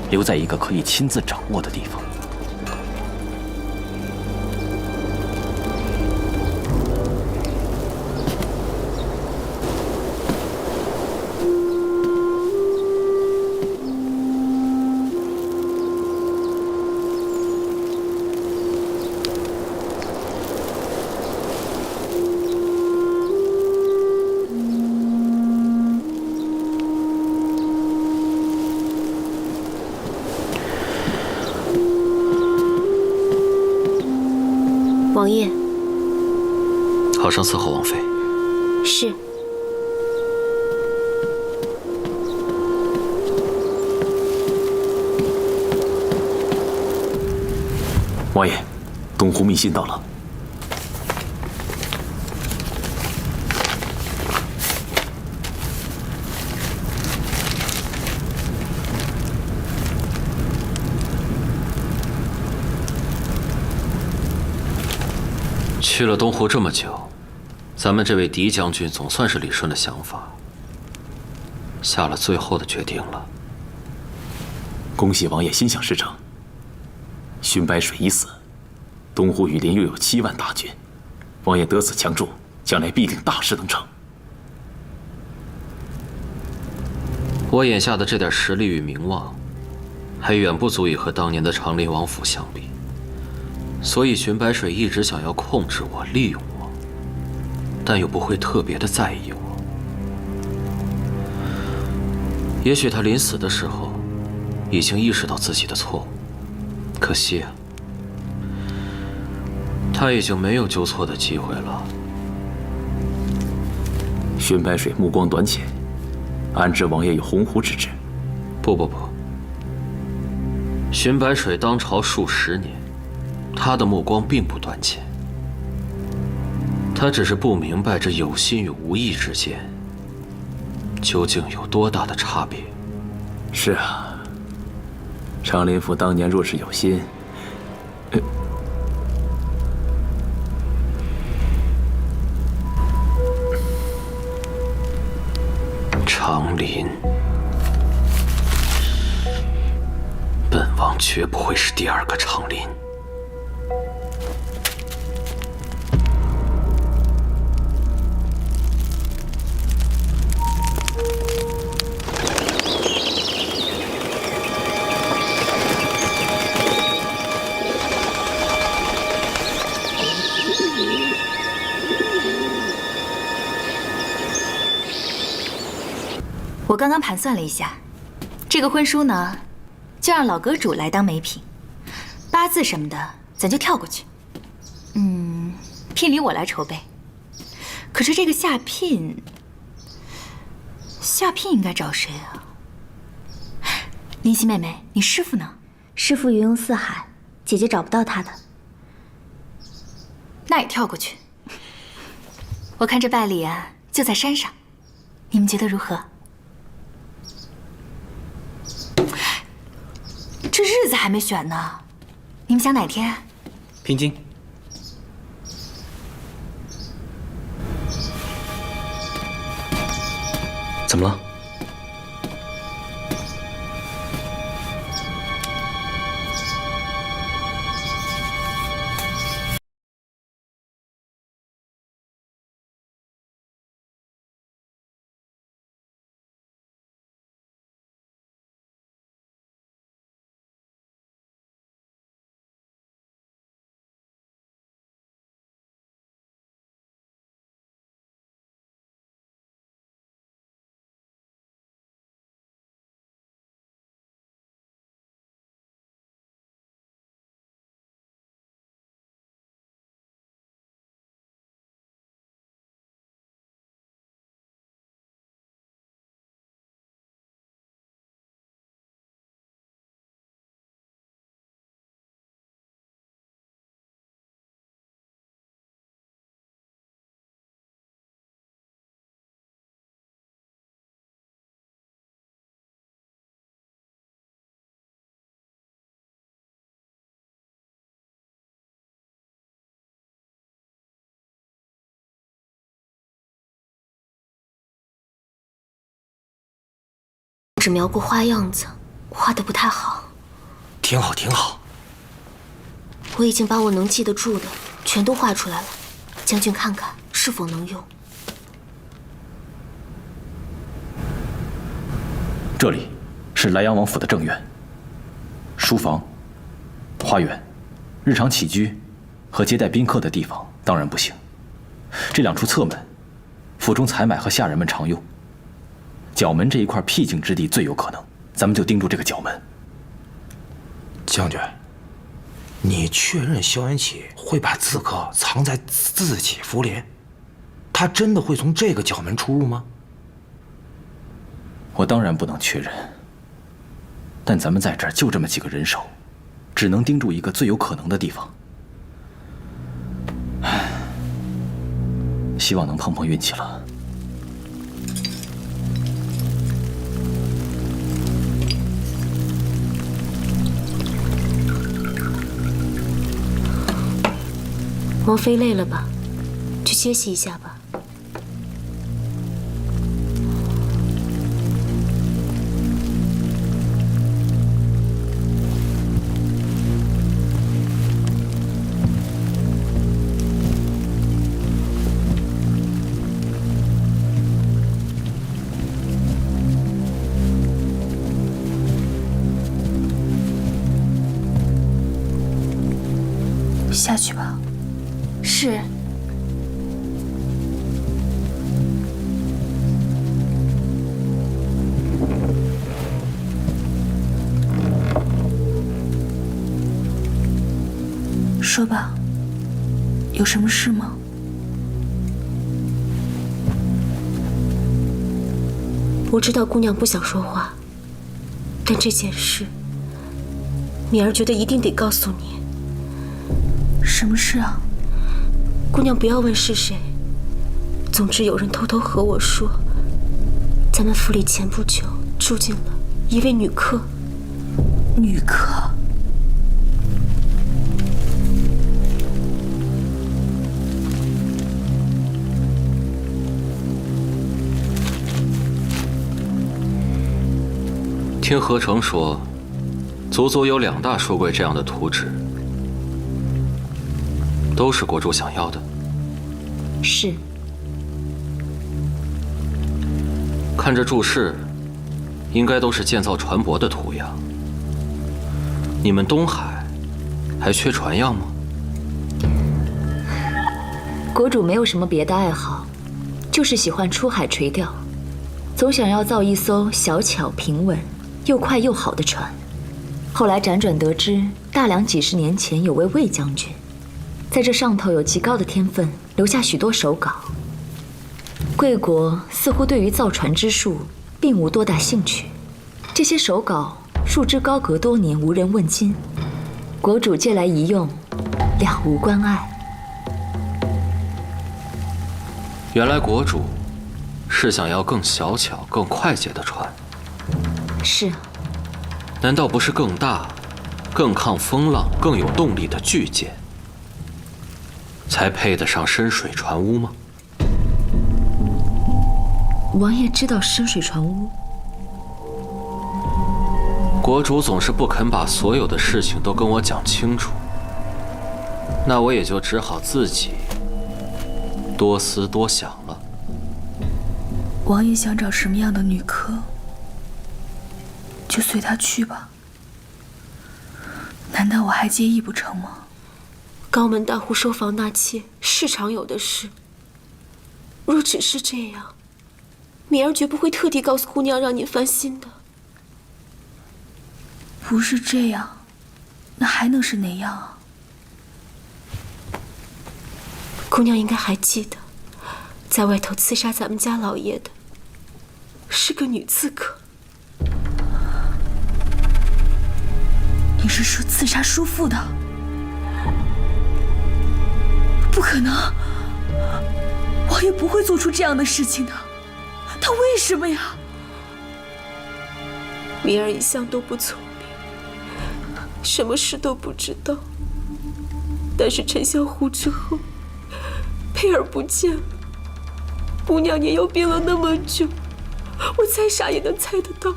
留在一个可以亲自掌握的地方。王爷，好生伺候王妃。是。王爷，东湖密信到了。去了东湖这么久，咱们这位狄将军总算是理顺了想法，下了最后的决定了。恭喜王爷心想事成。荀白水已死，东湖羽林又有7万大军，王爷得此强助，将来必定大事能成。我眼下的这点实力与名望，还远不足以和当年的长林王府相比，所以荀白水一直想要控制我、利用我，但又不会特别的在意我。也许他临死的时候，已经意识到自己的错误，可惜啊，他已经没有纠错的机会了。荀白水目光短浅，安知王爷有鸿鹄之志？不，荀白水当朝数10年，他的目光并不短浅。他只是不明白这有心与无意之间，究竟有多大的差别。是啊，长林府当年若是有心，长林，本王绝不会是第2个长林。我刚刚盘算了一下，这个婚书呢，就让老阁主来当媒品，八字什么的咱就跳过去。聘礼我来筹备。可是这个下聘应该找谁啊？林夕妹妹，你师父呢？师父云游四海，姐姐找不到他的。那也跳过去。我看这拜礼啊，就在山上，你们觉得如何？这日子还没选呢，你们想哪天？平津，怎么了？只描过花样子，画得不太好。挺好，挺好。我已经把我能记得住的全都画出来了，将军看看是否能用。这里是莱阳王府的正院，书房、花园、日常起居和接待宾客的地方当然不行。这2处侧门，府中采买和下人们常用。角门这一块僻静之地最有可能，咱们就盯住这个角门。将军，你确认萧元启会把刺客藏在自己府里？他真的会从这个角门出入吗？我当然不能确认，但咱们在这儿就这么几个人手，只能盯住一个最有可能的地方。希望能碰碰运气了。王妃累了吧？去歇息一下吧。下去吧。是。说吧，有什么事吗？我知道姑娘不想说话，但这件事，敏儿觉得一定得告诉你。什么事啊？姑娘不要问是谁。总之有人偷偷和我说，咱们府里前不久住进了一位女客。女客？听何成说，足足有2大书柜这样的图纸，都是国主想要的。是。看这注释，应该都是建造船舶的图样。你们东海还缺船样吗？国主没有什么别的爱好，就是喜欢出海垂钓，总想要造一艘小巧平稳、又快又好的船。后来辗转得知，大梁几10年前有位魏将军，在这上头有极高的天分，留下许多手稿。贵国似乎对于造船之术并无多大兴趣，这些手稿束之高阁多年，无人问津。国主借来一用，了无关碍。原来国主是想要更小巧、更快捷的船。是。难道不是更大、更抗风浪、更有动力的巨舰，才配得上深水船坞吗？王爷知道深水船坞？国主总是不肯把所有的事情都跟我讲清楚，那我也就只好自己多思多想了。王爷想找什么样的女客，就随他去吧。难道我还介意不成吗？高门大户收房纳妾是常有的事。若只是这样，敏儿绝不会特地告诉姑娘让您翻新的。不是这样，那还能是哪样啊？姑娘应该还记得，在外头刺杀咱们家老爷的是个女刺客。你是说刺杀叔父的？不可能，王爷不会做出这样的事情的。他为什么呀？敏儿一向都不聪明，什么事都不知道。但是沉香湖之后，佩儿不见了，姑娘也又病了那么久，我再傻也能猜得到，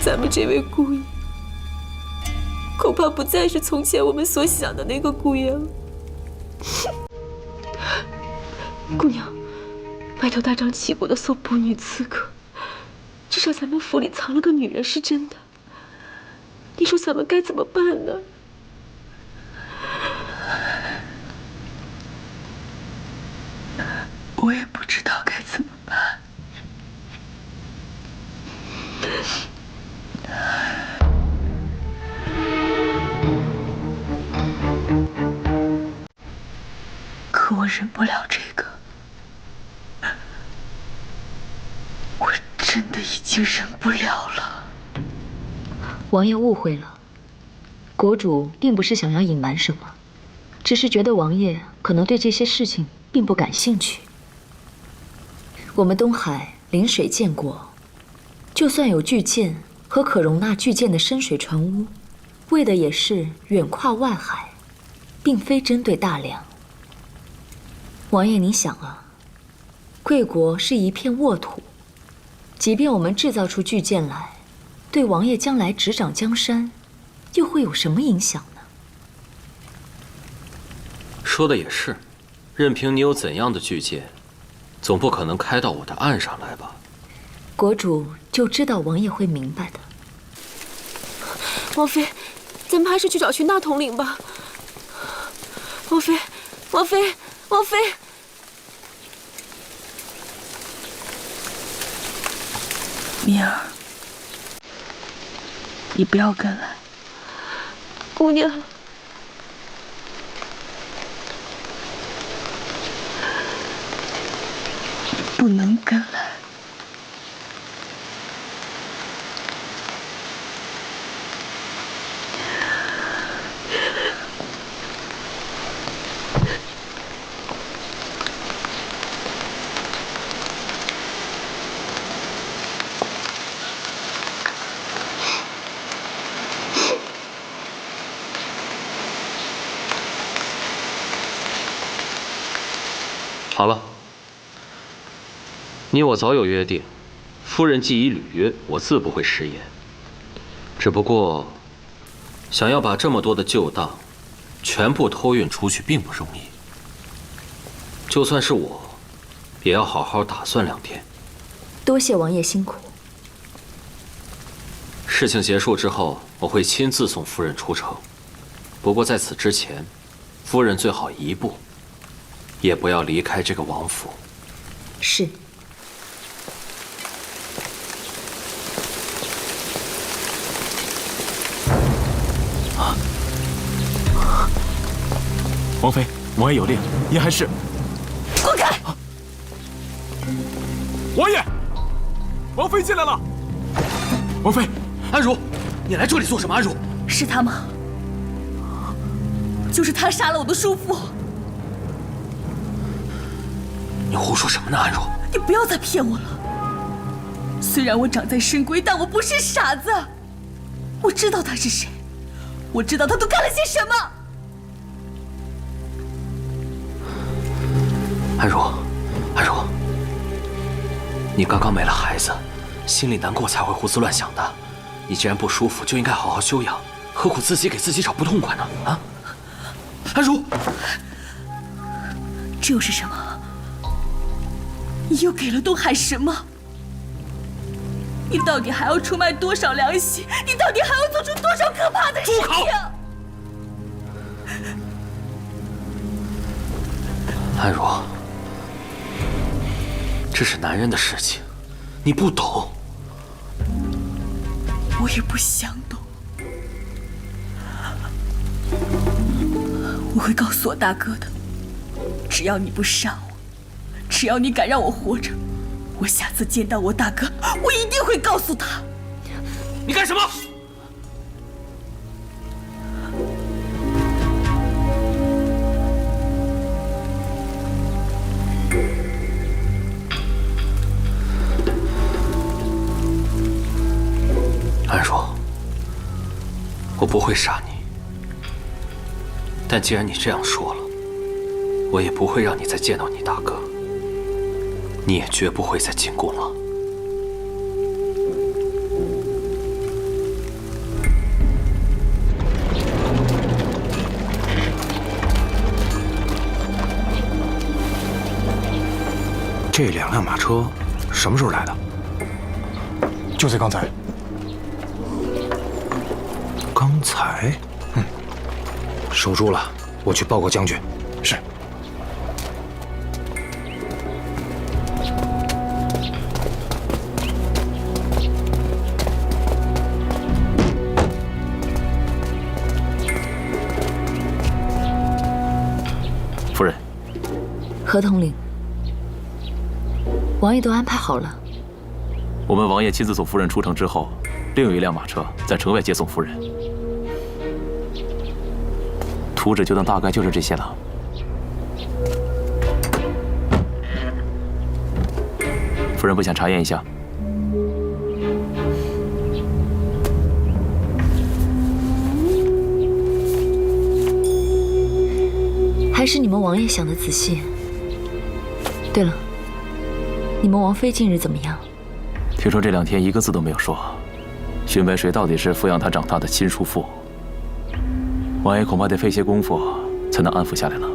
咱们这位姑爷恐怕不再是从前我们所想的那个姑爷了。姑娘，外头大张旗鼓的搜捕女刺客，至少咱们府里藏了个女人是真的。你说咱们该怎么办呢？我也不知道该怎么办。可我忍不了这个，我真的已经忍不了了。王爷误会了，国主并不是想要隐瞒什么，只是觉得王爷可能对这些事情并不感兴趣。我们东海临水建国，就算有巨舰和可容纳巨舰的深水船坞，为的也是远跨外海，并非针对大梁。王爷，你想啊，贵国是一片沃土，即便我们制造出巨舰来，对王爷将来执掌江山，又会有什么影响呢？说的也是，任凭你有怎样的巨舰，总不可能开到我的岸上来吧？国主就知道王爷会明白的。王妃，咱们还是去找群大统领吧。王妃，王妃，王妃！明儿，你不要跟来。姑娘，不能跟来。好了，你我早有约定，夫人既已履约，我自不会食言。只不过，想要把这么多的旧当全部偷运出去，并不容易。就算是我，也要好好打算2天。多谢王爷辛苦。事情结束之后，我会亲自送夫人出城。不过在此之前，夫人最好一步也不要离开这个王府。是。王妃，王爷有令，您还是滚开！王爷，王妃进来了。王妃，安如，你来这里做什么？安如，是他吗？就是他杀了我的叔父。你胡说什么呢，安如？你不要再骗我了。虽然我长在深闺，但我不是傻子。我知道他是谁，我知道他都干了些什么。安如，安如，你刚刚没了孩子，心里难过才会胡思乱想的。你既然不舒服，就应该好好休养，何苦自己给自己找不痛快呢？啊，安如，这又是什么？你又给了东海什么？你到底还要出卖多少良心？你到底还要做出多少可怕的事情？安如，这是男人的事情，你不懂。我也不想懂。我会告诉我大哥的，只要你不杀我，只要你敢让我活着，我下次见到我大哥，我一定会告诉他。你干什么？安如，我不会杀你，但既然你这样说了，我也不会让你再见到你大哥，你也绝不会再进宫了。这2辆马车什么时候来的？就在刚才。刚才？守住了，我去报告将军。是。夫人，何统领，王爷都安排好了。我们王爷亲自送夫人出城之后，另有1辆马车在城外接送夫人。图纸就等大概就是这些了。夫人不想查验一下？还是你们王爷想的仔细。对了，你们王妃近日怎么样？听说这2天一个字都没有说，询问谁到底是抚养她长大的亲叔父。王爷恐怕得费些功夫才能安抚下来了。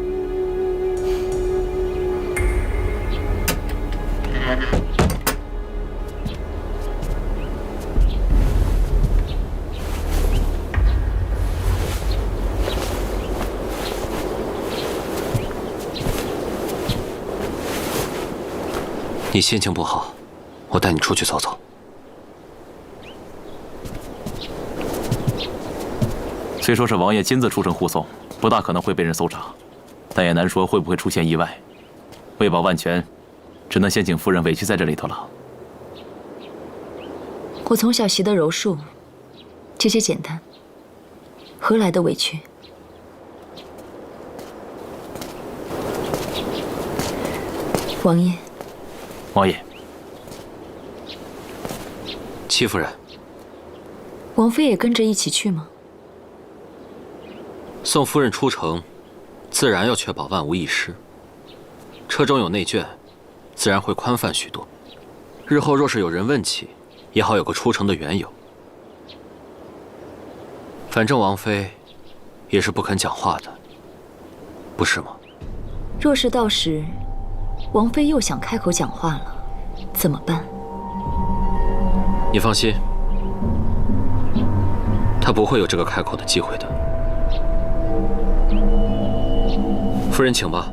你心情不好，我带你出去走走。虽说是王爷亲自出城护送，不大可能会被人搜查，但也难说会不会出现意外。为保万全，只能先请夫人委屈在这里头了。我从小习得柔术，这些简单，何来的委屈？王爷。王爷，戚夫人，王妃也跟着一起去吗？送夫人出城，自然要确保万无一失。车中有内眷，自然会宽泛许多。日后若是有人问起，也好有个出城的缘由。反正王妃也是不肯讲话的，不是吗？若是到时王妃又想开口讲话了，怎么办？你放心，她不会有这个开口的机会的。夫人，请吧。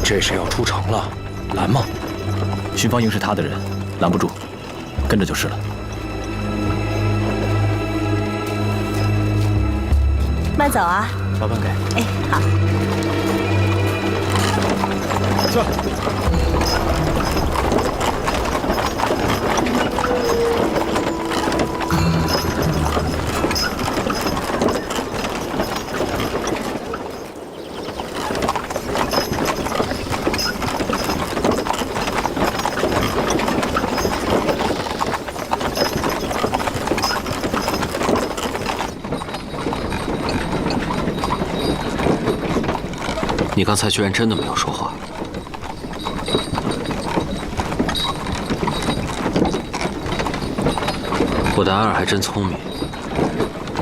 这是要出城了，拦吗？巡防营是他的人，拦不住，跟着就是了。慢走啊！老板给。哎，好。坐。你刚才居然真的没有说话。我的安儿还真聪明，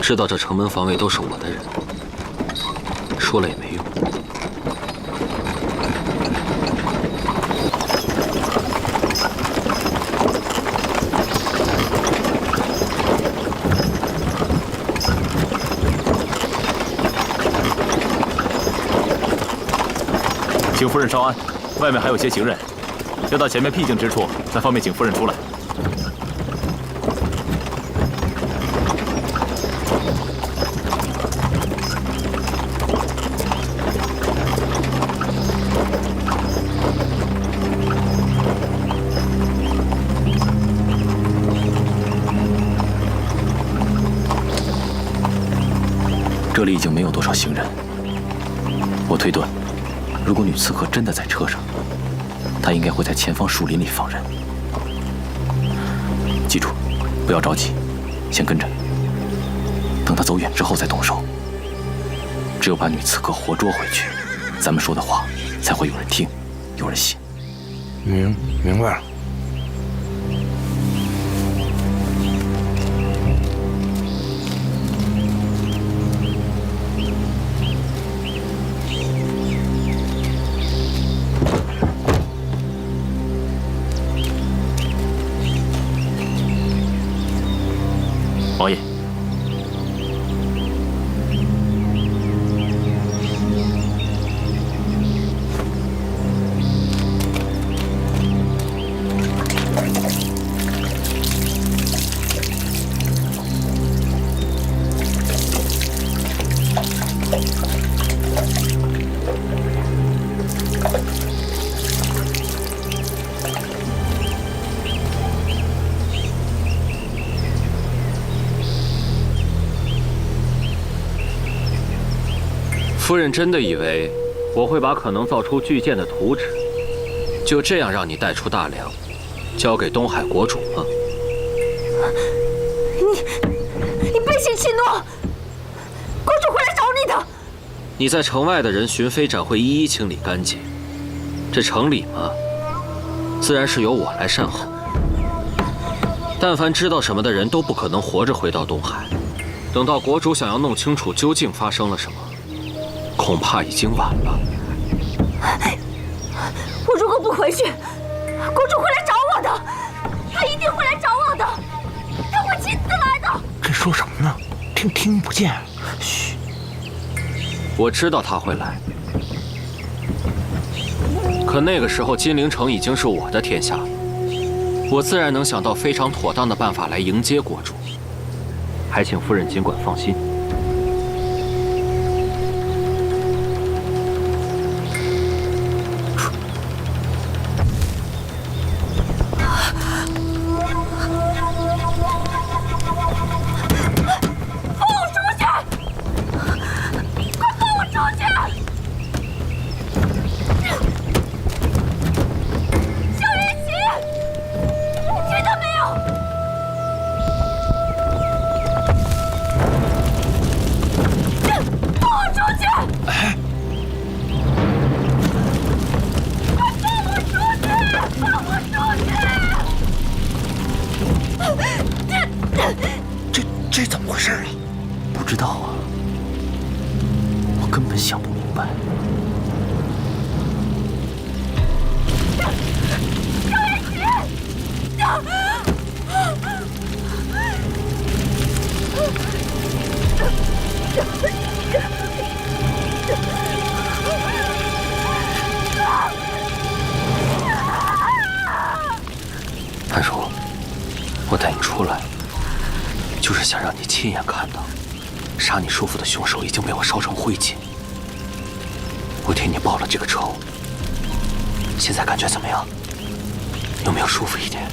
知道这城门防卫都是我的人，说了也没用。请夫人稍安，外面还有些行人，要到前面僻静之处，才方便请夫人出来。这里已经没有多少行人，我推断，如果女刺客真的在车上，她应该会在前方树林里放人。记住，不要着急，先跟着，等她走远之后再动手。只有把女刺客活捉回去，咱们说的话才会有人听，有人信。明白了。王爷，夫人真的以为我会把可能造出巨舰的图纸，就这样让你带出大梁，交给东海国主吗？你背信弃诺，国主会来找你的。你在城外的人，巡飞斩会一一清理干净。这城里嘛，自然是由我来善后。但凡知道什么的人都不可能活着回到东海。等到国主想要弄清楚究竟发生了什么，恐怕已经晚了。我如果不回去，国主会来找我的，他一定会来找我的，他会亲自来的。这说什么呢？听不见。嘘。我知道他会来，可那个时候金陵城已经是我的天下，我自然能想到非常妥当的办法来迎接国主。还请夫人尽管放心。这怎么回事啊？不知道啊，我根本想不明白。安如，我带你出来，就是想让你亲眼看到，杀你叔父的凶手已经被我烧成灰烬。我替你报了这个仇，现在感觉怎么样？有没有舒服一点？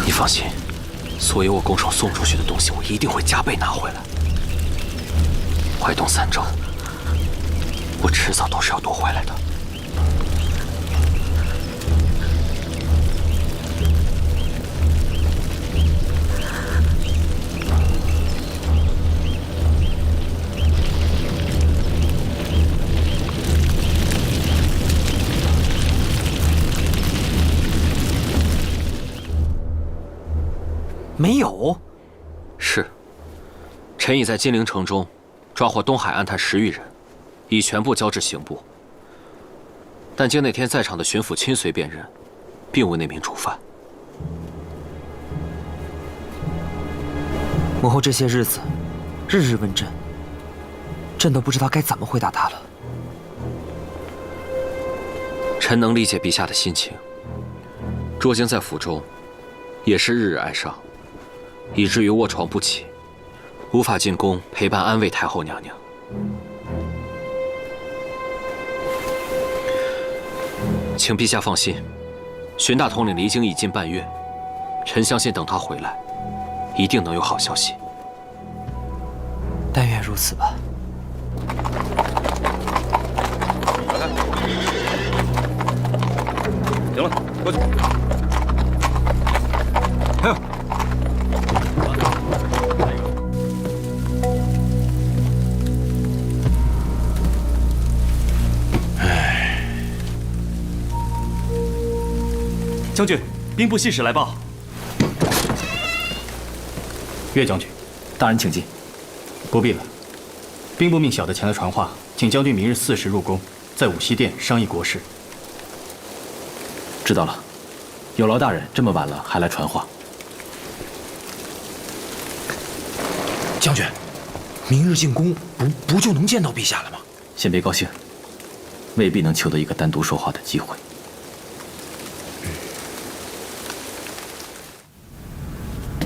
你放心，所有我拱手送出去的东西，我一定会加倍拿回来。怀东3州，我迟早都是要夺回来的。没有。是，臣已在金陵城中抓获东海暗探10余人，已全部交至刑部。但经那天在场的巡抚亲随辨认，并无那名主犯。母后这些日子，日日问朕，朕都不知道该怎么回答他了。臣能理解陛下的心情。卓京在府中，也是日日哀伤，以至于卧床不起，无法进宫陪伴安慰太后娘娘。请陛下放心，荀大统领离京已近半月，臣相信等他回来，一定能有好消息。但愿如此吧。行了，过去。还有。将军，兵部信使来报。岳将军，大人请进。不必了，兵部命小的前来传话，请将军明日4时入宫，在武西殿商议国事。知道了，有劳大人这么晚了还来传话。将军，明日进宫不就能见到陛下了吗？先别高兴，未必能求得一个单独说话的机会。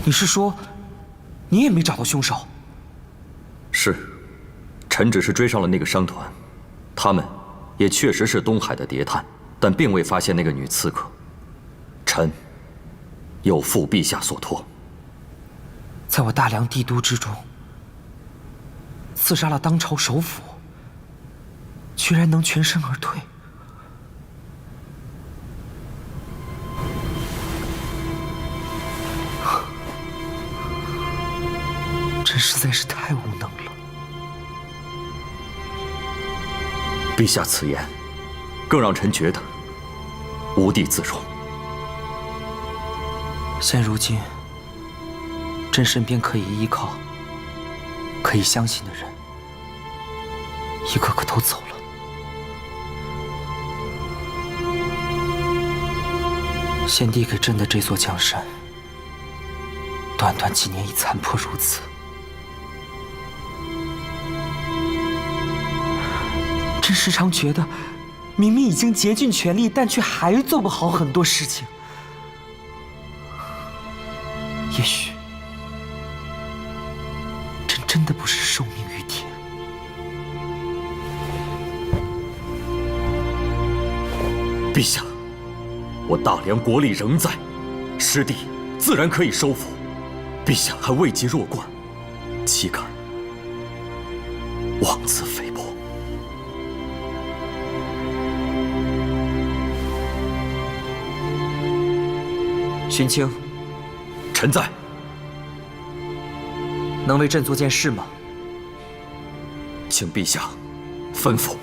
你是说，你也没找到凶手？是，臣只是追上了那个商团，他们也确实是东海的谍探，但并未发现那个女刺客。臣有负陛下所托。在我大梁帝都之中，刺杀了当朝首辅，居然能全身而退。朕实在是太无能了。陛下此言，更让臣觉得无地自容。现如今，朕身边可以依靠、可以相信的人，一个个都走了。先帝给朕的这座江山，短短几年已残破如此。朕时常觉得，明明已经竭尽全力，但却还做不好很多事情。也许，朕真的不是受命于天。陛下，我大梁国力仍在，失地自然可以收复。陛下还位极弱冠，岂敢妄自菲薄？荀卿，臣在。能为朕做件事吗？请陛下吩咐。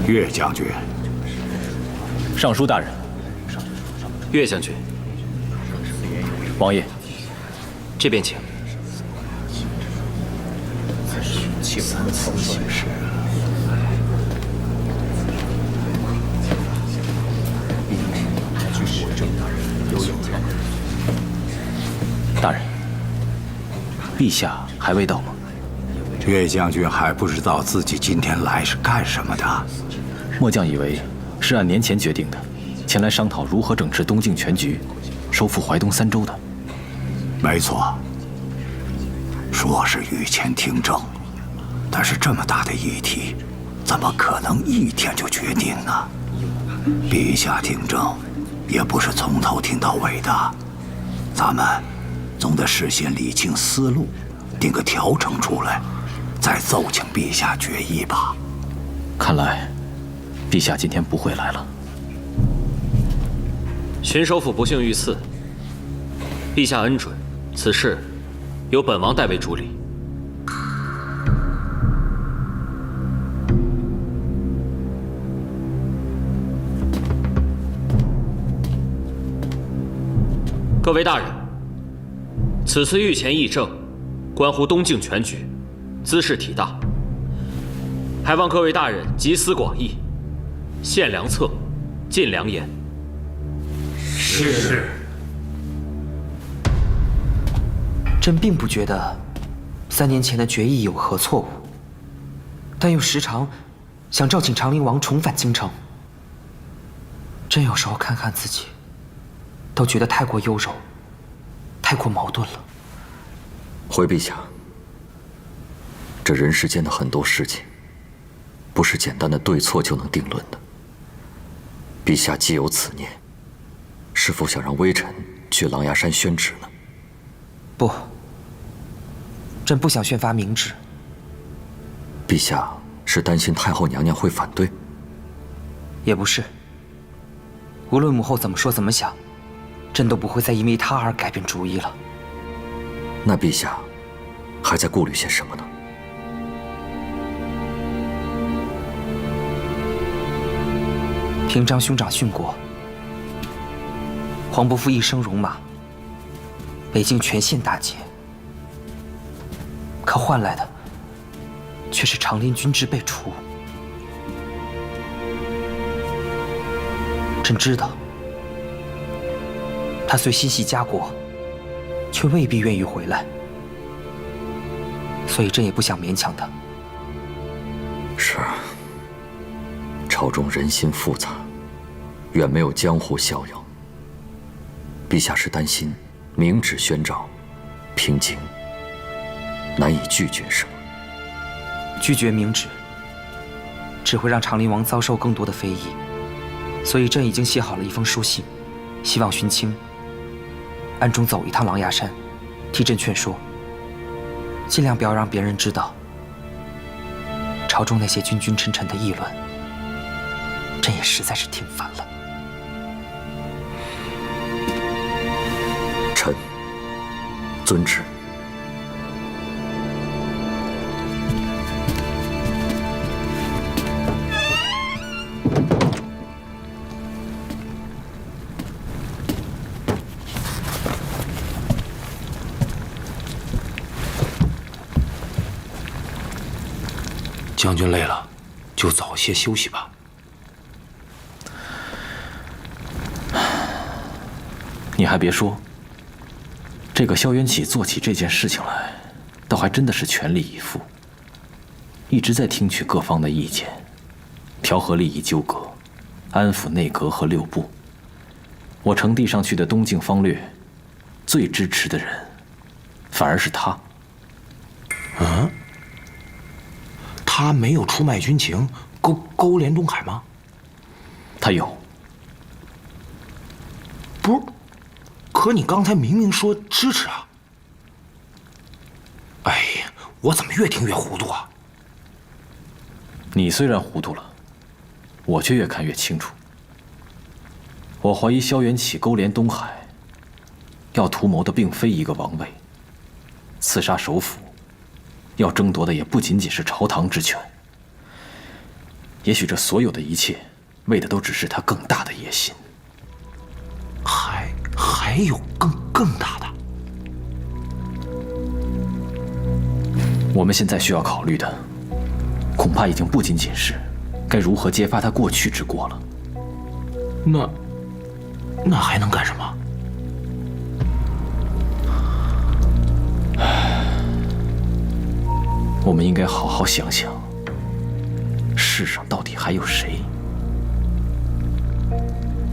岳将军。尚书大人。岳将军。王爷，这边请。大人，陛下还未到吗？岳将军还不知道自己今天来是干什么的。末将以为是按年前决定的，前来商讨如何整治东境全局，收复淮东3州的。没错，说是御前听政，但是这么大的议题，怎么可能一天就决定呢？陛下听政也不是从头听到尾的，咱们总得事先理清思路，定个条程出来，再奏请陛下决议吧。看来，陛下今天不会来了。荀首府不幸遇刺，陛下恩准，此事由本王代为处理。各位大人，此次御前议政，关乎东境全局，兹事体大，还望各位大人集思广益，献良策，尽良言。是。朕并不觉得3年前的决议有何错误，但又时常想召请长陵王重返京城。朕有时候看看自己，都觉得太过优柔，太过矛盾了。回陛下，这人世间的很多事情，不是简单的对错就能定论的。陛下既有此念，是否想让微臣去狼牙山宣旨呢？不，朕不想宣发明旨。陛下是担心太后娘娘会反对？也不是。无论母后怎么说怎么想，朕都不会再因为她而改变主意了。那陛下还在顾虑些什么呢？平章兄长殉国，黄伯父一生戎马，北境全线大捷，可换来的却是长林军制被除。朕知道，他虽心系家国，却未必愿意回来，所以朕也不想勉强他。是啊，朝中人心复杂，远没有江湖逍遥。陛下是担心明旨宣诏，平京难以拒绝是吗？拒绝明旨，只会让长林王遭受更多的非议。所以朕已经写好了一封书信，希望勋卿暗中走一趟狼牙山，替朕劝说，尽量不要让别人知道朝中那些君君臣臣的议论。朕也实在是听烦了。臣遵旨。将军累了，就早些休息吧。你还别说，这个萧元起做起这件事情来，倒还真的是全力以赴，一直在听取各方的意见，调和利益纠葛，安抚内阁和六部。我呈递上去的东境方略，最支持的人，反而是他。嗯？他没有出卖军情，勾连东海吗？他有。不是，可你刚才明明说支持啊！哎呀，我怎么越听越糊涂啊？你虽然糊涂了，我却越看越清楚。我怀疑萧元起勾连东海，要图谋的并非一个王位，刺杀首辅。要争夺的也不仅仅是朝堂之权，也许这所有的一切，为的都只是他更大的野心。还有更大的？我们现在需要考虑的，恐怕已经不仅仅是该如何揭发他过去之过了。那还能干什么？我们应该好好想想，世上到底还有谁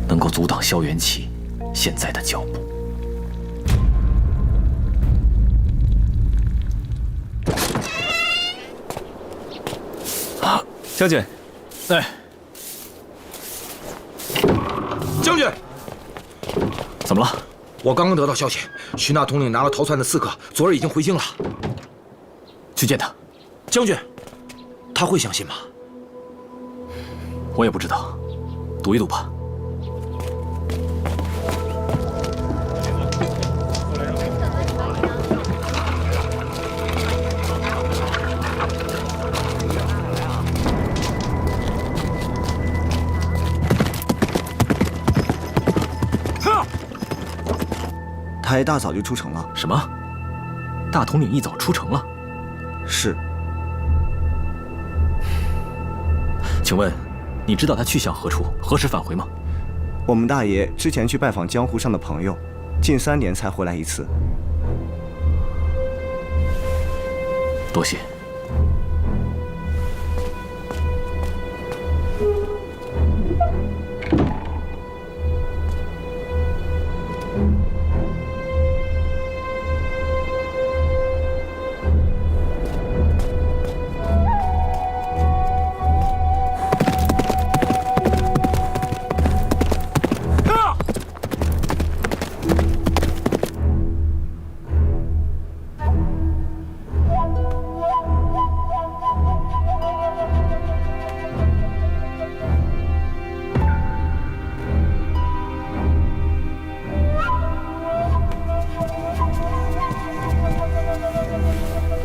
能够阻挡萧元起现在的脚步？将军，哎，将军，怎么了？我刚刚得到消息，徐纳统领拿了逃窜的刺客，昨日已经回京了。去见他。将军，他会相信吗？我也不知道，赌一赌吧。他一大早就出城了。什么？大统领一早出城了？是。请问，你知道他去向何处，何时返回吗？我们大爷之前去拜访江湖上的朋友，近3年才回来一次。多谢。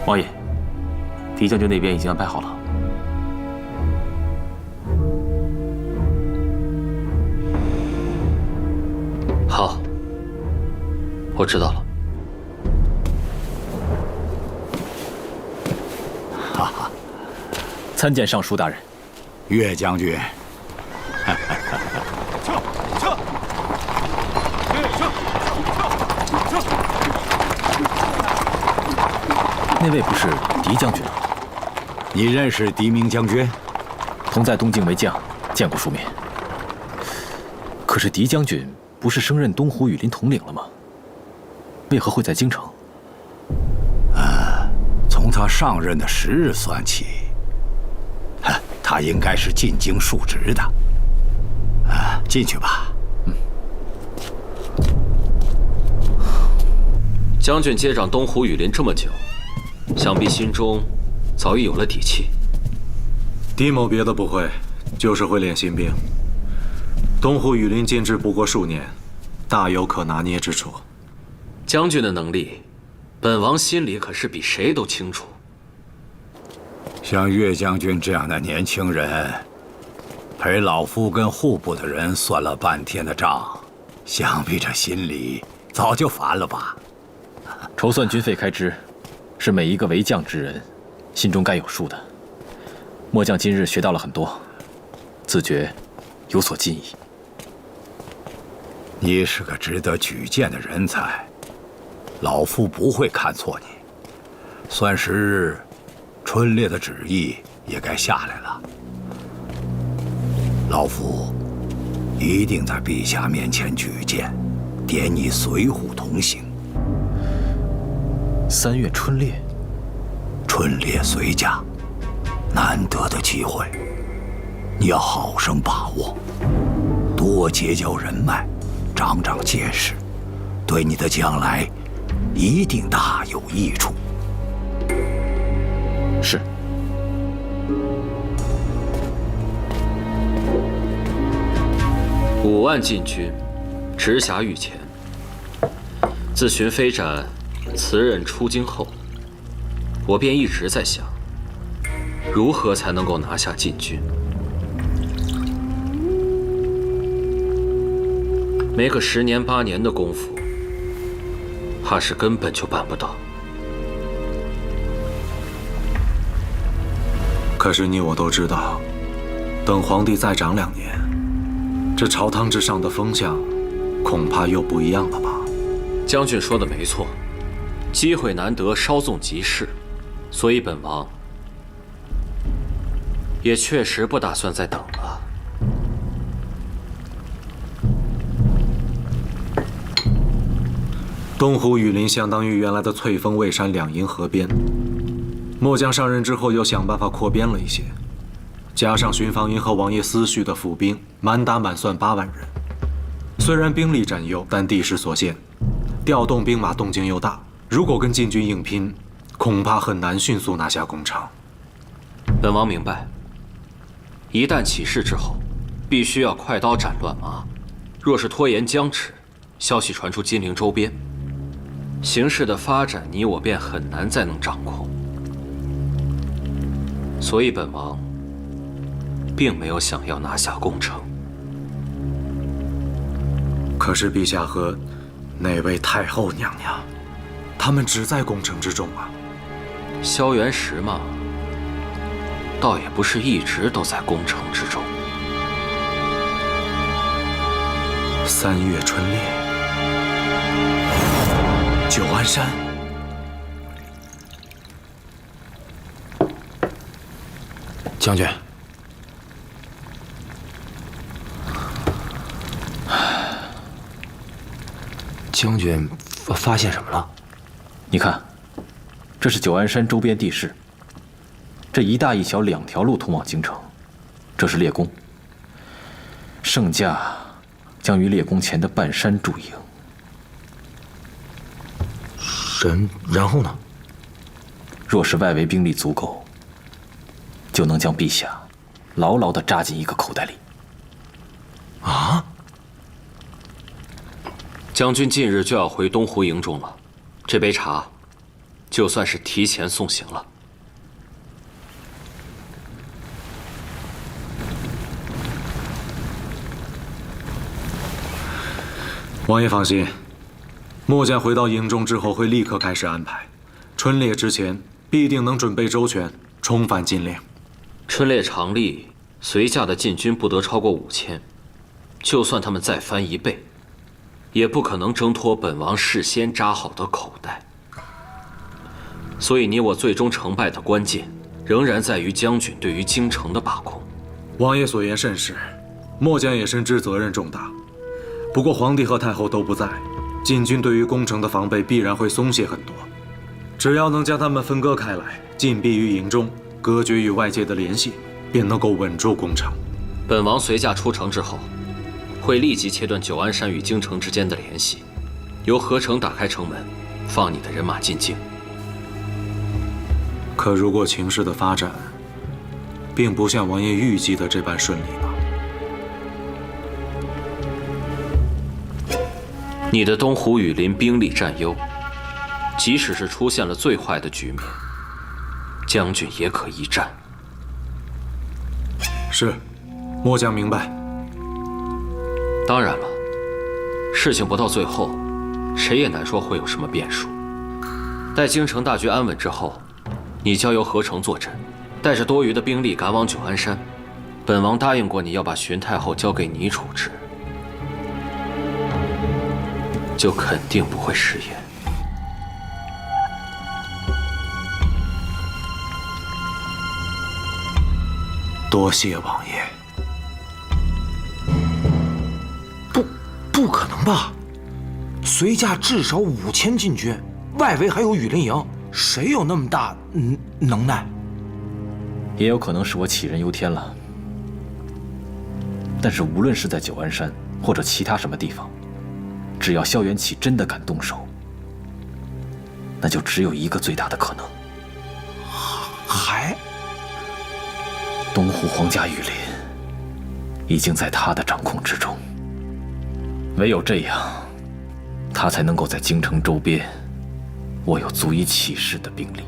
王爷，狄将军那边已经安排好了。好，我知道了。哈哈，参见尚书大人。岳将军。撤！那位不是狄将军吗？你认识狄明将军？同在东境为将，见过书面。可是狄将军不是升任东湖羽林统领了吗？为何会在京城？从他上任的10日算起，他应该是进京述职的。进去吧。将军接掌东湖羽林这么久，想必心中早已有了底气。狄某别的不会，就是会练新兵。东湖羽林建制不过数年，大有可拿捏之处。将军的能力，本王心里可是比谁都清楚。像岳将军这样的年轻人，陪老夫跟户部的人算了半天的账，想必这心里早就烦了吧？筹算军费开支，是每一个为将之人心中该有数的。末将今日学到了很多，自觉有所进益。你是个值得举荐的人才，老夫不会看错你。算是春烈的旨意也该下来了，老夫一定在陛下面前举荐，点你随扈同行。3月春烈，春烈随驾，难得的机会，你要好生把握，多结交人脉，长长见识，对你的将来一定大有益处。是。5万禁军，直辖御前。自寻飞斩辞任出京后，我便一直在想，如何才能够拿下禁军。没个10年8年的功夫，怕是根本就办不到。可是你我都知道，等皇帝再长2年，这朝堂之上的风向，恐怕又不一样了吧？将军说的没错，机会难得，稍纵即逝，所以本王也确实不打算再等了。东湖羽林相当于原来的翠峰蔚山2营河边，末将上任之后又想办法扩编了一些，加上巡防营和王爷思绪的府兵，满打满算8万人。虽然兵力占优，但地势所限，调动兵马动静又大，如果跟禁军硬拼，恐怕很难迅速拿下攻城。本王明白，一旦起事之后，必须要快刀斩乱麻。若是拖延僵持，消息传出金陵周边，形势的发展，你我便很难再能掌控。所以本王并没有想要拿下攻城。可是陛下和那位太后娘娘，他们只在攻城之中啊。萧元石嘛，倒也不是一直都在攻城之中。3月春烈，九安山。将军，将军发现什么了？你看，这是九安山周边地势，这一大一小2条路通往京城，这是列宫。圣驾将于列宫前的半山驻营。然后呢？若是外围兵力足够，就能将陛下牢牢地扎进一个口袋里。啊！将军近日就要回东湖营中了，这杯茶，就算是提前送行了。王爷放心，末将回到营中之后会立刻开始安排，春烈之前必定能准备周全，重返金陵。春烈常例，随驾的禁军不得超过5000，就算他们再翻1倍，也不可能挣脱本王事先扎好的口袋。所以你我最终成败的关键，仍然在于将军对于京城的把控。王爷所言甚是，末将也深知责任重大，不过皇帝和太后都不在，禁军对于攻城的防备必然会松懈很多。只要能将他们分割开来，禁闭于营中，隔绝与外界的联系，便能够稳住攻城。本王随驾出城之后，会立即切断九安山与京城之间的联系，由何城打开城门，放你的人马进京。可如果情势的发展，并不像王爷预计的这般顺利呢？你的东湖雨林兵力占优，即使是出现了最坏的局面，将军也可一战。是，末将明白。当然了，事情不到最后，谁也难说会有什么变数。待京城大局安稳之后，你交由何城坐镇，带着多余的兵力赶往九安山。本王答应过你要把荀太后交给你处置，就肯定不会食言。多谢王爷。不可能吧？随驾至少5000禁军，外围还有羽林营，谁有那么大能耐？也有可能是我杞人忧天了。但是无论是在九安山或者其他什么地方，只要萧元启真的敢动手，那就只有一个最大的可能：东湖皇家雨林已经在他的掌控之中。唯有这样，他才能够在京城周边握有足以起事的兵力。